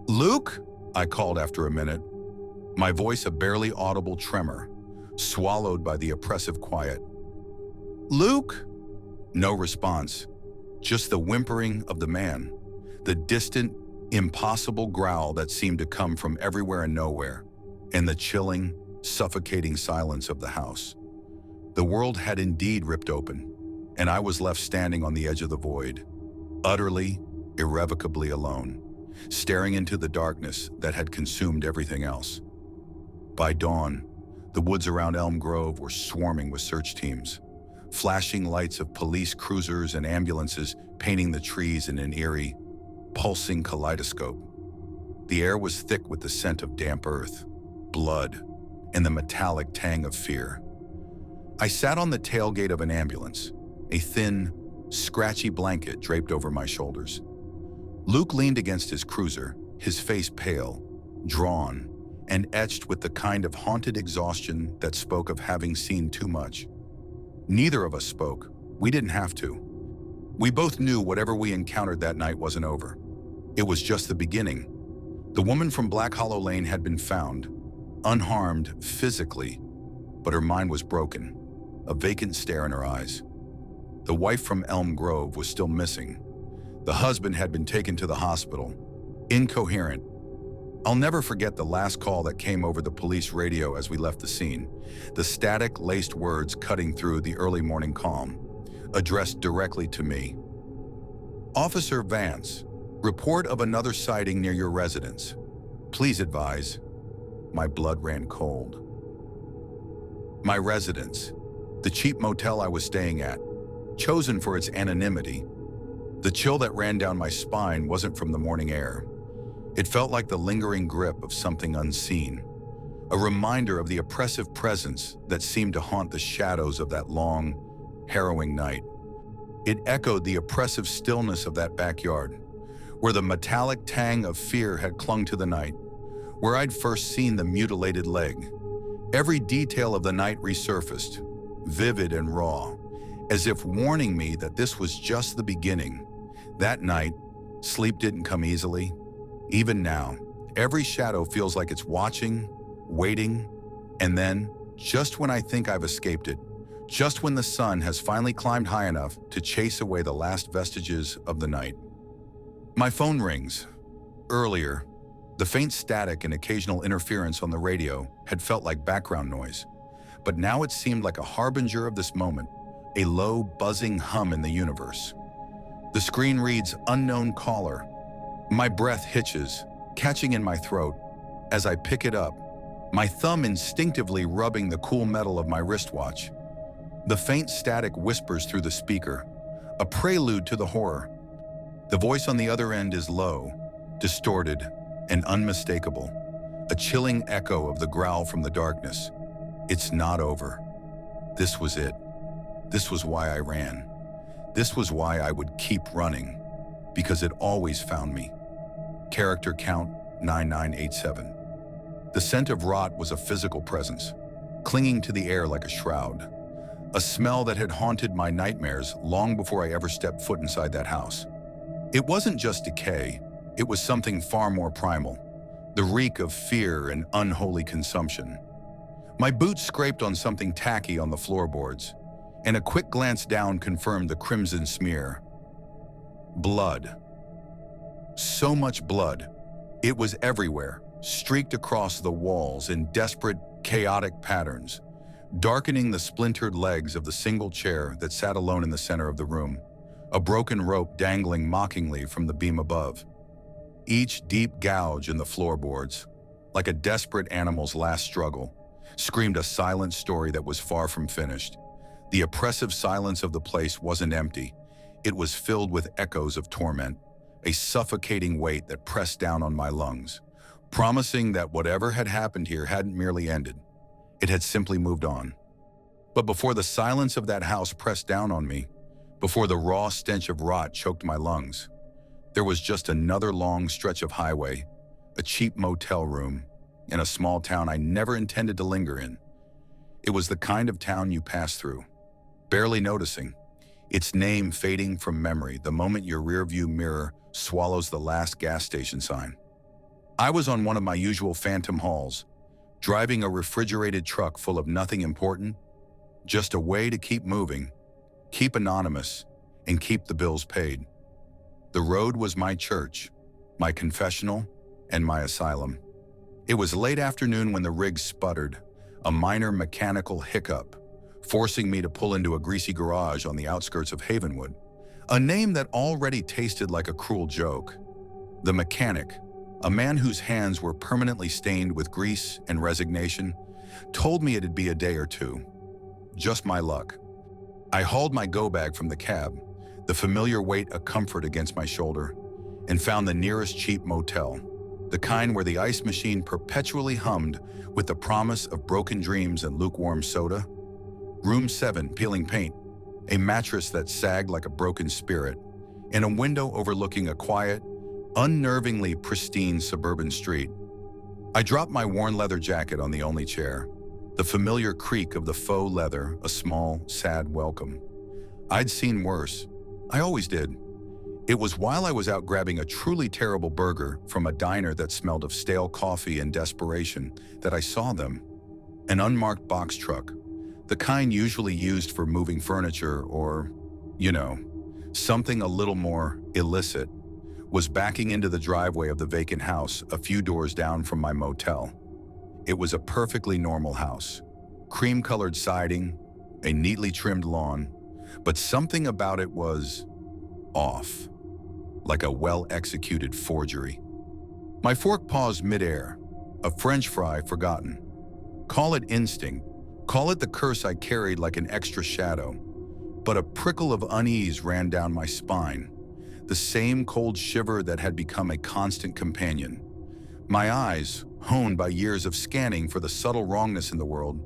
Luke? I called after a minute, my voice a barely audible tremor, swallowed by the oppressive quiet. Luke? No response, just the whimpering of the man, the distant, impossible growl that seemed to come from everywhere and nowhere, and the chilling, suffocating silence of the house. The world had indeed ripped open, and I was left standing on the edge of the void, utterly, irrevocably alone, staring into the darkness that had consumed everything else. By dawn, the woods around Elm Grove were swarming with search teams, flashing lights of police cruisers and ambulances painting the trees in an eerie, pulsing kaleidoscope. The air was thick with the scent of damp earth, blood, and the metallic tang of fear. I sat on the tailgate of an ambulance, a thin, scratchy blanket draped over my shoulders. Luke leaned against his cruiser, his face pale, drawn, and etched with the kind of haunted exhaustion that spoke of having seen too much. Neither of us spoke. We didn't have to. We both knew whatever we encountered that night wasn't over. It was just the beginning. The woman from Black Hollow Lane had been found, unharmed physically, but her mind was broken, a vacant stare in her eyes. The wife from Elm Grove was still missing. The husband had been taken to the hospital, incoherent. I'll never forget the last call that came over the police radio as we left the scene, the static-laced words cutting through the early morning calm, addressed directly to me. Officer Vance, report of another sighting near your residence. Please advise. My blood ran cold. My residence, the cheap motel I was staying at, chosen for its anonymity. The chill that ran down my spine wasn't from the morning air. It felt like the lingering grip of something unseen, a reminder of the oppressive presence that seemed to haunt the shadows of that long, harrowing night. It echoed the oppressive stillness of that backyard, where the metallic tang of fear had clung to the night, where I'd first seen the mutilated leg. Every detail of the night resurfaced, vivid and raw, as if warning me that this was just the beginning. That night, sleep didn't come easily. Even now, every shadow feels like it's watching, waiting, and then, just when I think I've escaped it, just when the sun has finally climbed high enough to chase away the last vestiges of the night. My phone rings. Earlier, the faint static and occasional interference on the radio had felt like background noise, but now it seemed like a harbinger of this moment, a low, buzzing hum in the universe. The screen reads, "Unknown caller." My breath hitches, catching in my throat. As I pick it up, my thumb instinctively rubbing the cool metal of my wristwatch. The faint static whispers through the speaker, a prelude to the horror. The voice on the other end is low, distorted, and unmistakable, a chilling echo of the growl from the darkness. It's not over. This was it. This was why I ran. This was why I would keep running, because it always found me. Character count 9987. The scent of rot was a physical presence, clinging to the air like a shroud. A smell that had haunted my nightmares long before I ever stepped foot inside that house. It wasn't just decay, it was something far more primal, the reek of fear and unholy consumption. My boots scraped on something tacky on the floorboards, and a quick glance down confirmed the crimson smear. Blood. So much blood. It was everywhere, streaked across the walls in desperate, chaotic patterns, darkening the splintered legs of the single chair that sat alone in the center of the room, a broken rope dangling mockingly from the beam above. Each deep gouge in the floorboards, like a desperate animal's last struggle, screamed a silent story that was far from finished. The oppressive silence of the place wasn't empty. It was filled with echoes of torment, a suffocating weight that pressed down on my lungs, promising that whatever had happened here hadn't merely ended. It had simply moved on. But before the silence of that house pressed down on me, before the raw stench of rot choked my lungs, there was just another long stretch of highway, a cheap motel room, in a small town I never intended to linger in. It was the kind of town you pass through, barely noticing, its name fading from memory the moment your rearview mirror swallows the last gas station sign. I was on one of my usual phantom hauls, driving a refrigerated truck full of nothing important, just a way to keep moving, keep anonymous, and keep the bills paid. The road was my church, my confessional, and my asylum. It was late afternoon when the rig sputtered, a minor mechanical hiccup, forcing me to pull into a greasy garage on the outskirts of Havenwood, a name that already tasted like a cruel joke. The mechanic, a man whose hands were permanently stained with grease and resignation, told me it'd be a day or two. Just my luck. I hauled my go-bag from the cab, the familiar weight a comfort against my shoulder, and found the nearest cheap motel, the kind where the ice machine perpetually hummed with the promise of broken dreams and lukewarm soda. Room 7, peeling paint, a mattress that sagged like a broken spirit, and a window overlooking a quiet, unnervingly pristine suburban street. I dropped my worn leather jacket on the only chair, the familiar creak of the faux leather, a small, sad welcome. I'd seen worse. I always did. It was while I was out grabbing a truly terrible burger from a diner that smelled of stale coffee and desperation that I saw them. An unmarked box truck, the kind usually used for moving furniture or, something a little more illicit, was backing into the driveway of the vacant house a few doors down from my motel. It was a perfectly normal house, cream-colored siding, a neatly trimmed lawn, but something about it was off, like a well-executed forgery. My fork paused midair, a French fry forgotten. Call it instinct, call it the curse I carried like an extra shadow, but a prickle of unease ran down my spine, the same cold shiver that had become a constant companion. My eyes, honed by years of scanning for the subtle wrongness in the world,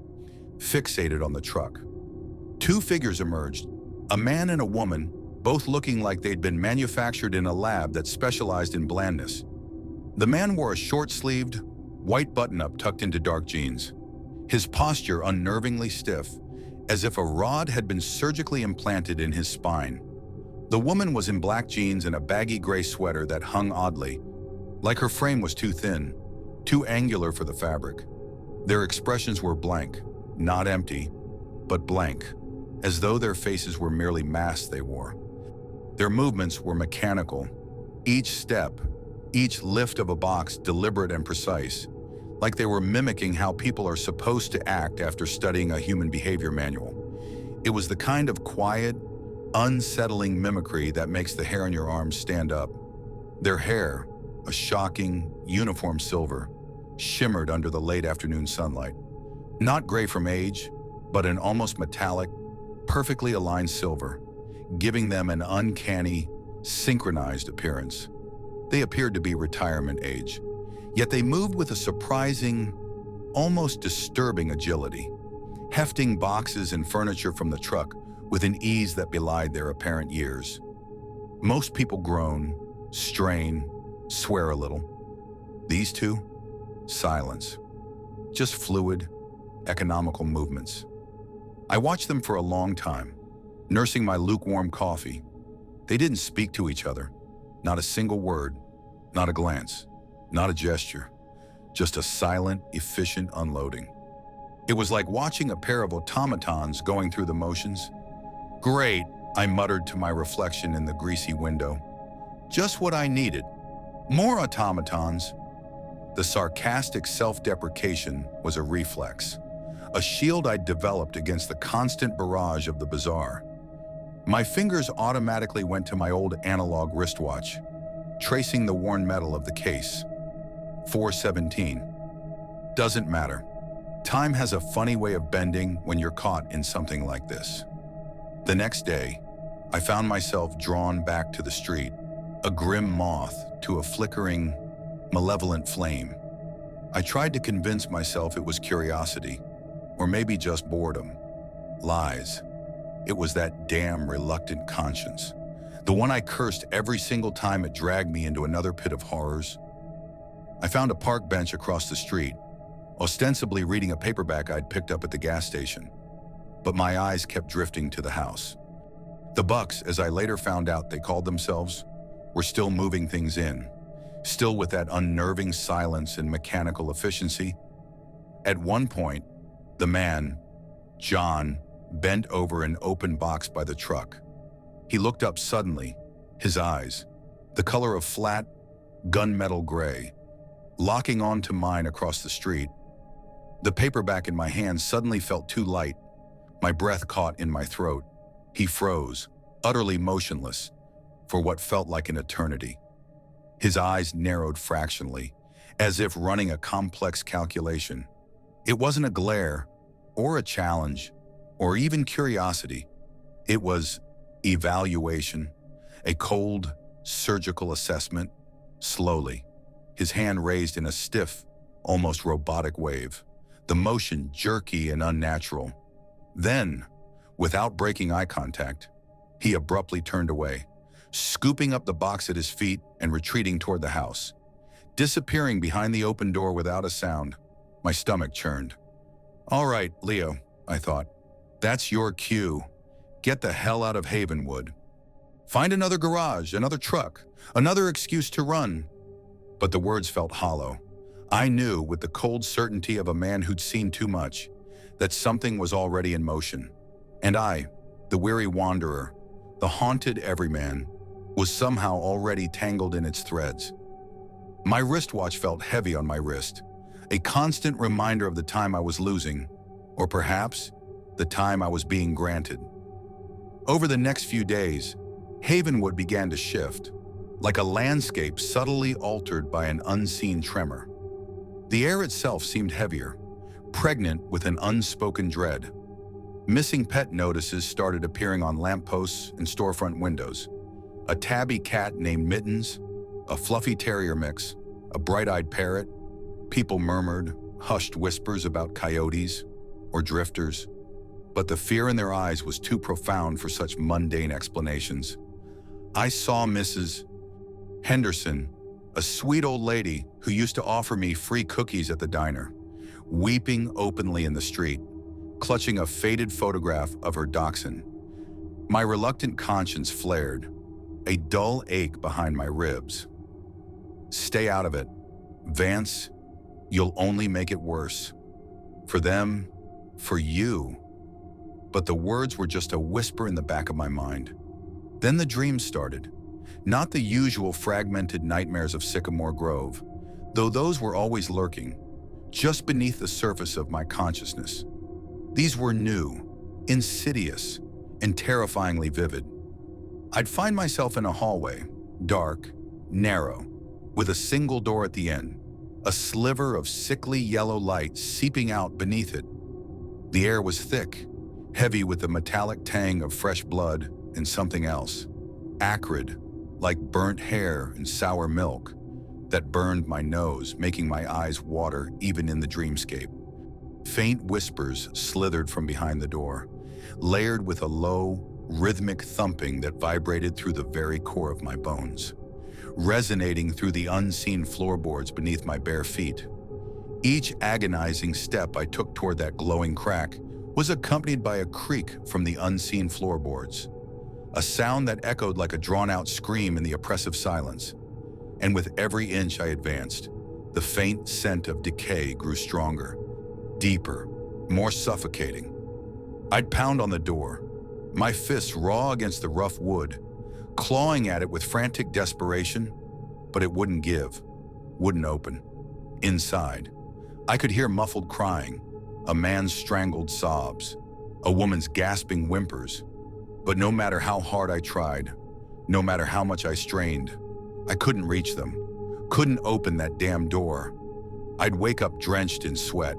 fixated on the truck. Two figures emerged, a man and a woman, both looking like they'd been manufactured in a lab that specialized in blandness. The man wore a short-sleeved, white button-up tucked into dark jeans, his posture unnervingly stiff, as if a rod had been surgically implanted in his spine. The woman was in black jeans and a baggy gray sweater that hung oddly, like her frame was too thin, too angular for the fabric. Their expressions were blank, not empty, but blank, as though their faces were merely masks they wore. Their movements were mechanical, each step, each lift of a box deliberate and precise, like they were mimicking how people are supposed to act after studying a human behavior manual. It was the kind of quiet, unsettling mimicry that makes the hair on your arms stand up. Their hair, a shocking, uniform silver, shimmered under the late afternoon sunlight. Not gray from age, but an almost metallic, perfectly aligned silver, giving them an uncanny, synchronized appearance. They appeared to be retirement age, yet they moved with a surprising, almost disturbing agility, hefting boxes and furniture from the truck with an ease that belied their apparent years. Most people groan, strain, swear a little. These two? Silence. Just fluid, economical movements. I watched them for a long time, nursing my lukewarm coffee. They didn't speak to each other. Not a single word, not a glance, not a gesture. Just a silent, efficient unloading. It was like watching a pair of automatons going through the motions. Great, I muttered to my reflection in the greasy window. Just what I needed. More automatons. The sarcastic self-deprecation was a reflex, a shield I'd developed against the constant barrage of the bizarre. My fingers automatically went to my old analog wristwatch, tracing the worn metal of the case. 4:17. Doesn't matter. Time has a funny way of bending when you're caught in something like this. The next day, I found myself drawn back to the street, a grim moth to a flickering, malevolent flame. I tried to convince myself it was curiosity, or maybe just boredom. Lies. It was that damn reluctant conscience, the one I cursed every single time it dragged me into another pit of horrors. I found a park bench across the street, ostensibly reading a paperback I'd picked up at the gas station. But my eyes kept drifting to the house. The Bucks, as I later found out they called themselves, were still moving things in, still with that unnerving silence and mechanical efficiency. At one point, the man, John, bent over an open box by the truck. He looked up suddenly, his eyes, the color of flat, gunmetal gray, locking onto mine across the street. The paperback in my hand suddenly felt too light. My breath caught in my throat. He froze, utterly motionless, for what felt like an eternity. His eyes narrowed fractionally, as if running a complex calculation. It wasn't a glare, or a challenge, or even curiosity. It was evaluation, a cold, surgical assessment. Slowly, his hand raised in a stiff, almost robotic wave, the motion jerky and unnatural. Then, without breaking eye contact, he abruptly turned away, scooping up the box at his feet and retreating toward the house. Disappearing behind the open door without a sound, my stomach churned. All right, Leo, I thought. That's your cue. Get the hell out of Havenwood. Find another garage, another truck, another excuse to run. But the words felt hollow. I knew, with the cold certainty of a man who'd seen too much, that something was already in motion. And I, the weary wanderer, the haunted everyman, was somehow already tangled in its threads. My wristwatch felt heavy on my wrist, a constant reminder of the time I was losing, or perhaps the time I was being granted. Over the next few days, Havenwood began to shift, like a landscape subtly altered by an unseen tremor. The air itself seemed heavier, pregnant with an unspoken dread. Missing pet notices started appearing on lampposts and storefront windows. A tabby cat named Mittens, a fluffy terrier mix, a bright-eyed parrot. People murmured, hushed whispers about coyotes or drifters. But the fear in their eyes was too profound for such mundane explanations. I saw Mrs. Henderson, a sweet old lady who used to offer me free cookies at the diner, weeping openly in the street, clutching a faded photograph of her dachshund. My reluctant conscience flared, a dull ache behind my ribs. Stay out of it. Vance, you'll only make it worse. For them, for you. But the words were just a whisper in the back of my mind. Then the dreams started. Not the usual fragmented nightmares of Sycamore Grove, though those were always lurking, just beneath the surface of my consciousness. These were new, insidious, and terrifyingly vivid. I'd find myself in a hallway, dark, narrow, with a single door at the end, a sliver of sickly yellow light seeping out beneath it. The air was thick, heavy with the metallic tang of fresh blood and something else, acrid, like burnt hair and sour milk, that burned my nose, making my eyes water even in the dreamscape. Faint whispers slithered from behind the door, layered with a low, rhythmic thumping that vibrated through the very core of my bones, resonating through the unseen floorboards beneath my bare feet. Each agonizing step I took toward that glowing crack was accompanied by a creak from the unseen floorboards, a sound that echoed like a drawn-out scream in the oppressive silence. And with every inch I advanced, the faint scent of decay grew stronger, deeper, more suffocating. I'd pound on the door, my fists raw against the rough wood, clawing at it with frantic desperation, but it wouldn't give, wouldn't open. Inside, I could hear muffled crying, a man's strangled sobs, a woman's gasping whimpers. But no matter how hard I tried, no matter how much I strained, I couldn't reach them, couldn't open that damn door. I'd wake up drenched in sweat,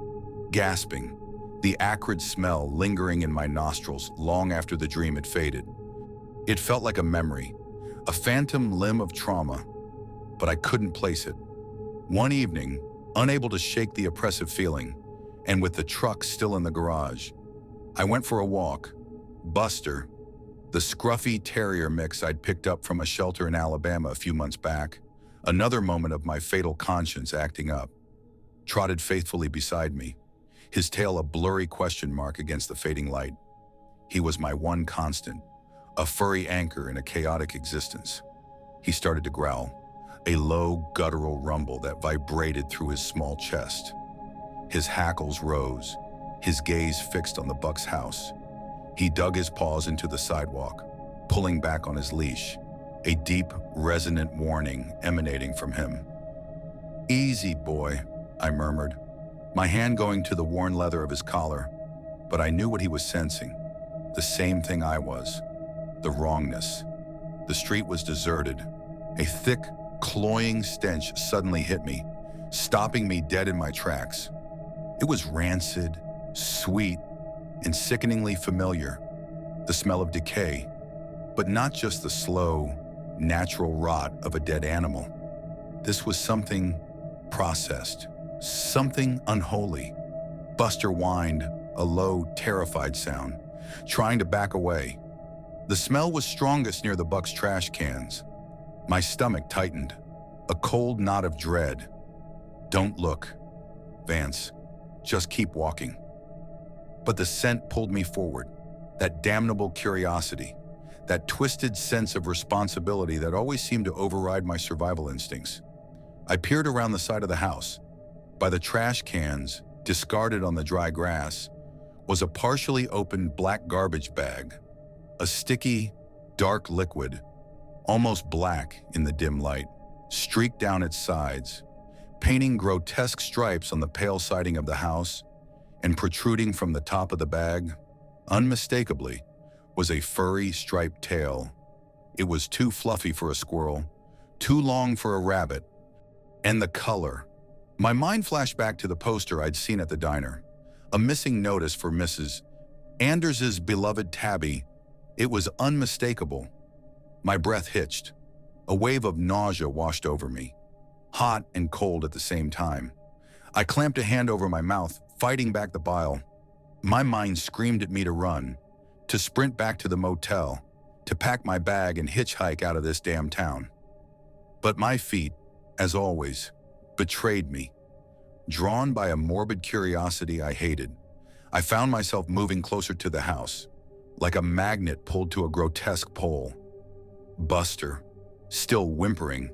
gasping, the acrid smell lingering in my nostrils long after the dream had faded. It felt like a memory, a phantom limb of trauma, but I couldn't place it. One evening, unable to shake the oppressive feeling, and with the truck still in the garage, I went for a walk. Buster, the scruffy terrier mix I'd picked up from a shelter in Alabama a few months back, another moment of my fatal conscience acting up, trotted faithfully beside me, his tail a blurry question mark against the fading light. He was my one constant, a furry anchor in a chaotic existence. He started to growl, a low, guttural rumble that vibrated through his small chest. His hackles rose, his gaze fixed on the buck's house. He dug his paws into the sidewalk, pulling back on his leash, a deep, resonant warning emanating from him. "Easy, boy," I murmured, my hand going to the worn leather of his collar, but I knew what he was sensing, the same thing I was, the wrongness. The street was deserted. A thick, cloying stench suddenly hit me, stopping me dead in my tracks. It was rancid, sweet, and sickeningly familiar, the smell of decay, but not just the slow, natural rot of a dead animal. This was something processed, something unholy. Buster whined, a low, terrified sound, trying to back away. The smell was strongest near the buck's trash cans. My stomach tightened, a cold knot of dread. "Don't look, Vance. Just keep walking." But the scent pulled me forward, that damnable curiosity, that twisted sense of responsibility that always seemed to override my survival instincts. I peered around the side of the house. By the trash cans, discarded on the dry grass, was a partially opened black garbage bag, a sticky, dark liquid, almost black in the dim light, streaked down its sides, painting grotesque stripes on the pale siding of the house, and protruding from the top of the bag, unmistakably, was a furry, striped tail. It was too fluffy for a squirrel, too long for a rabbit, and the color. My mind flashed back to the poster I'd seen at the diner, a missing notice for Mrs. Anders's beloved Tabby. It was unmistakable. My breath hitched. A wave of nausea washed over me, hot and cold at the same time. I clamped a hand over my mouth, fighting back the bile. My mind screamed at me to run, to sprint back to the motel, to pack my bag and hitchhike out of this damn town. But my feet, as always, betrayed me. Drawn by a morbid curiosity I hated, I found myself moving closer to the house, like a magnet pulled to a grotesque pole. Buster, still whimpering,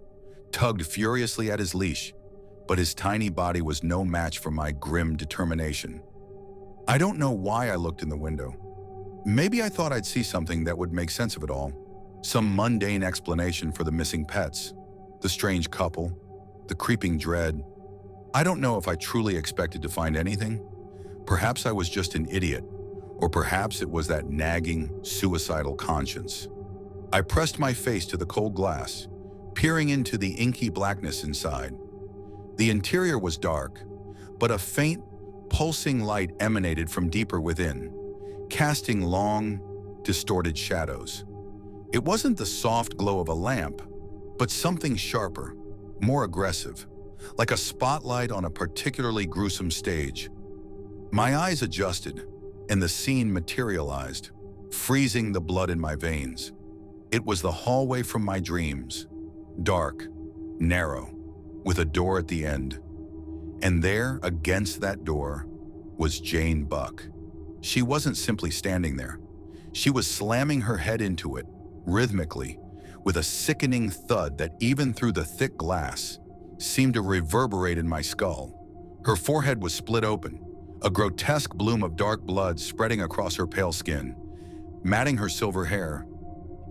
tugged furiously at his leash, but his tiny body was no match for my grim determination. I don't know why I looked in the window. Maybe I thought I'd see something that would make sense of it all. Some mundane explanation for the missing pets, the strange couple, the creeping dread. I don't know if I truly expected to find anything. Perhaps I was just an idiot, or perhaps it was that nagging, suicidal conscience. I pressed my face to the cold glass, peering into the inky blackness inside. The interior was dark, but a faint, pulsing light emanated from deeper within, casting long, distorted shadows. It wasn't the soft glow of a lamp, but something sharper, more aggressive, like a spotlight on a particularly gruesome stage. My eyes adjusted, and the scene materialized, freezing the blood in my veins. It was the hallway from my dreams, dark, narrow, with a door at the end. And there, against that door, was Jane Buck. She wasn't simply standing there. She was slamming her head into it, rhythmically, with a sickening thud that even through the thick glass seemed to reverberate in my skull. Her forehead was split open, a grotesque bloom of dark blood spreading across her pale skin, matting her silver hair.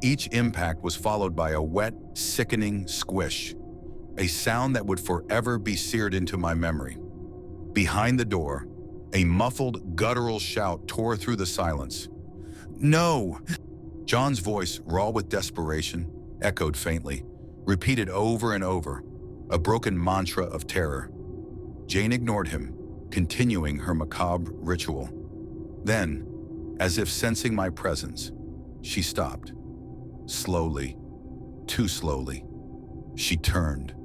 Each impact was followed by a wet, sickening squish, a sound that would forever be seared into my memory. Behind the door, a muffled, guttural shout tore through the silence. "No!" John's voice, raw with desperation, echoed faintly, repeated over and over, a broken mantra of terror. Jane ignored him, continuing her macabre ritual. Then, as if sensing my presence, she stopped. Slowly, too slowly, she turned,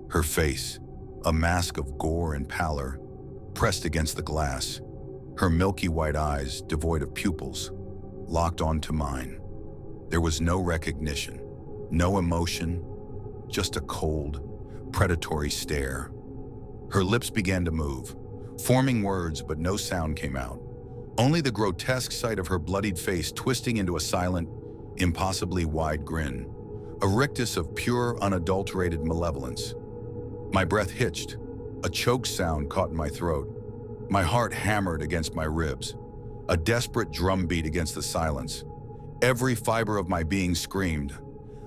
her face, a mask of gore and pallor, pressed against the glass, her milky white eyes, devoid of pupils, locked onto mine. There was no recognition, no emotion, just a cold, predatory stare. Her lips began to move, forming words, but no sound came out. Only the grotesque sight of her bloodied face twisting into a silent, impossibly wide grin, a rictus of pure, unadulterated malevolence. My breath hitched, a choke sound caught in my throat. My heart hammered against my ribs, a desperate drumbeat against the silence. Every fiber of my being screamed.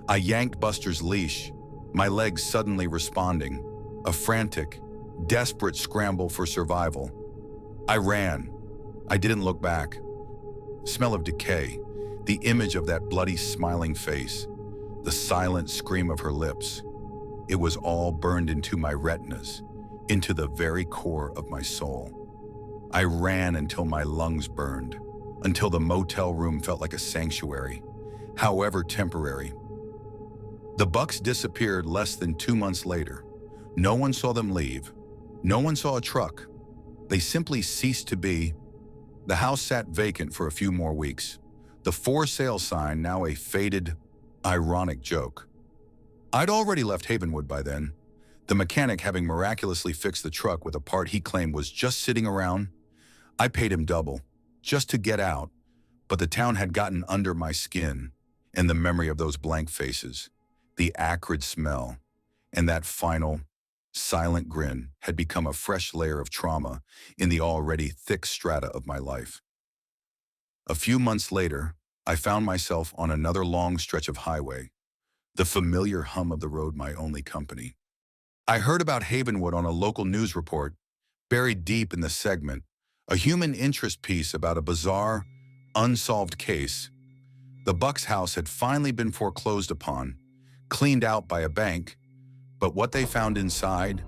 I yanked Buster's leash, my legs suddenly responding, a frantic, desperate scramble for survival. I ran. I didn't look back. The smell of decay, the image of that bloody smiling face, the silent scream of her lips. It was all burned into my retinas, into the very core of my soul. I ran until my lungs burned, until the motel room felt like a sanctuary, however temporary. The Bucks disappeared less than 2 months later. No one saw them leave. No one saw a truck. They simply ceased to be. The house sat vacant for a few more weeks, the for sale sign now a faded, ironic joke. I'd already left Havenwood by then, the mechanic having miraculously fixed the truck with a part he claimed was just sitting around. I paid him double, just to get out, but the town had gotten under my skin, and the memory of those blank faces, the acrid smell, and that final, silent grin had become a fresh layer of trauma in the already thick strata of my life. A few months later, I found myself on another long stretch of highway, the familiar hum of the road my only company. I heard about Havenwood on a local news report, buried deep in the segment, a human interest piece about a bizarre, unsolved case. The Bucks house had finally been foreclosed upon, cleaned out by a bank, but what they found inside,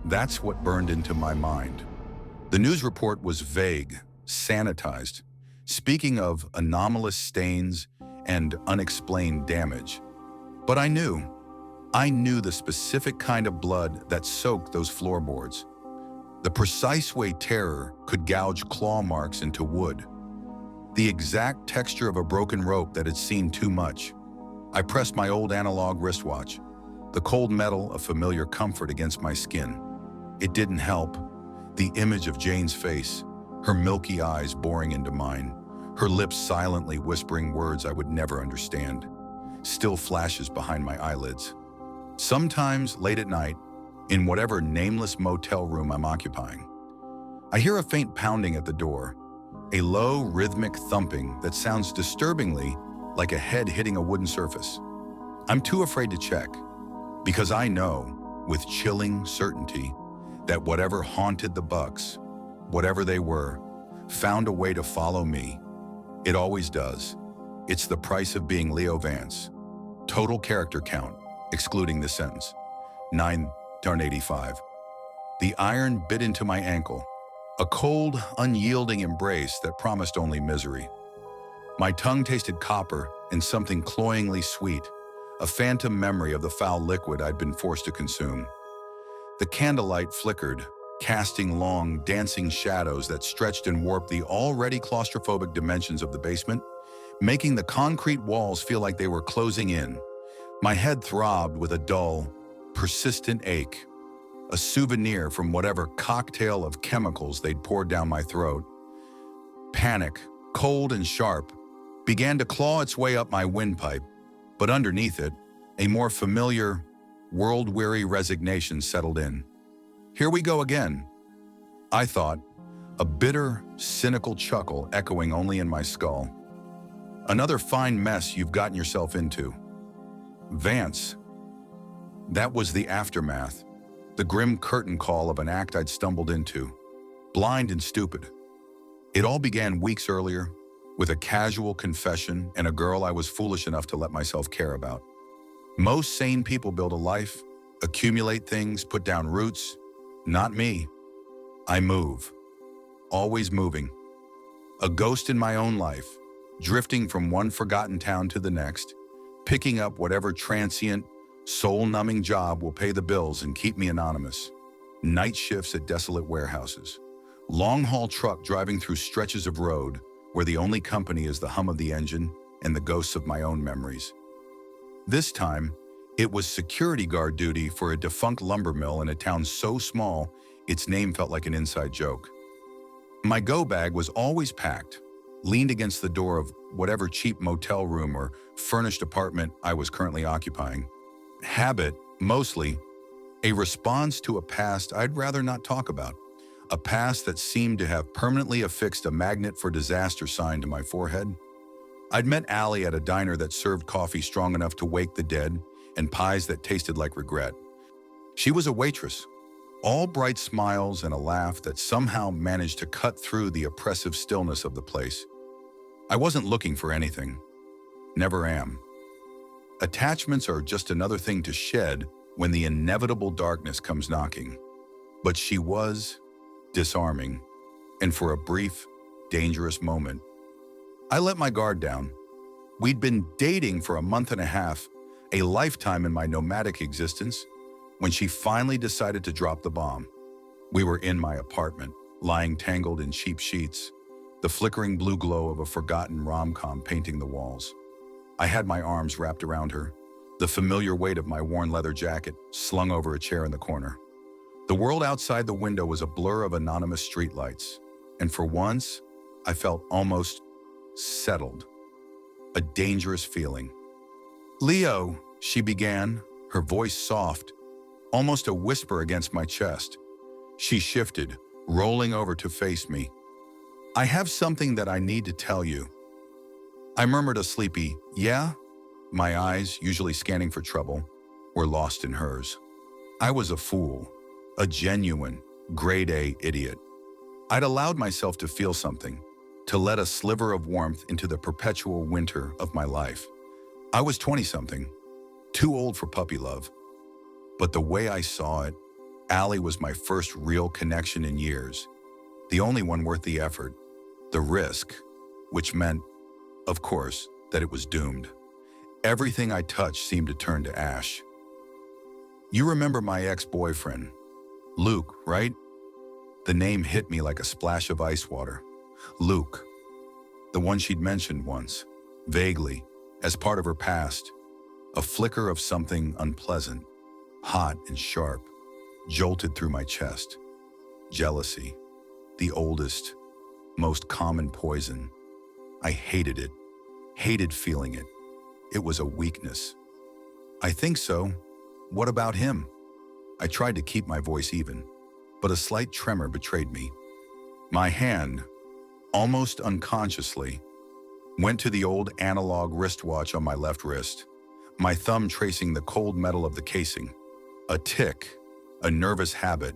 that's what burned into my mind. The news report was vague, sanitized, speaking of anomalous stains and unexplained damage. But I knew the specific kind of blood that soaked those floorboards, the precise way terror could gouge claw marks into wood, the exact texture of a broken rope that had seen too much. I pressed my old analog wristwatch, the cold metal a familiar comfort against my skin. It didn't help. The image of Jane's face, her milky eyes boring into mine, her lips silently whispering words I would never understand, still flashes behind my eyelids. Sometimes, late at night, in whatever nameless motel room I'm occupying, I hear a faint pounding at the door, a low, rhythmic thumping that sounds disturbingly like a head hitting a wooden surface. I'm too afraid to check, because I know, with chilling certainty, that whatever haunted the Bucks, whatever they were, found a way to follow me. It always does. It's the price of being Leo Vance. Total character count, excluding this sentence. 9:85. The iron bit into my ankle, a cold, unyielding embrace that promised only misery. My tongue tasted copper and something cloyingly sweet, a phantom memory of the foul liquid I'd been forced to consume. The candlelight flickered, casting long, dancing shadows that stretched and warped the already claustrophobic dimensions of the basement, making the concrete walls feel like they were closing in. My head throbbed with a dull, persistent ache, a souvenir from whatever cocktail of chemicals they'd poured down my throat. Panic, cold and sharp, began to claw its way up my windpipe, but underneath it, a more familiar, world-weary resignation settled in. Here we go again, I thought, a bitter, cynical chuckle echoing only in my skull. Another fine mess you've gotten yourself into. Vance. That was the aftermath, the grim curtain call of an act I'd stumbled into, blind and stupid. It all began weeks earlier, with a casual confession and a girl I was foolish enough to let myself care about. Most sane people build a life, accumulate things, put down roots. Not me. I move. Always moving. A ghost in my own life, drifting from one forgotten town to the next, picking up whatever transient, soul-numbing job will pay the bills and keep me anonymous. Night shifts at desolate warehouses. Long-haul truck driving through stretches of road where the only company is the hum of the engine and the ghosts of my own memories. This time, it was security guard duty for a defunct lumber mill in a town so small, its name felt like an inside joke. My go bag was always packed, leaned against the door of whatever cheap motel room or furnished apartment I was currently occupying. Habit, mostly, a response to a past I'd rather not talk about, a past that seemed to have permanently affixed a magnet for disaster sign to my forehead. I'd met Allie at a diner that served coffee strong enough to wake the dead and pies that tasted like regret. She was a waitress, all bright smiles and a laugh that somehow managed to cut through the oppressive stillness of the place. I wasn't looking for anything. Never am. Attachments are just another thing to shed when the inevitable darkness comes knocking. But she was disarming, and for a brief, dangerous moment, I let my guard down. We'd been dating for a month and a half, a lifetime in my nomadic existence, when she finally decided to drop the bomb. We were in my apartment, lying tangled in cheap sheets, the flickering blue glow of a forgotten rom-com painting the walls. I had my arms wrapped around her, the familiar weight of my worn leather jacket slung over a chair in the corner. The world outside the window was a blur of anonymous streetlights, and for once, I felt almost settled. A dangerous feeling. "Leo," she began, her voice soft, almost a whisper against my chest. She shifted, rolling over to face me. "I have something that I need to tell you." I murmured a sleepy, "Yeah?" My eyes, usually scanning for trouble, were lost in hers. I was a fool, a genuine, grade-A idiot. I'd allowed myself to feel something, to let a sliver of warmth into the perpetual winter of my life. I was 20-something, too old for puppy love. But the way I saw it, Allie was my first real connection in years, the only one worth the effort, the risk, which meant, of course, that it was doomed. Everything I touched seemed to turn to ash. "You remember my ex-boyfriend, Luke, right?" The name hit me like a splash of ice water. Luke, the one she'd mentioned once, vaguely, as part of her past, a flicker of something unpleasant, hot and sharp, jolted through my chest. Jealousy, the oldest, most common poison. I hated it, hated feeling it. It was a weakness. "I think so. What about him?" I tried to keep my voice even, but a slight tremor betrayed me. My hand, almost unconsciously, went to the old analog wristwatch on my left wrist, my thumb tracing the cold metal of the casing. A tick, a nervous habit,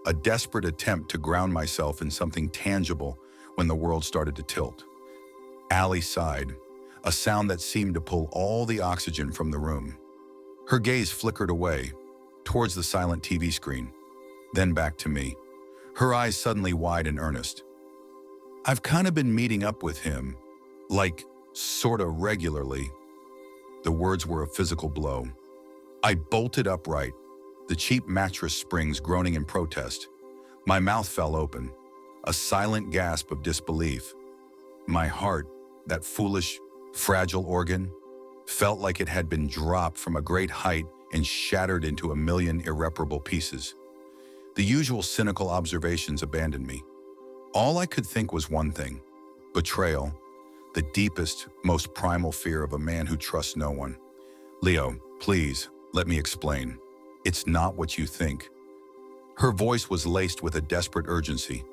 a desperate attempt to ground myself in something tangible when the world started to tilt. Allie sighed, a sound that seemed to pull all the oxygen from the room. Her gaze flickered away, towards the silent TV screen, then back to me, her eyes suddenly wide and earnest. I've kind of been meeting up with him, like, sorta regularly. The words were a physical blow. I bolted upright, the cheap mattress springs groaning in protest. My mouth fell open, a silent gasp of disbelief. My heart, that foolish, fragile organ, felt like it had been dropped from a great height and shattered into a million irreparable pieces. The usual cynical observations abandoned me. All I could think was one thing: betrayal, the deepest, most primal fear of a man who trusts no one. Leo, please, let me explain. It's not what you think. Her voice was laced with a desperate urgency,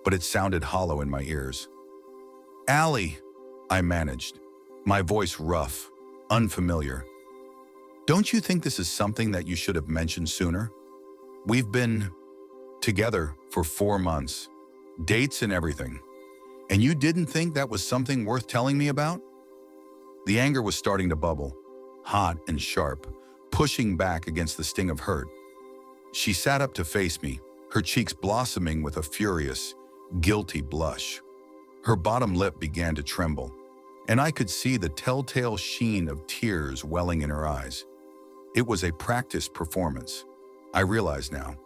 but it sounded hollow in my ears. Allie, I managed, my voice rough, unfamiliar. Don't you think this is something that you should have mentioned sooner? We've been together for 4 months, dates and everything, and you didn't think that was something worth telling me about? The anger was starting to bubble, hot and sharp, pushing back against the sting of hurt. She sat up to face me, her cheeks blossoming with a furious, guilty blush. Her bottom lip began to tremble, and I could see the telltale sheen of tears welling in her eyes. It was a practiced performance, I realize now,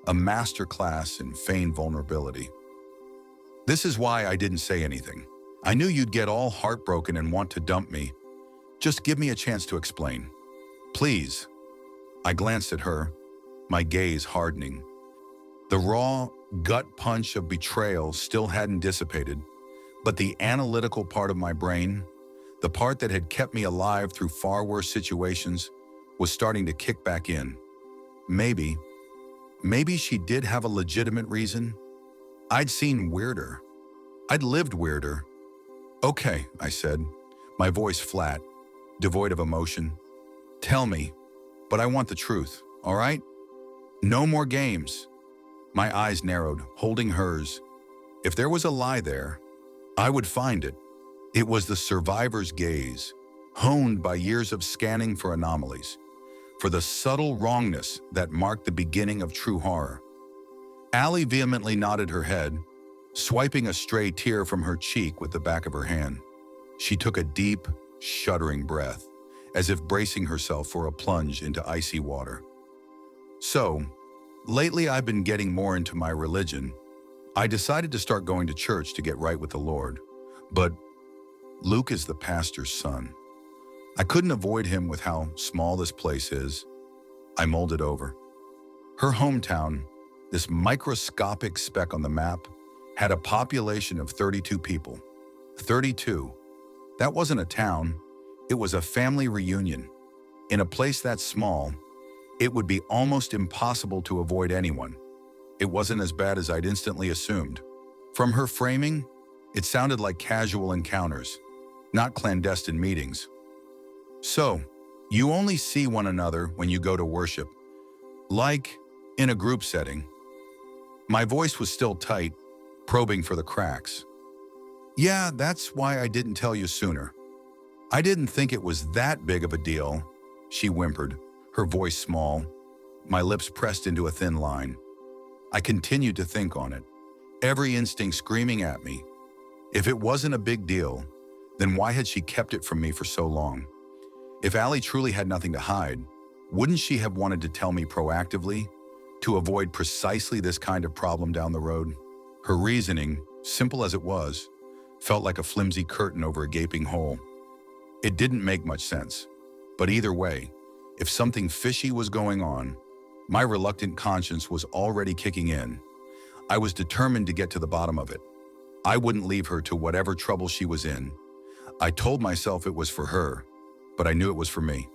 a masterclass in feigned vulnerability. This is why I didn't say anything. I knew you'd get all heartbroken and want to dump me. Just give me a chance to explain. Please. I glanced at her, my gaze hardening. The raw, gut punch of betrayal still hadn't dissipated, but the analytical part of my brain, the part that had kept me alive through far worse situations, was starting to kick back in. Maybe she did have a legitimate reason. I'd seen weirder. I'd lived weirder. Okay, I said, my voice flat, devoid of emotion. Tell me, but I want the truth, all right? No more games. My eyes narrowed, holding hers. If there was a lie there, I would find it. It was the survivor's gaze, honed by years of scanning for anomalies, for the subtle wrongness that marked the beginning of true horror. Allie vehemently nodded her head, swiping a stray tear from her cheek with the back of her hand. She took a deep, shuddering breath, as if bracing herself for a plunge into icy water. So, lately I've been getting more into my religion. I decided to start going to church to get right with the Lord. But Luke is the pastor's son. I couldn't avoid him with how small this place is. I mulled it over. Her hometown, this microscopic speck on the map, had a population of 32 people. 32. That wasn't a town, it was a family reunion. In a place that small, it would be almost impossible to avoid anyone. It wasn't as bad as I'd instantly assumed. From her framing, it sounded like casual encounters, not clandestine meetings. So, you only see one another when you go to worship, like in a group setting. My voice was still tight, probing for the cracks. Yeah, that's why I didn't tell you sooner. I didn't think it was that big of a deal, she whimpered, her voice small, my lips pressed into a thin line. I continued to think on it, every instinct screaming at me. If it wasn't a big deal, then why had she kept it from me for so long? If Allie truly had nothing to hide, wouldn't she have wanted to tell me proactively, to avoid precisely this kind of problem down the road? Her reasoning, simple as it was, felt like a flimsy curtain over a gaping hole. It didn't make much sense, but either way, if something fishy was going on, my reluctant conscience was already kicking in. I was determined to get to the bottom of it. I wouldn't leave her to whatever trouble she was in. I told myself it was for her, but I knew it was for me.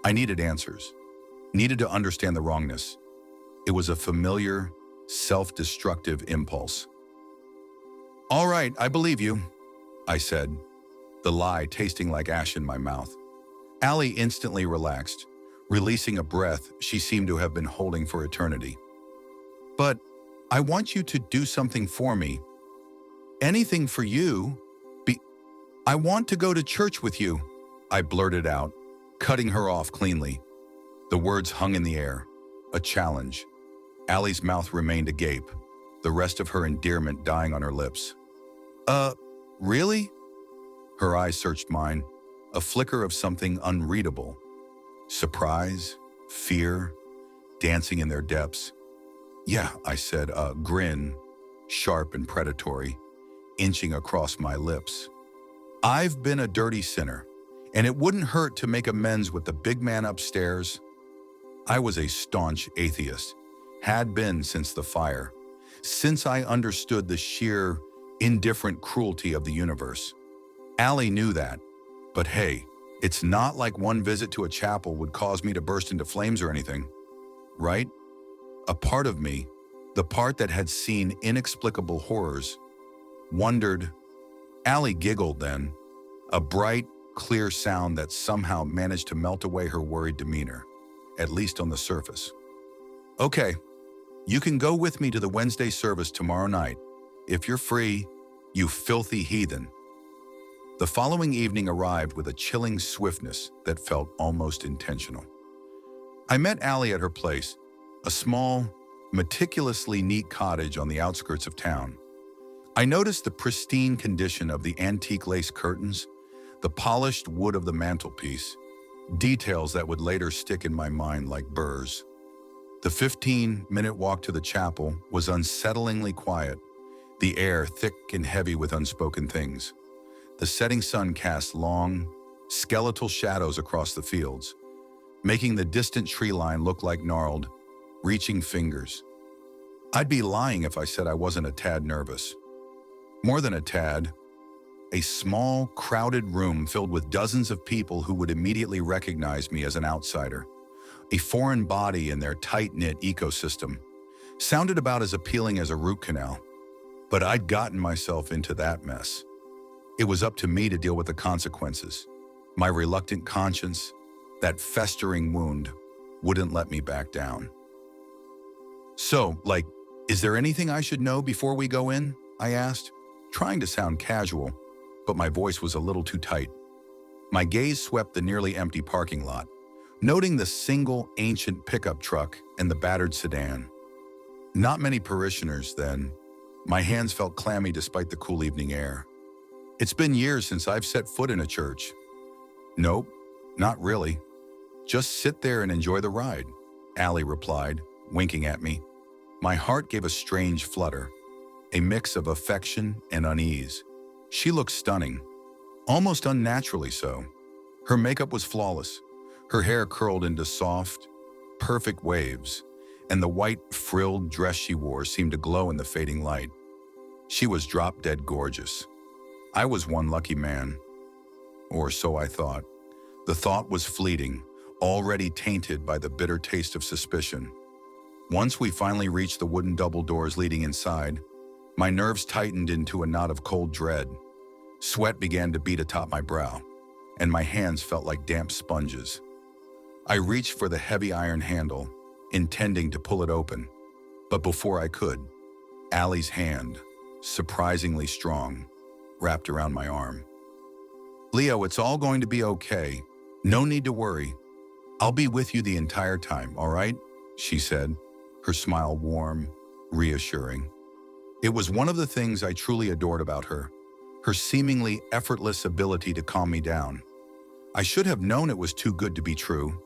I needed answers, needed to understand the wrongness. It was a familiar, self-destructive impulse. All right, I believe you, I said, the lie tasting like ash in my mouth. Allie instantly relaxed, releasing a breath she seemed to have been holding for eternity. But I want you to do something for me. Anything for you. I want to go to church with you, I blurted out, cutting her off cleanly. The words hung in the air, a challenge. Allie's mouth remained agape, the rest of her endearment dying on her lips. Really? Her eyes searched mine, a flicker of something unreadable. Surprise, fear, dancing in their depths. Yeah, I said, a grin, sharp and predatory, inching across my lips. I've been a dirty sinner, and it wouldn't hurt to make amends with the big man upstairs. I was a staunch atheist, had been since the fire, since I understood the sheer, indifferent cruelty of the universe. Allie knew that, but hey, it's not like one visit to a chapel would cause me to burst into flames or anything, right? A part of me, the part that had seen inexplicable horrors, wondered. Allie giggled then, a bright, clear sound that somehow managed to melt away her worried demeanor, at least on the surface. Okay, you can go with me to the Wednesday service tomorrow night, if you're free, you filthy heathen. The following evening arrived with a chilling swiftness that felt almost intentional. I met Allie at her place, a small, meticulously neat cottage on the outskirts of town. I noticed the pristine condition of the antique lace curtains, the polished wood of the mantelpiece, details that would later stick in my mind like burrs. The 15-minute walk to the chapel was unsettlingly quiet, the air thick and heavy with unspoken things. The setting sun cast long, skeletal shadows across the fields, making the distant tree line look like gnarled, reaching fingers. I'd be lying if I said I wasn't a tad nervous. More than a tad, a small, crowded room filled with dozens of people who would immediately recognize me as an outsider, a foreign body in their tight-knit ecosystem, sounded about as appealing as a root canal. But I'd gotten myself into that mess. It was up to me to deal with the consequences. My reluctant conscience, that festering wound, wouldn't let me back down. So, is there anything I should know before we go in? I asked, trying to sound casual, but my voice was a little too tight. My gaze swept the nearly empty parking lot, noting the single ancient pickup truck and the battered sedan. Not many parishioners then. My hands felt clammy despite the cool evening air. It's been years since I've set foot in a church. Nope, not really. Just sit there and enjoy the ride, Allie replied, winking at me. My heart gave a strange flutter, a mix of affection and unease. She looked stunning, almost unnaturally so. Her makeup was flawless, her hair curled into soft, perfect waves, and the white, frilled dress she wore seemed to glow in the fading light. She was drop-dead gorgeous. I was one lucky man. Or so I thought. The thought was fleeting, already tainted by the bitter taste of suspicion. Once we finally reached the wooden double doors leading inside, my nerves tightened into a knot of cold dread. Sweat began to beat atop my brow, and my hands felt like damp sponges. I reached for the heavy iron handle, intending to pull it open, but before I could, Allie's hand, surprisingly strong, wrapped around my arm. Leo, it's all going to be okay. No need to worry. I'll be with you the entire time, all right? She said, her smile warm, reassuring. It was one of the things I truly adored about her seemingly effortless ability to calm me down. I should have known it was too good to be true.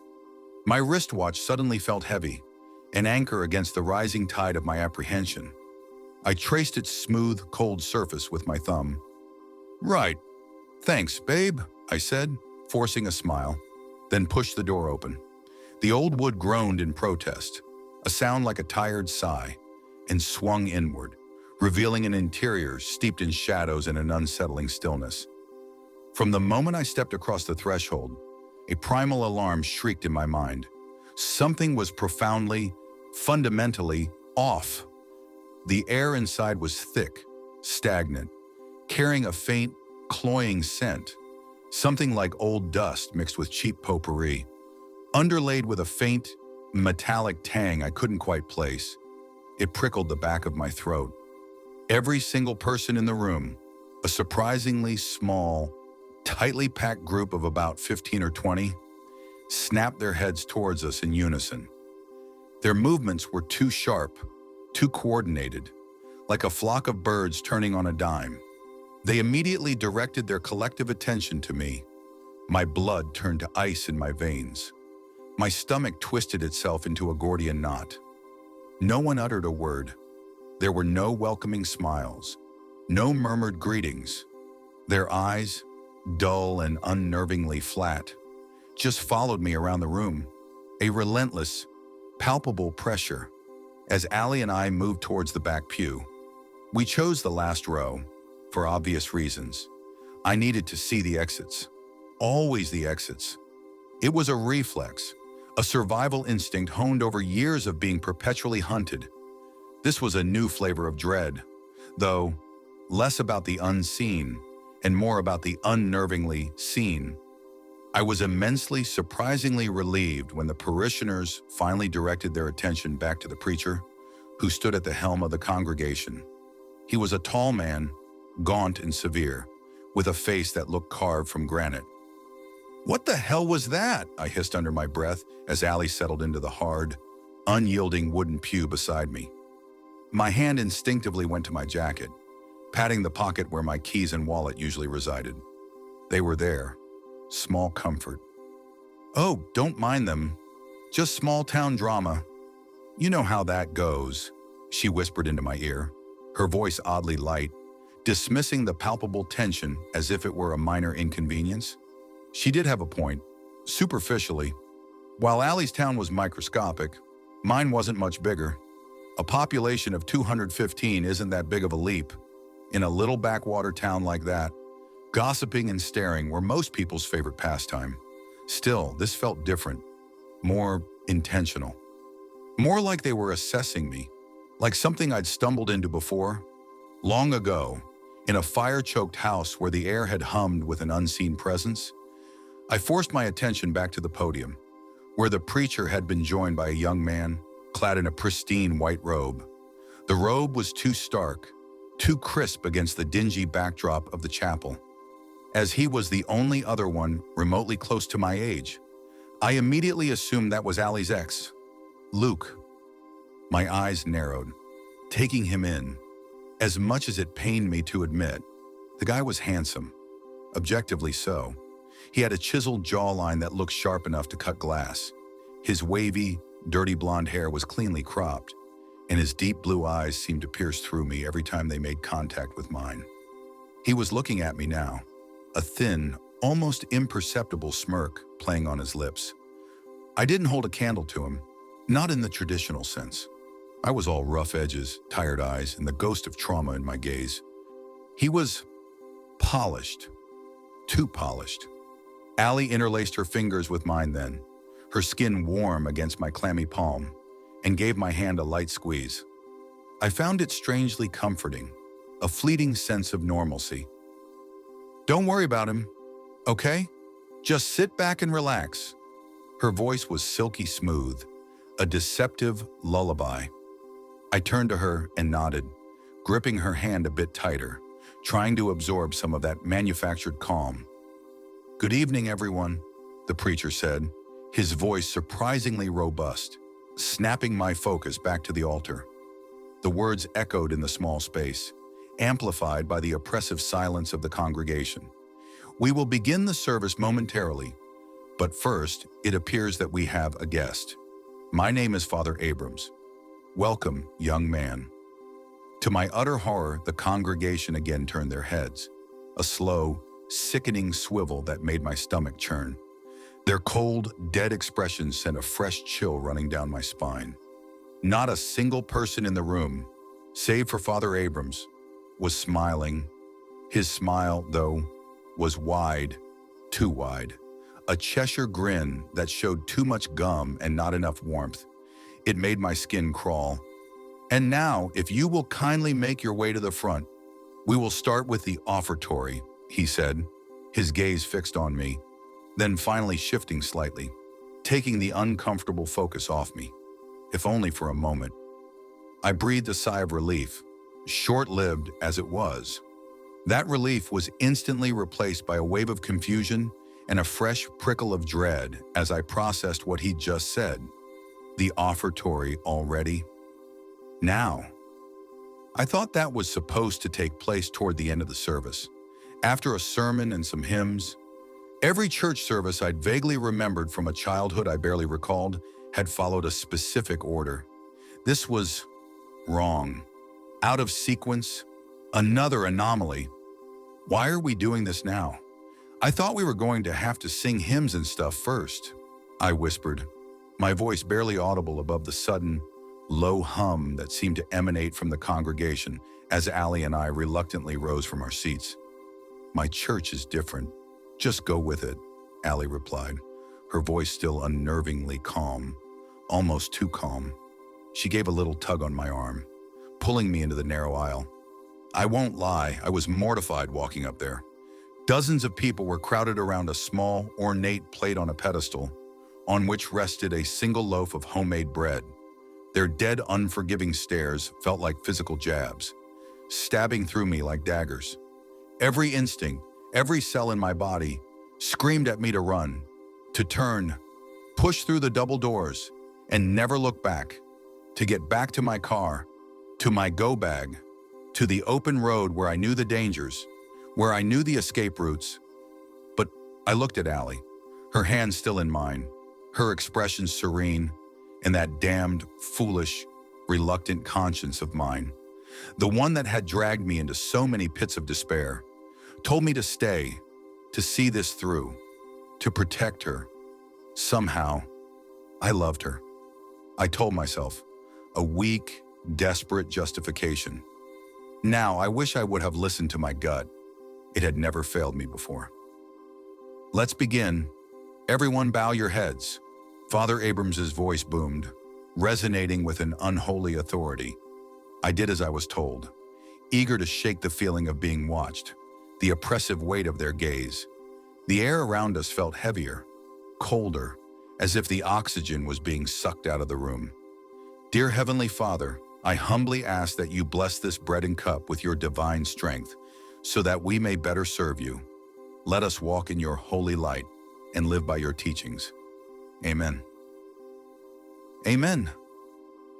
My wristwatch suddenly felt heavy, an anchor against the rising tide of my apprehension. I traced its smooth, cold surface with my thumb. Right. Thanks, babe, I said, forcing a smile, then pushed the door open. The old wood groaned in protest, a sound like a tired sigh, and swung inward, revealing an interior steeped in shadows and an unsettling stillness. From the moment I stepped across the threshold, a primal alarm shrieked in my mind. Something was profoundly, fundamentally off. The air inside was thick, stagnant, carrying a faint, cloying scent, something like old dust mixed with cheap potpourri, underlaid with a faint, metallic tang I couldn't quite place. It prickled the back of my throat. Every single person in the room, a surprisingly small, tightly packed group of about 15 or 20, snapped their heads towards us in unison. Their movements were too sharp, too coordinated, like a flock of birds turning on a dime. They immediately directed their collective attention to me. My blood turned to ice in my veins. My stomach twisted itself into a Gordian knot. No one uttered a word. There were no welcoming smiles, no murmured greetings. Their eyes, dull and unnervingly flat, just followed me around the room, a relentless, palpable pressure. As Allie and I moved towards the back pew, we chose the last row, for obvious reasons. I needed to see the exits. Always the exits. It was a reflex, a survival instinct honed over years of being perpetually hunted. This was a new flavor of dread, though less about the unseen and more about the unnervingly seen. I was immensely, surprisingly relieved when the parishioners finally directed their attention back to the preacher, who stood at the helm of the congregation. He was a tall man, gaunt and severe, with a face that looked carved from granite. "What the hell was that?" I hissed under my breath as Allie settled into the hard, unyielding wooden pew beside me. My hand instinctively went to my jacket, patting the pocket where my keys and wallet usually resided. They were there. Small comfort. "Oh, don't mind them. Just small-town drama. You know how that goes," she whispered into my ear, her voice oddly light, dismissing the palpable tension as if it were a minor inconvenience. She did have a point, superficially. While Allie's town was microscopic, mine wasn't much bigger. A population of 215 isn't that big of a leap. In a little backwater town like that, gossiping and staring were most people's favorite pastime. Still, this felt different, more intentional. More like they were assessing me, like something I'd stumbled into before, long ago, in a fire-choked house where the air had hummed with an unseen presence. I forced my attention back to the podium, where the preacher had been joined by a young man, clad in a pristine white robe. The robe was too stark, too crisp against the dingy backdrop of the chapel. As he was the only other one remotely close to my age, I immediately assumed that was Allie's ex, Luke. My eyes narrowed, taking him in. As much as it pained me to admit, the guy was handsome, objectively so. He had a chiseled jawline that looked sharp enough to cut glass. His wavy, dirty blonde hair was cleanly cropped, and his deep blue eyes seemed to pierce through me every time they made contact with mine. He was looking at me now, a thin, almost imperceptible smirk playing on his lips. I didn't hold a candle to him, not in the traditional sense. I was all rough edges, tired eyes, and the ghost of trauma in my gaze. He was polished, too polished. Allie interlaced her fingers with mine then, her skin warm against my clammy palm, and gave my hand a light squeeze. I found it strangely comforting, a fleeting sense of normalcy. "Don't worry about him, okay? Just sit back and relax." Her voice was silky smooth, a deceptive lullaby. I turned to her and nodded, gripping her hand a bit tighter, trying to absorb some of that manufactured calm. "Good evening, everyone," the preacher said, his voice surprisingly robust, snapping my focus back to the altar. The words echoed in the small space, amplified by the oppressive silence of the congregation. "We will begin the service momentarily, but first, it appears that we have a guest. My name is Father Abrams. Welcome, young man." To my utter horror, the congregation again turned their heads, a slow, sickening swivel that made my stomach churn. Their cold, dead expressions sent a fresh chill running down my spine. Not a single person in the room, save for Father Abrams, was smiling. His smile, though, was wide, too wide. A Cheshire grin that showed too much gum and not enough warmth. It made my skin crawl. "And now, if you will kindly make your way to the front, we will start with the offertory," he said, his gaze fixed on me, then finally shifting slightly, taking the uncomfortable focus off me, if only for a moment. I breathed a sigh of relief, short-lived as it was. That relief was instantly replaced by a wave of confusion and a fresh prickle of dread as I processed what he'd just said. The offertory already? Now. I thought that was supposed to take place toward the end of the service, after a sermon and some hymns. Every church service I'd vaguely remembered from a childhood I barely recalled had followed a specific order. This was wrong, out of sequence, another anomaly. Why are we doing this now? I thought we were going to have to sing hymns and stuff first, I whispered, my voice barely audible above the sudden, low hum that seemed to emanate from the congregation as Allie and I reluctantly rose from our seats. My church is different. Just go with it, Allie replied, her voice still unnervingly calm, almost too calm. She gave a little tug on my arm, pulling me into the narrow aisle. I won't lie, I was mortified walking up there. Dozens of people were crowded around a small, ornate plate on a pedestal, on which rested a single loaf of homemade bread. Their dead, unforgiving stares felt like physical jabs, stabbing through me like daggers. Every instinct, every cell in my body, screamed at me to run, to turn, push through the double doors, and never look back, to get back to my car, to my go bag, to the open road where I knew the dangers, where I knew the escape routes. But I looked at Allie, her hand still in mine, her expression serene, and that damned, foolish, reluctant conscience of mine, the one that had dragged me into so many pits of despair, told me to stay, to see this through, to protect her. Somehow, I loved her. I told myself, a weak, desperate justification. Now, I wish I would have listened to my gut. It had never failed me before. Let's begin. Everyone bow your heads. Father Abrams's voice boomed, resonating with an unholy authority. I did as I was told, eager to shake the feeling of being watched, the oppressive weight of their gaze. The air around us felt heavier, colder, as if the oxygen was being sucked out of the room. Dear Heavenly Father, I humbly ask that you bless this bread and cup with your divine strength, so that we may better serve you. Let us walk in your holy light and live by your teachings. Amen. Amen.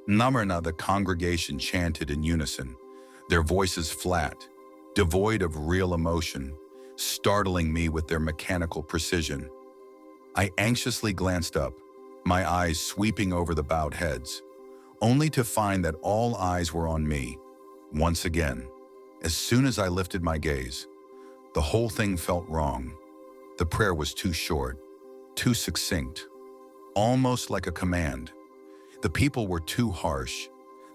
Namarna, the congregation chanted in unison, their voices flat, devoid of real emotion, startling me with their mechanical precision. I anxiously glanced up, my eyes sweeping over the bowed heads, only to find that all eyes were on me. Once again, as soon as I lifted my gaze, the whole thing felt wrong. The prayer was too short, too succinct, almost like a command. The people were too harsh,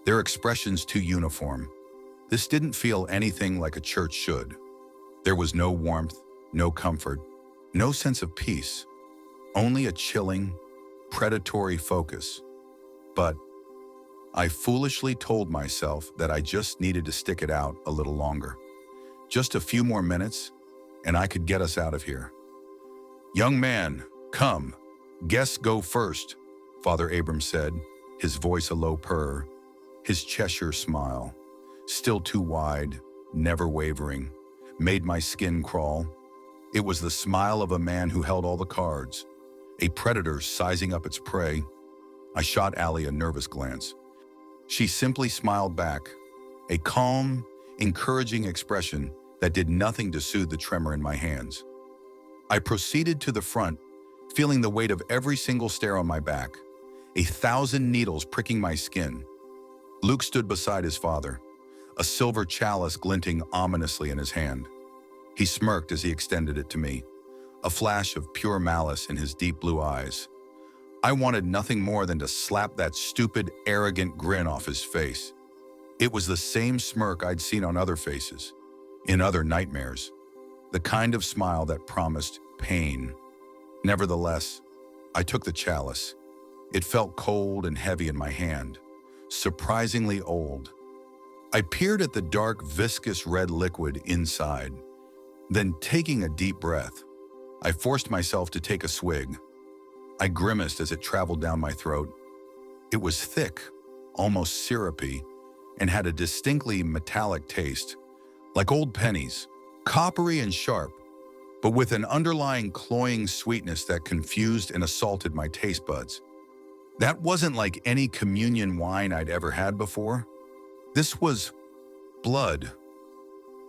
their expressions too uniform. This didn't feel anything like a church should. There was no warmth, no comfort, no sense of peace, only a chilling, predatory focus. But I foolishly told myself that I just needed to stick it out a little longer. Just a few more minutes, and I could get us out of here. Young man, come. Guests go first, Father Abrams said, his voice a low purr, his Cheshire smile, still too wide, never wavering, made my skin crawl. It was the smile of a man who held all the cards, a predator sizing up its prey. I shot Allie a nervous glance. She simply smiled back, a calm, encouraging expression that did nothing to soothe the tremor in my hands. I proceeded to the front, feeling the weight of every single stare on my back, 1,000 needles pricking my skin. Luke stood beside his father, a silver chalice glinting ominously in his hand. He smirked as he extended it to me, a flash of pure malice in his deep blue eyes. I wanted nothing more than to slap that stupid, arrogant grin off his face. It was the same smirk I'd seen on other faces, in other nightmares, the kind of smile that promised pain. Nevertheless, I took the chalice. It felt cold and heavy in my hand, surprisingly old. I peered at the dark, viscous red liquid inside. Then, taking a deep breath, I forced myself to take a swig. I grimaced as it traveled down my throat. It was thick, almost syrupy, and had a distinctly metallic taste, like old pennies, coppery and sharp, but with an underlying cloying sweetness that confused and assaulted my taste buds. That wasn't like any communion wine I'd ever had before. This was blood,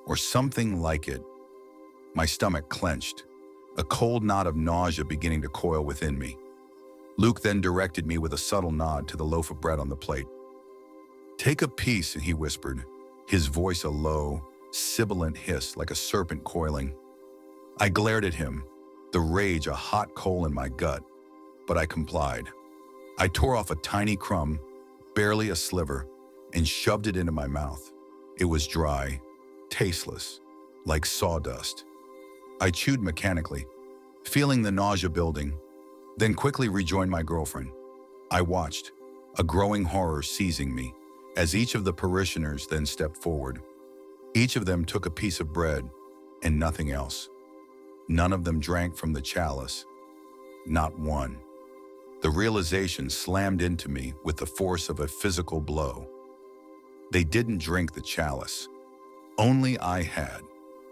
or something like it. My stomach clenched, a cold knot of nausea beginning to coil within me. Luke then directed me with a subtle nod to the loaf of bread on the plate. "Take a piece," he whispered, his voice a low, sibilant hiss like a serpent coiling. I glared at him, the rage a hot coal in my gut, but I complied. I tore off a tiny crumb, barely a sliver, and shoved it into my mouth. It was dry, tasteless, like sawdust. I chewed mechanically, feeling the nausea building, then quickly rejoined my girlfriend. I watched, a growing horror seizing me, as each of the parishioners then stepped forward. Each of them took a piece of bread and nothing else. None of them drank from the chalice, not one. The realization slammed into me with the force of a physical blow. They didn't drink the chalice. Only I had.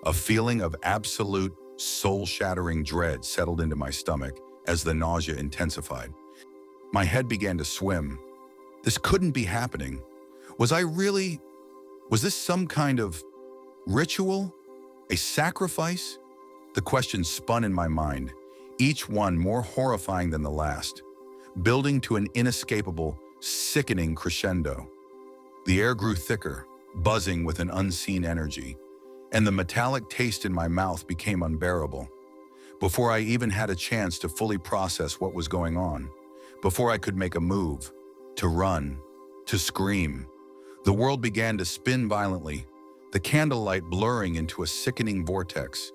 A feeling of absolute, soul-shattering dread settled into my stomach as the nausea intensified. My head began to swim. This couldn't be happening. Was this some kind of ritual? A sacrifice? The questions spun in my mind, each one more horrifying than the last, building to an inescapable, sickening crescendo. The air grew thicker, buzzing with an unseen energy, and the metallic taste in my mouth became unbearable. Before I even had a chance to fully process what was going on, before I could make a move, to run, to scream, the world began to spin violently, the candlelight blurring into a sickening vortex.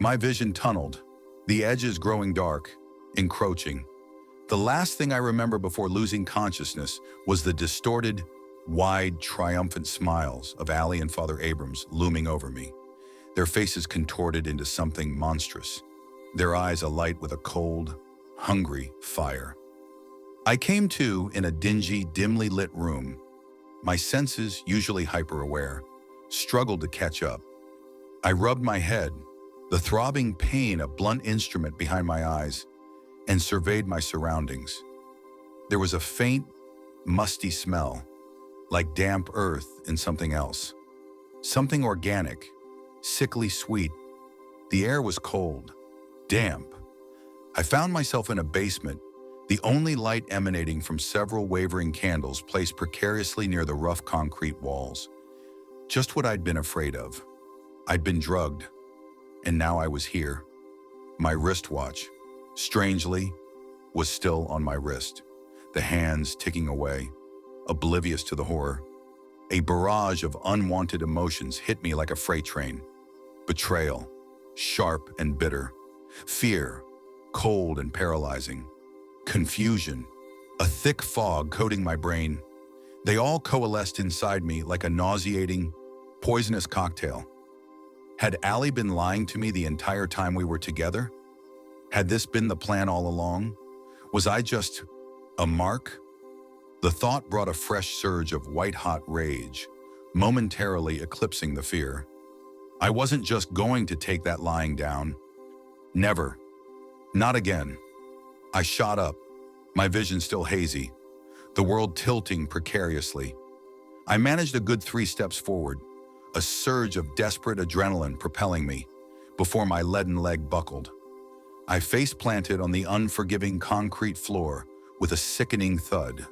My vision tunneled, the edges growing dark, encroaching. The last thing I remember before losing consciousness was the distorted, wide, triumphant smiles of Allie and Father Abrams looming over me, their faces contorted into something monstrous, their eyes alight with a cold, hungry fire. I came to in a dingy, dimly lit room. My senses, usually hyper-aware, struggled to catch up. I rubbed my head, the throbbing pain a blunt instrument behind my eyes, and surveyed my surroundings. There was a faint, musty smell, like damp earth and something else. Something organic, sickly sweet. The air was cold, damp. I found myself in a basement, the only light emanating from several wavering candles placed precariously near the rough concrete walls. Just what I'd been afraid of. I'd been drugged, and now I was here. My wristwatch, strangely, was still on my wrist, the hands ticking away, oblivious to the horror. A barrage of unwanted emotions hit me like a freight train. Betrayal, sharp and bitter. Fear, cold and paralyzing. Confusion, a thick fog coating my brain. They all coalesced inside me like a nauseating, poisonous cocktail. Had Allie been lying to me the entire time we were together? Had this been the plan all along? Was I just a mark? The thought brought a fresh surge of white-hot rage, momentarily eclipsing the fear. I wasn't just going to take that lying down. Never. Not again. I shot up, my vision still hazy, the world tilting precariously. I managed a good 3 steps forward, a surge of desperate adrenaline propelling me, before my leaden leg buckled. I face-planted on the unforgiving concrete floor with a sickening thud,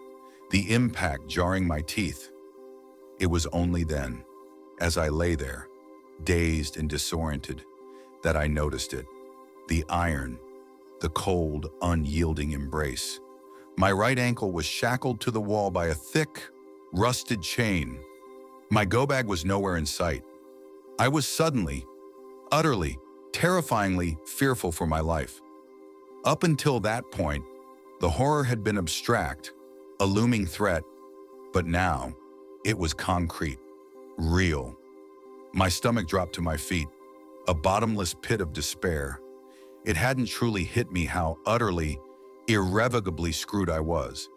the impact jarring my teeth. It was only then, as I lay there, dazed and disoriented, that I noticed it. The iron, the cold, unyielding embrace. My right ankle was shackled to the wall by a thick, rusted chain. My go-bag was nowhere in sight. I was suddenly, utterly, terrifyingly fearful for my life. Up until that point, the horror had been abstract, a looming threat, but now it was concrete, real. My stomach dropped to my feet, a bottomless pit of despair. It hadn't truly hit me how utterly, irrevocably screwed I was.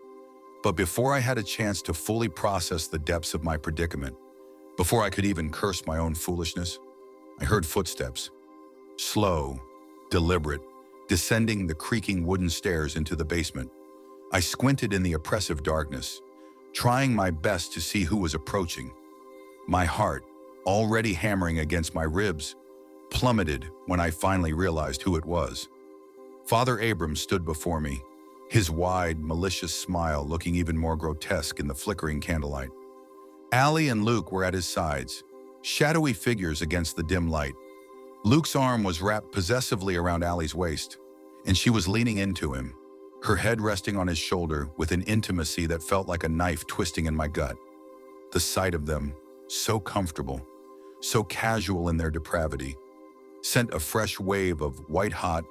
But before I had a chance to fully process the depths of my predicament, before I could even curse my own foolishness, I heard footsteps. Slow, deliberate, descending the creaking wooden stairs into the basement. I squinted in the oppressive darkness, trying my best to see who was approaching. My heart, already hammering against my ribs, plummeted when I finally realized who it was. Father Abrams stood before me, his wide, malicious smile looking even more grotesque in the flickering candlelight. Allie and Luke were at his sides, shadowy figures against the dim light. Luke's arm was wrapped possessively around Allie's waist, and she was leaning into him, her head resting on his shoulder with an intimacy that felt like a knife twisting in my gut. The sight of them, so comfortable, so casual in their depravity, sent a fresh wave of white-hot,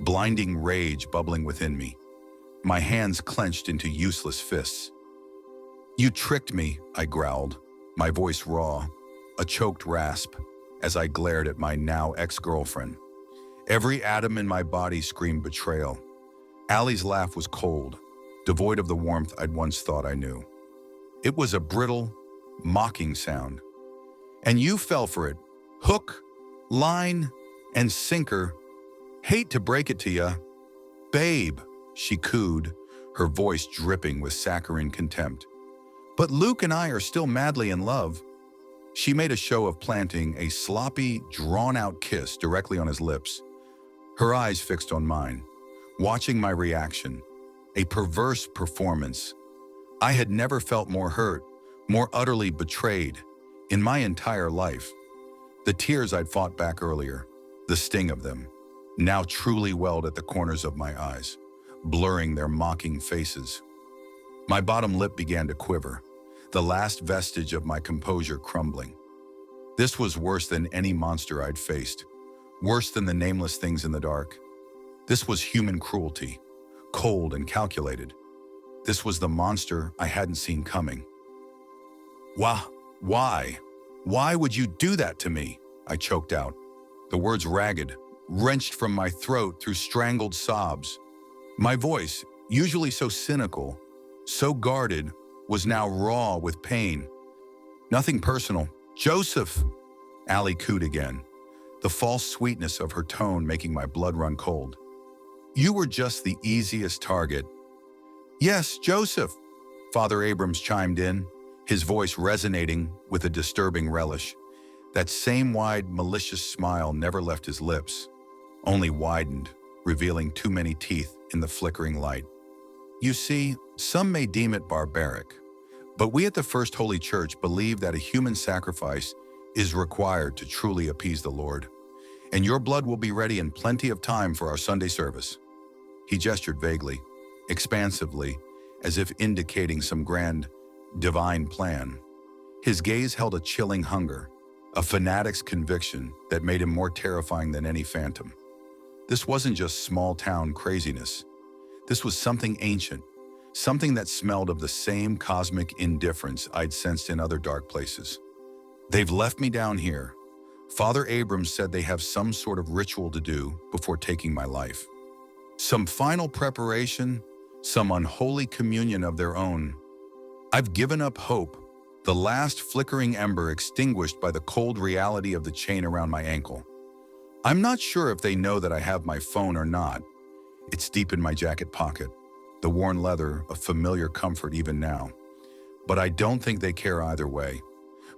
blinding rage bubbling within me. My hands clenched into useless fists. "You tricked me," I growled, my voice raw, a choked rasp, as I glared at my now ex-girlfriend. Every atom in my body screamed betrayal. Allie's laugh was cold, devoid of the warmth I'd once thought I knew. It was a brittle, mocking sound. "And you fell for it. Hook, line, and sinker. Hate to break it to ya. Babe," she cooed, her voice dripping with saccharine contempt. "But Luke and I are still madly in love." She made a show of planting a sloppy, drawn-out kiss directly on his lips, her eyes fixed on mine, watching my reaction. A perverse performance. I had never felt more hurt, more utterly betrayed, in my entire life. The tears I'd fought back earlier, the sting of them, now truly welled at the corners of my eyes, blurring their mocking faces. My bottom lip began to quiver, the last vestige of my composure crumbling. This was worse than any monster I'd faced, worse than the nameless things in the dark. This was human cruelty, cold and calculated. This was the monster I hadn't seen coming. Why? Why would you do that to me?" I choked out, the words ragged, wrenched from my throat through strangled sobs. My voice, usually so cynical, so guarded, was now raw with pain. "Nothing personal. Joseph," Allie cooed again, the false sweetness of her tone making my blood run cold. "You were just the easiest target." "Yes, Joseph," Father Abrams chimed in, his voice resonating with a disturbing relish. That same wide, malicious smile never left his lips, only widened, revealing too many teeth in the flickering light. "You see, some may deem it barbaric, but we at the First Holy Church believe that a human sacrifice is required to truly appease the Lord, and your blood will be ready in plenty of time for our Sunday service." He gestured vaguely, expansively, as if indicating some grand, divine plan. His gaze held a chilling hunger, a fanatic's conviction that made him more terrifying than any phantom. This wasn't just small-town craziness. This was something ancient, something that smelled of the same cosmic indifference I'd sensed in other dark places. "They've left me down here. Father Abrams said they have some sort of ritual to do before taking my life. Some final preparation, some unholy communion of their own. I've given up hope, the last flickering ember extinguished by the cold reality of the chain around my ankle. I'm not sure if they know that I have my phone or not. It's deep in my jacket pocket, the worn leather a familiar comfort even now. But I don't think they care either way.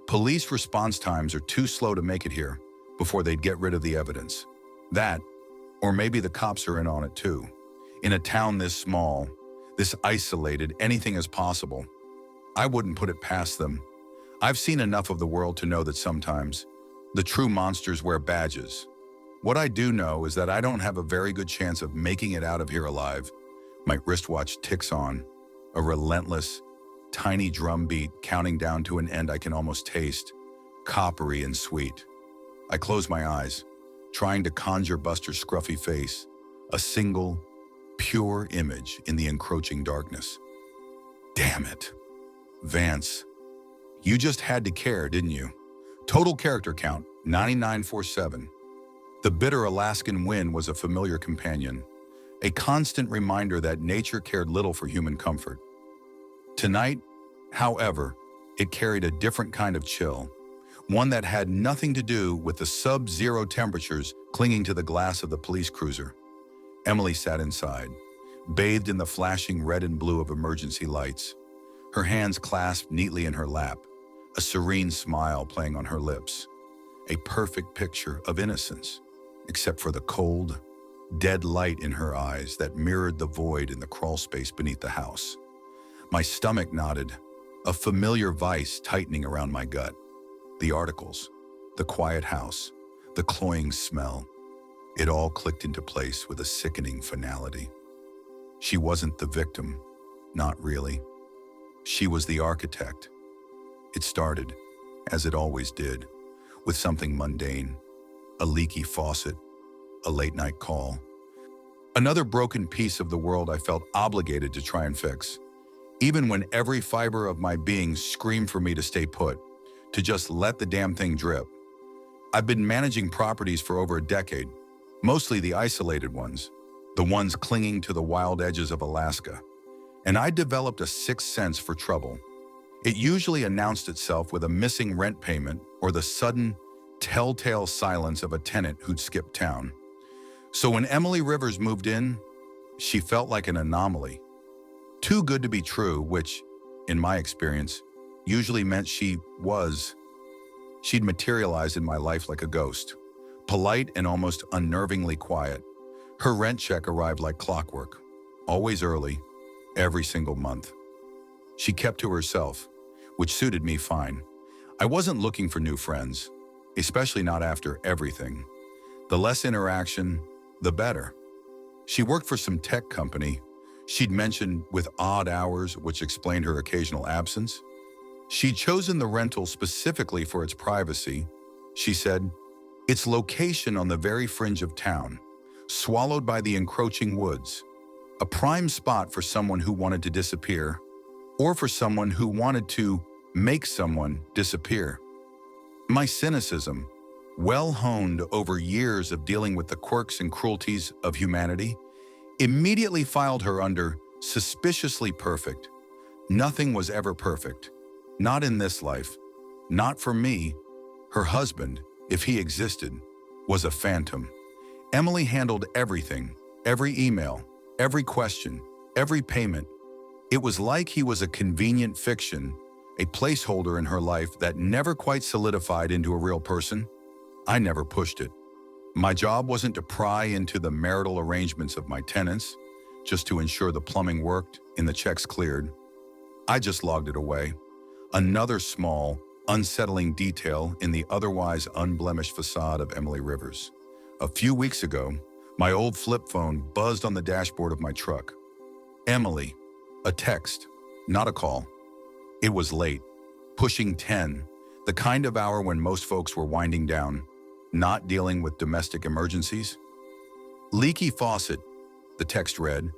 Police response times are too slow to make it here before they'd get rid of the evidence. That, or maybe the cops are in on it too. In a town this small, this isolated, anything is possible. I wouldn't put it past them. I've seen enough of the world to know that sometimes the true monsters wear badges. What I do know is that I don't have a very good chance of making it out of here alive." My wristwatch ticks on, a relentless, tiny drum beat counting down to an end I can almost taste, coppery and sweet. I close my eyes, trying to conjure Buster's scruffy face, a single, pure image in the encroaching darkness. Damn it. Vance, you just had to care, didn't you? Total character count, 99.47. The bitter Alaskan wind was a familiar companion, a constant reminder that nature cared little for human comfort. Tonight, however, it carried a different kind of chill, one that had nothing to do with the sub-zero temperatures clinging to the glass of the police cruiser. Emily sat inside, bathed in the flashing red and blue of emergency lights, her hands clasped neatly in her lap, a serene smile playing on her lips. A perfect picture of innocence, except for the cold, dead light in her eyes that mirrored the void in the crawl space beneath the house. My stomach knotted, a familiar vice tightening around my gut. The articles, the quiet house, the cloying smell. It all clicked into place with a sickening finality. She wasn't the victim, not really. She was the architect. It started, as it always did, with something mundane, a leaky faucet, a late-night call. Another broken piece of the world I felt obligated to try and fix, even when every fiber of my being screamed for me to stay put, to just let the damn thing drip. I've been managing properties for over a decade, mostly the isolated ones, the ones clinging to the wild edges of Alaska. And I developed a sixth sense for trouble. It usually announced itself with a missing rent payment or the sudden, telltale silence of a tenant who'd skipped town. So when Emily Rivers moved in, she felt like an anomaly. Too good to be true, which, in my experience, usually meant she'd materialized in my life like a ghost, polite and almost unnervingly quiet. Her rent check arrived like clockwork, always early, every single month. She kept to herself, which suited me fine. I wasn't looking for new friends, especially not after everything. The less interaction, the better. She worked for some tech company she'd mentioned with odd hours, which explained her occasional absence. She'd chosen the rental specifically for its privacy, she said, its location on the very fringe of town, swallowed by the encroaching woods, a prime spot for someone who wanted to disappear, or for someone who wanted to make someone disappear. My cynicism, well honed over years of dealing with the quirks and cruelties of humanity, immediately filed her under suspiciously perfect. Nothing was ever perfect. Not in this life. Not for me. Her husband, if he existed, was a phantom. Emily handled everything, every email, every question, every payment. It was like he was a convenient fiction, a placeholder in her life that never quite solidified into a real person. I never pushed it. My job wasn't to pry into the marital arrangements of my tenants, just to ensure the plumbing worked and the checks cleared. I just logged it away. Another small, unsettling detail in the otherwise unblemished facade of Emily Rivers. A few weeks ago, my old flip phone buzzed on the dashboard of my truck. Emily, a text, not a call. It was late, pushing 10, the kind of hour when most folks were winding down, not dealing with domestic emergencies. Leaky faucet, the text read,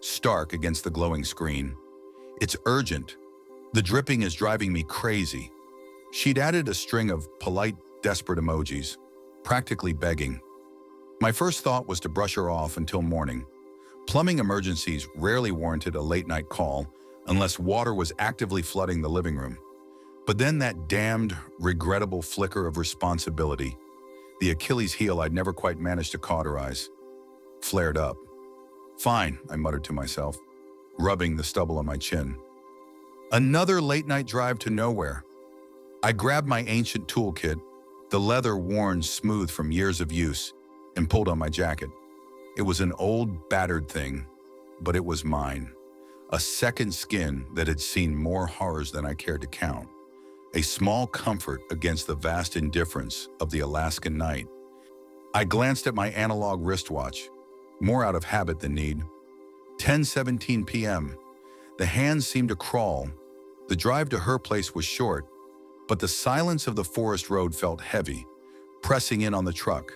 stark against the glowing screen. It's urgent. The dripping is driving me crazy. She'd added a string of polite, desperate emojis, practically begging. My first thought was to brush her off until morning. Plumbing emergencies rarely warranted a late-night call unless water was actively flooding the living room. But then that damned, regrettable flicker of responsibility, the Achilles heel I'd never quite managed to cauterize, flared up. Fine, I muttered to myself, rubbing the stubble on my chin. Another late-night drive to nowhere. I grabbed my ancient toolkit, the leather worn smooth from years of use, and pulled on my jacket. It was an old, battered thing, but it was mine. A second skin that had seen more horrors than I cared to count. A small comfort against the vast indifference of the Alaskan night. I glanced at my analog wristwatch, more out of habit than need. 10:17 p.m. The hands seemed to crawl. The drive to her place was short, but the silence of the forest road felt heavy, pressing in on the truck.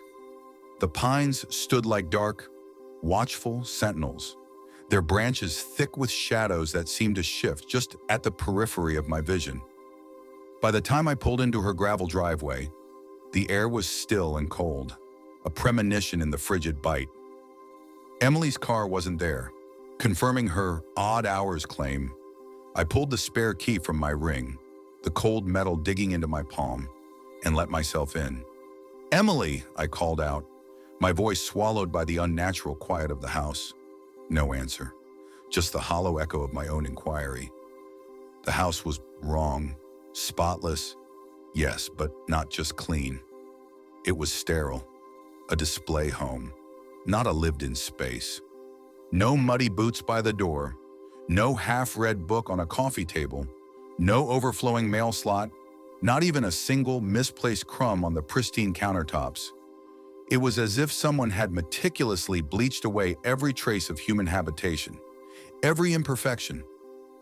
The pines stood like dark, watchful sentinels, their branches thick with shadows that seemed to shift just at the periphery of my vision. By the time I pulled into her gravel driveway, the air was still and cold, a premonition in the frigid bite. Emily's car wasn't there. Confirming her odd hours claim, I pulled the spare key from my ring, the cold metal digging into my palm. and let myself in. "Emily," I called out, my voice swallowed by the unnatural quiet of the house. No answer, just the hollow echo of my own inquiry. The house was wrong, spotless, yes, but not just clean. It was sterile, a display home, not a lived-in space. No muddy boots by the door, no half-read book on a coffee table, no overflowing mail slot, not even a single misplaced crumb on the pristine countertops. It was as if someone had meticulously bleached away every trace of human habitation, every imperfection,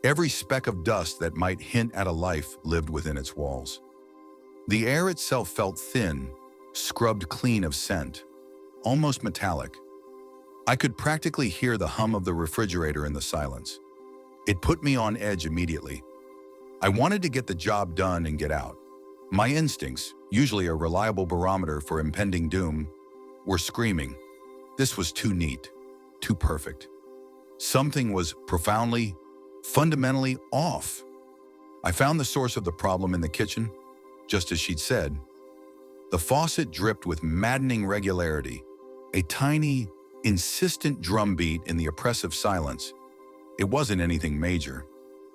every speck of dust that might hint at a life lived within its walls. The air itself felt thin, scrubbed clean of scent, almost metallic. I could practically hear the hum of the refrigerator in the silence. It put me on edge immediately. I wanted to get the job done and get out. My instincts, usually a reliable barometer for impending doom, were screaming. This was too neat, too perfect. Something was profoundly, fundamentally off. I found the source of the problem in the kitchen, just as she'd said. The faucet dripped with maddening regularity, a tiny, insistent drumbeat in the oppressive silence. It wasn't anything major,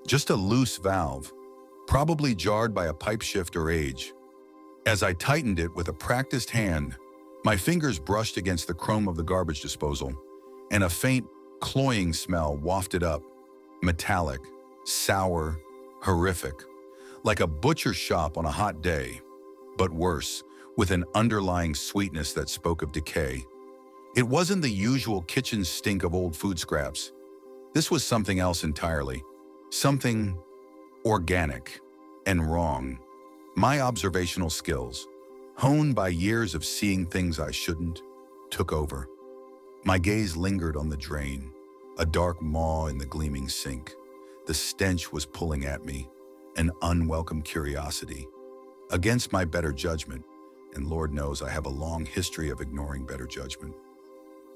just a loose valve, probably jarred by a pipe shift or age. As I tightened it with a practiced hand, my fingers brushed against the chrome of the garbage disposal, and a faint, cloying smell wafted up, metallic, sour, horrific, like a butcher shop on a hot day, but worse, with an underlying sweetness that spoke of decay. It wasn't the usual kitchen stink of old food scraps. This was something else entirely, something organic and wrong. My observational skills, honed by years of seeing things I shouldn't, took over. My gaze lingered on the drain, a dark maw in the gleaming sink. The stench was pulling at me, an unwelcome curiosity. Against my better judgment, and Lord knows I have a long history of ignoring better judgment,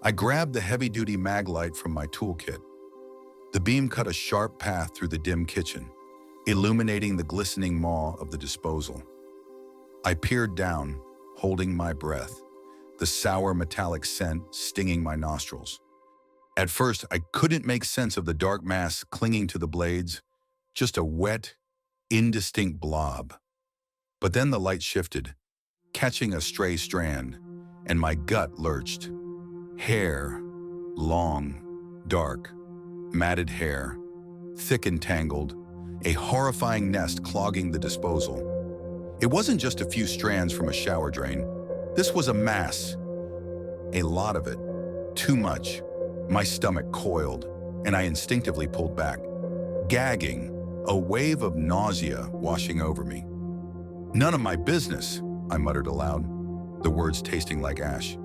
I grabbed the heavy-duty mag light from my toolkit. The beam cut a sharp path through the dim kitchen, illuminating the glistening maw of the disposal. I peered down, holding my breath, the sour metallic scent stinging my nostrils. At first, I couldn't make sense of the dark mass clinging to the blades, just a wet, indistinct blob. But then the light shifted, catching a stray strand, and my gut lurched. Hair, long, dark, matted hair, thick and tangled, a horrifying nest clogging the disposal. It wasn't just a few strands from a shower drain. This was a mass, a lot of it, too much. My stomach coiled, and I instinctively pulled back, gagging, a wave of nausea washing over me. "None of my business," I muttered aloud, the words tasting like ash.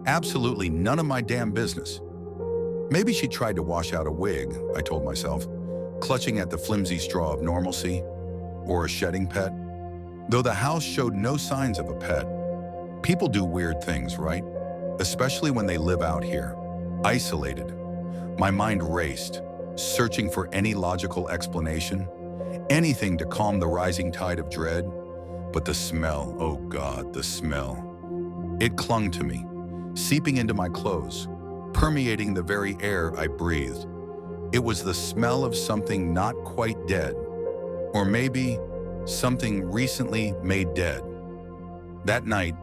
"Absolutely none of my damn business." Maybe she tried to wash out a wig, I told myself, clutching at the flimsy straw of normalcy, or a shedding pet. Though the house showed no signs of a pet. People do weird things, right? Especially when they live out here, isolated. My mind raced, searching for any logical explanation, anything to calm the rising tide of dread. But the smell, oh God, the smell. It clung to me, seeping into my clothes, permeating the very air I breathed. It was the smell of something not quite dead, or maybe something recently made dead. That night,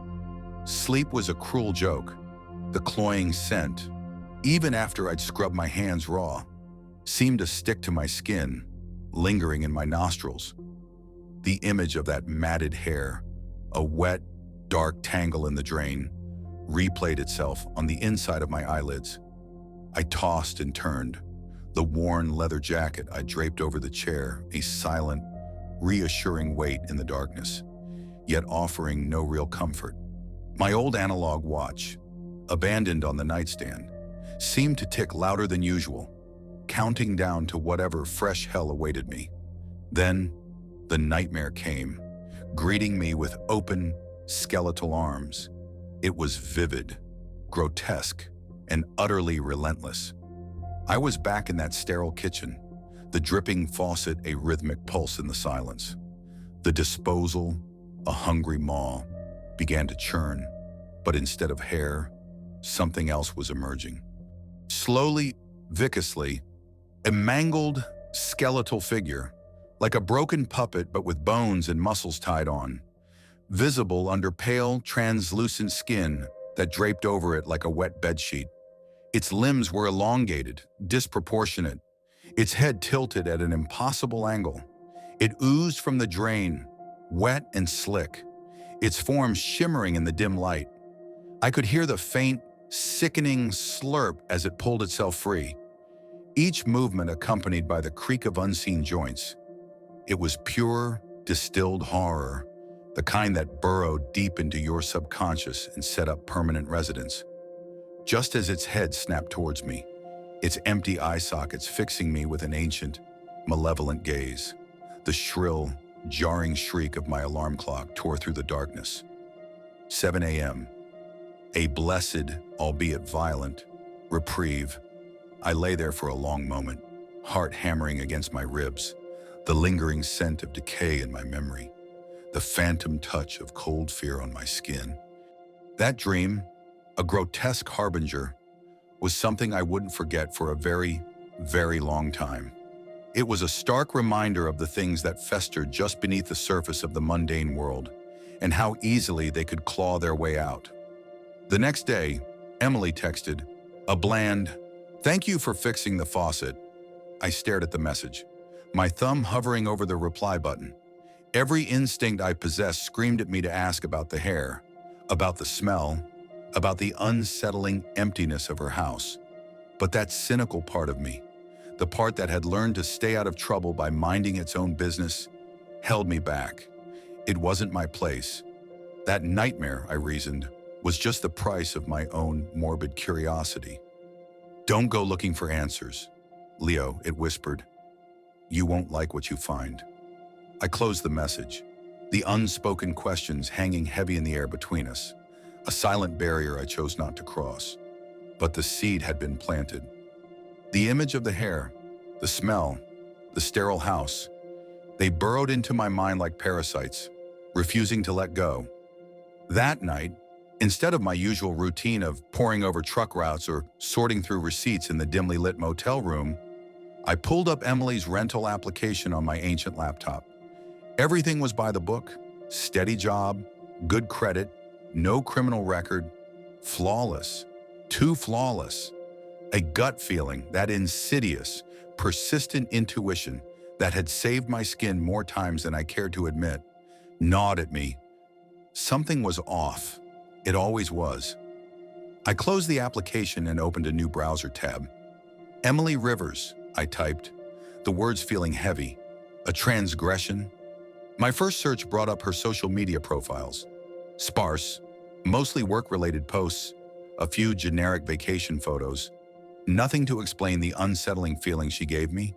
sleep was a cruel joke. The cloying scent, even after I'd scrubbed my hands raw, seemed to stick to my skin, lingering in my nostrils. The image of that matted hair, a wet, dark tangle in the drain, replayed itself on the inside of my eyelids. I tossed and turned, the worn leather jacket I draped over the chair, a silent, reassuring weight in the darkness, yet offering no real comfort. My old analog watch, abandoned on the nightstand, seemed to tick louder than usual, counting down to whatever fresh hell awaited me. Then, the nightmare came, greeting me with open, skeletal arms. It was vivid, grotesque, and utterly relentless. I was back in that sterile kitchen, the dripping faucet a rhythmic pulse in the silence. The disposal, A hungry maw began to churn, but instead of hair, something else was emerging. Slowly, viciously, a mangled, skeletal figure, like a broken puppet but with bones and muscles tied on, visible under pale, translucent skin that draped over it like a wet bedsheet. Its limbs were elongated, disproportionate, its head tilted at an impossible angle. It oozed from the drain, wet and slick, its form shimmering in the dim light. I could hear the faint, sickening slurp as it pulled itself free, each movement accompanied by the creak of unseen joints. It was pure, distilled horror, the kind that burrowed deep into your subconscious and set up permanent residence. Just as its head snapped towards me, its empty eye sockets fixing me with an ancient, malevolent gaze, the shrill, jarring shriek of my alarm clock tore through the darkness. 7 a.m. A blessed, albeit violent, reprieve. I lay there for a long moment, heart hammering against my ribs, the lingering scent of decay in my memory, the phantom touch of cold fear on my skin. That dream, a grotesque harbinger, was something I wouldn't forget for a very, very long time. It was a stark reminder of the things that festered just beneath the surface of the mundane world, and how easily they could claw their way out. The next day, Emily texted, a bland, "Thank you for fixing the faucet." I stared at the message, my thumb hovering over the reply button. Every instinct I possessed screamed at me to ask about the hair, about the smell, about the unsettling emptiness of her house. But that cynical part of me, the part that had learned to stay out of trouble by minding its own business, held me back. It wasn't my place. That nightmare, I reasoned, was just the price of my own morbid curiosity. "Don't go looking for answers, Leo," it whispered. "You won't like what you find." I closed the message, the unspoken questions hanging heavy in the air between us, a silent barrier I chose not to cross. But the seed had been planted. The image of the hair, the smell, the sterile house, they burrowed into my mind like parasites, refusing to let go. That night, instead of my usual routine of poring over truck routes or sorting through receipts in the dimly lit motel room, I pulled up Emily's rental application on my ancient laptop. Everything was by the book: steady job, good credit, no criminal record, flawless, too flawless. A gut feeling, that insidious, persistent intuition that had saved my skin more times than I cared to admit, gnawed at me. Something was off. It always was. I closed the application and opened a new browser tab. Emily Rivers, I typed, the words feeling heavy. A transgression? My first search brought up her social media profiles. Sparse, mostly work-related posts, a few generic vacation photos. Nothing to explain the unsettling feeling she gave me.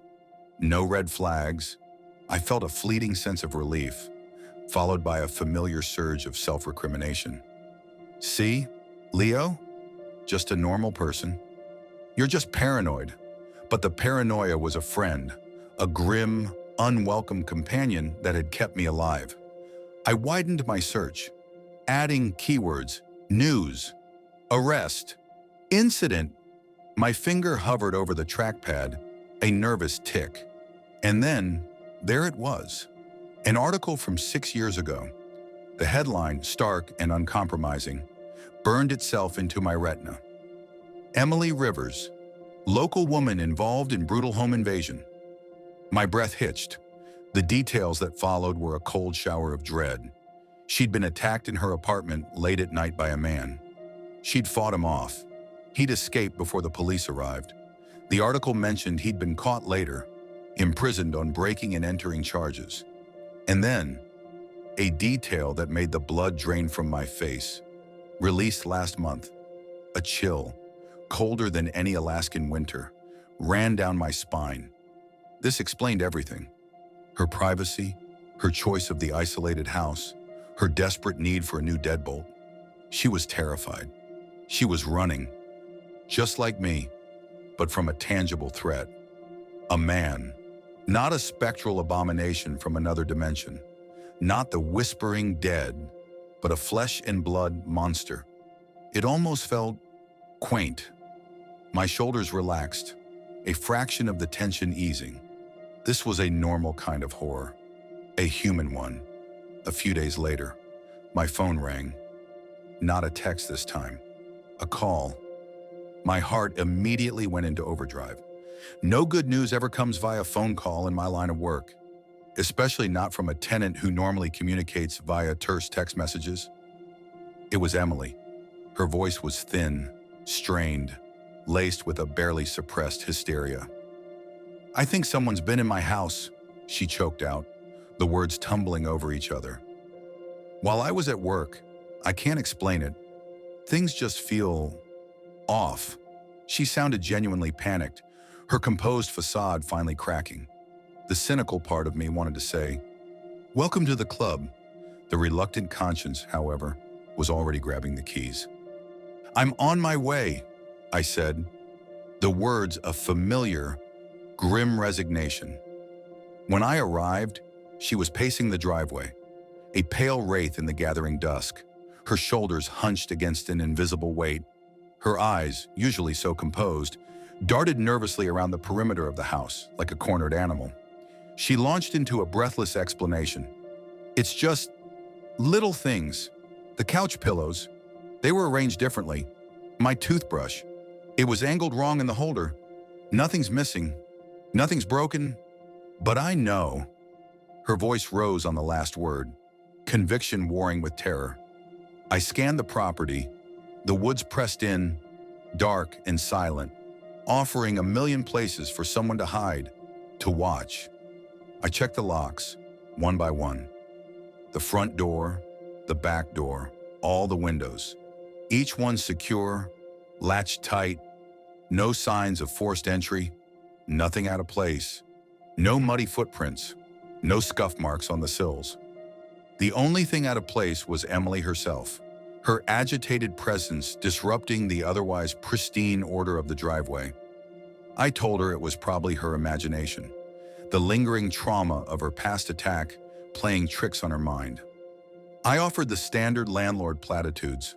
No red flags. I felt a fleeting sense of relief, followed by a familiar surge of self-recrimination. "See, Leo? Just a normal person. You're just paranoid." But the paranoia was a friend, a grim, unwelcome companion that had kept me alive. I widened my search, adding keywords: news, arrest, incident. My finger hovered over the trackpad, a nervous tick. And then, there it was. An article from 6 years ago. The headline, stark and uncompromising, burned itself into my retina. Emily Rivers, local woman involved in brutal home invasion. My breath hitched. The details that followed were a cold shower of dread. She'd been attacked in her apartment late at night by a man. She'd fought him off. He'd escaped before the police arrived. The article mentioned he'd been caught later, imprisoned on breaking and entering charges. And then, a detail that made the blood drain from my face. Released last month. A chill, colder than any Alaskan winter, ran down my spine. This explained everything. Her privacy, her choice of the isolated house, her desperate need for a new deadbolt. She was terrified. She was running. Just like me, but from a tangible threat. A man. Not a spectral abomination from another dimension. Not the whispering dead, but a flesh and blood monster. It almost felt quaint. My shoulders relaxed, a fraction of the tension easing. This was a normal kind of horror, a human one. A few days later, my phone rang. Not a text this time, a call. My heart immediately went into overdrive. No good news ever comes via phone call in my line of work, especially not from a tenant who normally communicates via terse text messages. It was Emily. Her voice was thin, strained, laced with a barely suppressed hysteria. "I think someone's been in my house," she choked out, the words tumbling over each other. While I was at work, I can't explain it. Things just feel off. She sounded genuinely panicked, her composed facade finally cracking. The cynical part of me wanted to say, "Welcome to the club." The reluctant conscience, however, was already grabbing the keys. "I'm on my way," I said, the words a familiar, grim resignation. When I arrived, she was pacing the driveway, a pale wraith in the gathering dusk, her shoulders hunched against an invisible weight. Her eyes, usually so composed, darted nervously around the perimeter of the house like a cornered animal. She launched into a breathless explanation. "It's just little things. The couch pillows, they were arranged differently. My toothbrush, it was angled wrong in the holder. Nothing's missing. Nothing's broken. But I know." Her voice rose on the last word, conviction warring with terror. I scanned the property, the woods pressed in, dark and silent, offering a million places for someone to hide, to watch. I checked the locks, one by one. The front door, the back door, all the windows. Each one secure, latched tight, no signs of forced entry, nothing out of place, no muddy footprints, no scuff marks on the sills. The only thing out of place was Emily herself, her agitated presence disrupting the otherwise pristine order of the driveway. I told her it was probably her imagination, the lingering trauma of her past attack playing tricks on her mind. I offered the standard landlord platitudes,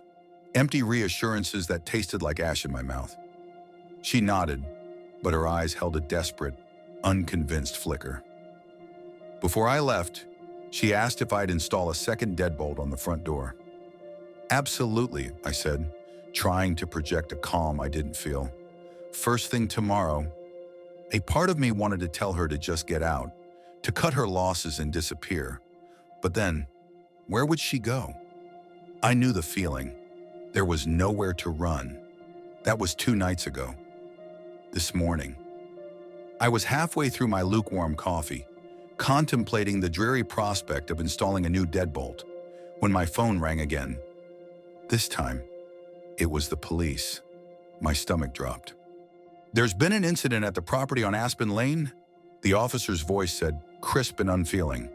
empty reassurances that tasted like ash in my mouth. She nodded, but her eyes held a desperate, unconvinced flicker. Before I left, she asked if I'd install a second deadbolt on the front door. "Absolutely," I said, trying to project a calm I didn't feel. "First thing tomorrow." A part of me wanted to tell her to just get out, to cut her losses and disappear. But then, where would she go? I knew the feeling. There was nowhere to run. That was 2 nights ago. This morning, I was halfway through my lukewarm coffee, contemplating the dreary prospect of installing a new deadbolt, when my phone rang again. This time, it was the police. My stomach dropped. "There's been an incident at the property on Aspen Lane," the officer's voice said, crisp and unfeeling.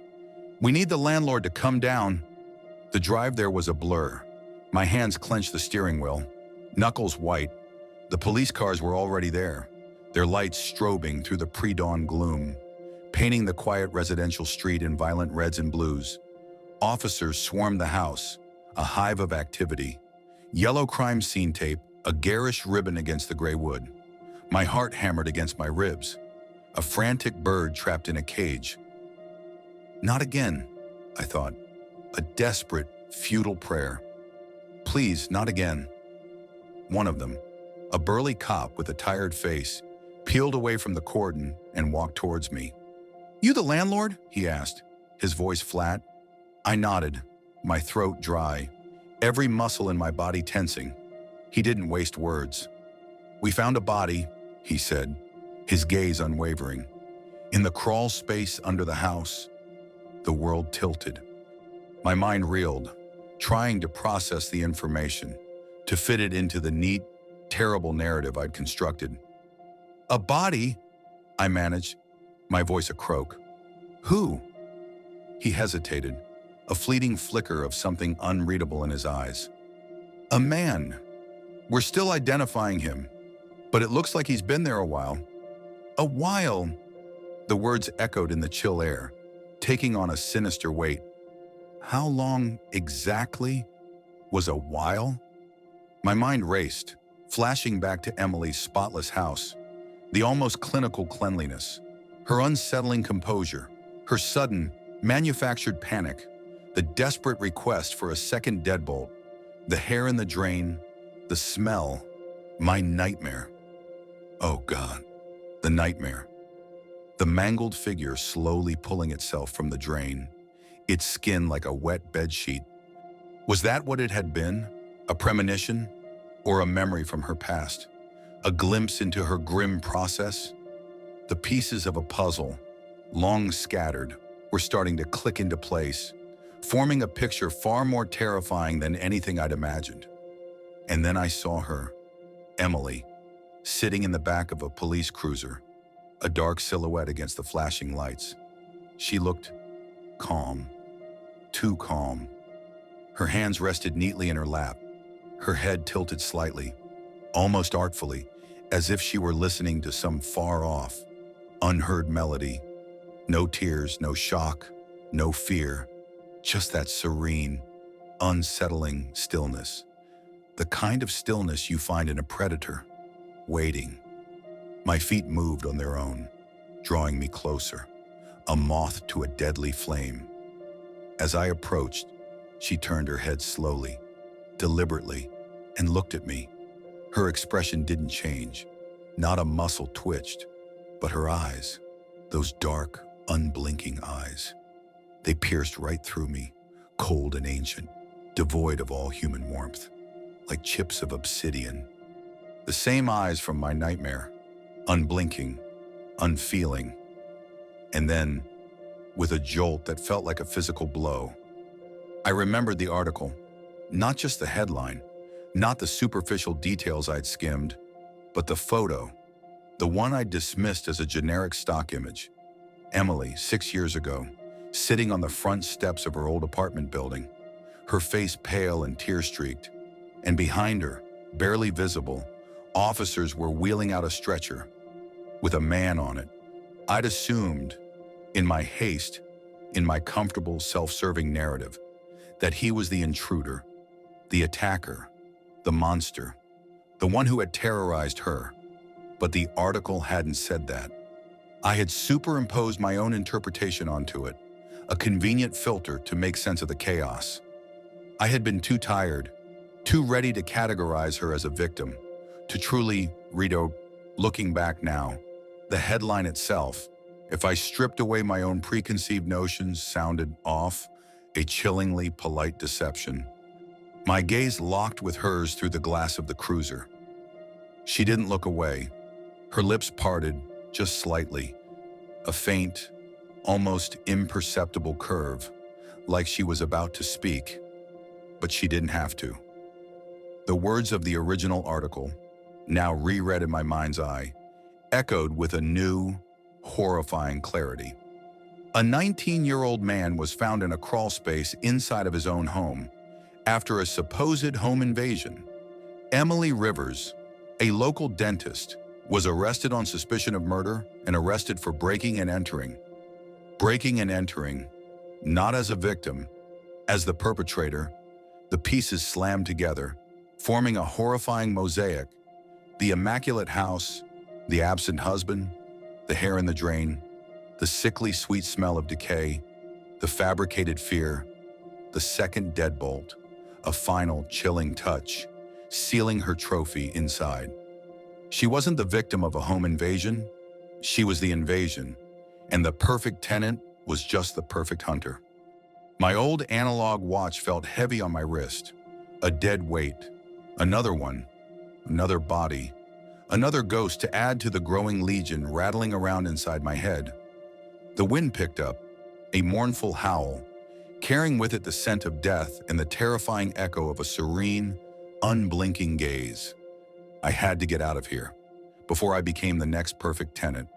"We need the landlord to come down." The drive there was a blur. My hands clenched the steering wheel, knuckles white. The police cars were already there, their lights strobing through the pre-dawn gloom, painting the quiet residential street in violent reds and blues. Officers swarmed the house, a hive of activity. Yellow crime scene tape, a garish ribbon against the gray wood. My heart hammered against my ribs. A frantic bird trapped in a cage. Not again, I thought. A desperate, futile prayer. Please, not again. One of them, a burly cop with a tired face, peeled away from the cordon and walked towards me. "You the landlord?" he asked, his voice flat. I nodded, my throat dry, every muscle in my body tensing. He didn't waste words. "We found a body," he said, his gaze unwavering. "In the crawl space under the house." The world tilted. My mind reeled, trying to process the information, to fit it into the neat, terrible narrative I'd constructed. "A body?" I managed, my voice a croak. "Who?" He hesitated, a fleeting flicker of something unreadable in his eyes. "A man. We're still identifying him, but it looks like he's been there a while." "A while?" The words echoed in the chill air, taking on a sinister weight. How long exactly was a while? My mind raced, flashing back to Emily's spotless house, the almost clinical cleanliness, her unsettling composure, her sudden, manufactured panic, the desperate request for a second deadbolt, the hair in the drain, the smell, my nightmare. Oh God, the nightmare. The mangled figure slowly pulling itself from the drain, its skin like a wet bedsheet. Was that what it had been? A premonition? Or a memory from her past? A glimpse into her grim process? The pieces of a puzzle, long scattered, were starting to click into place, forming a picture far more terrifying than anything I'd imagined. And then I saw her, Emily, sitting in the back of a police cruiser, a dark silhouette against the flashing lights. She looked calm, too calm. Her hands rested neatly in her lap, her head tilted slightly, almost artfully, as if she were listening to some far-off, unheard melody. No tears, no shock, no fear, just that serene, unsettling stillness. The kind of stillness you find in a predator, waiting. My feet moved on their own, drawing me closer, a moth to a deadly flame. As I approached, she turned her head slowly, deliberately, and looked at me. Her expression didn't change. Not a muscle twitched, but her eyes, those dark, unblinking eyes, they pierced right through me, cold and ancient, devoid of all human warmth, like chips of obsidian. The same eyes from my nightmare, unblinking, unfeeling. And then, with a jolt that felt like a physical blow, I remembered the article, not just the headline, not the superficial details I'd skimmed, but the photo, the one I'd dismissed as a generic stock image. Emily, 6 years ago, sitting on the front steps of her old apartment building, her face pale and tear-streaked, and behind her, barely visible, officers were wheeling out a stretcher with a man on it. I'd assumed, in my haste, in my comfortable, self-serving narrative, that he was the intruder, the attacker, the monster, the one who had terrorized her. But the article hadn't said that. I had superimposed my own interpretation onto it, a convenient filter to make sense of the chaos. I had been too tired, too ready to categorize her as a victim, to truly read a, looking back now, the headline itself, if I stripped away my own preconceived notions, sounded off, a chillingly polite deception. My gaze locked with hers through the glass of the cruiser. She didn't look away. Her lips parted just slightly, a faint, almost imperceptible curve, like she was about to speak, but she didn't have to. The words of the original article, now reread in my mind's eye, echoed with a new, horrifying clarity. A 19-year-old man was found in a crawl space inside of his own home after a supposed home invasion. Emily Rivers, a local dentist, was arrested on suspicion of murder and arrested for breaking and entering. Breaking and entering, not as a victim, as the perpetrator. The pieces slammed together, forming a horrifying mosaic. The immaculate house, the absent husband, the hair in the drain, the sickly sweet smell of decay, the fabricated fear, the second deadbolt, a final chilling touch, sealing her trophy inside. She wasn't the victim of a home invasion, she was the invasion, and the perfect tenant was just the perfect hunter. My old analog watch felt heavy on my wrist, a dead weight, another one, another body, another ghost to add to the growing legion rattling around inside my head. The wind picked up, a mournful howl, carrying with it the scent of death and the terrifying echo of a serene, unblinking gaze. I had to get out of here before I became the next perfect tenant.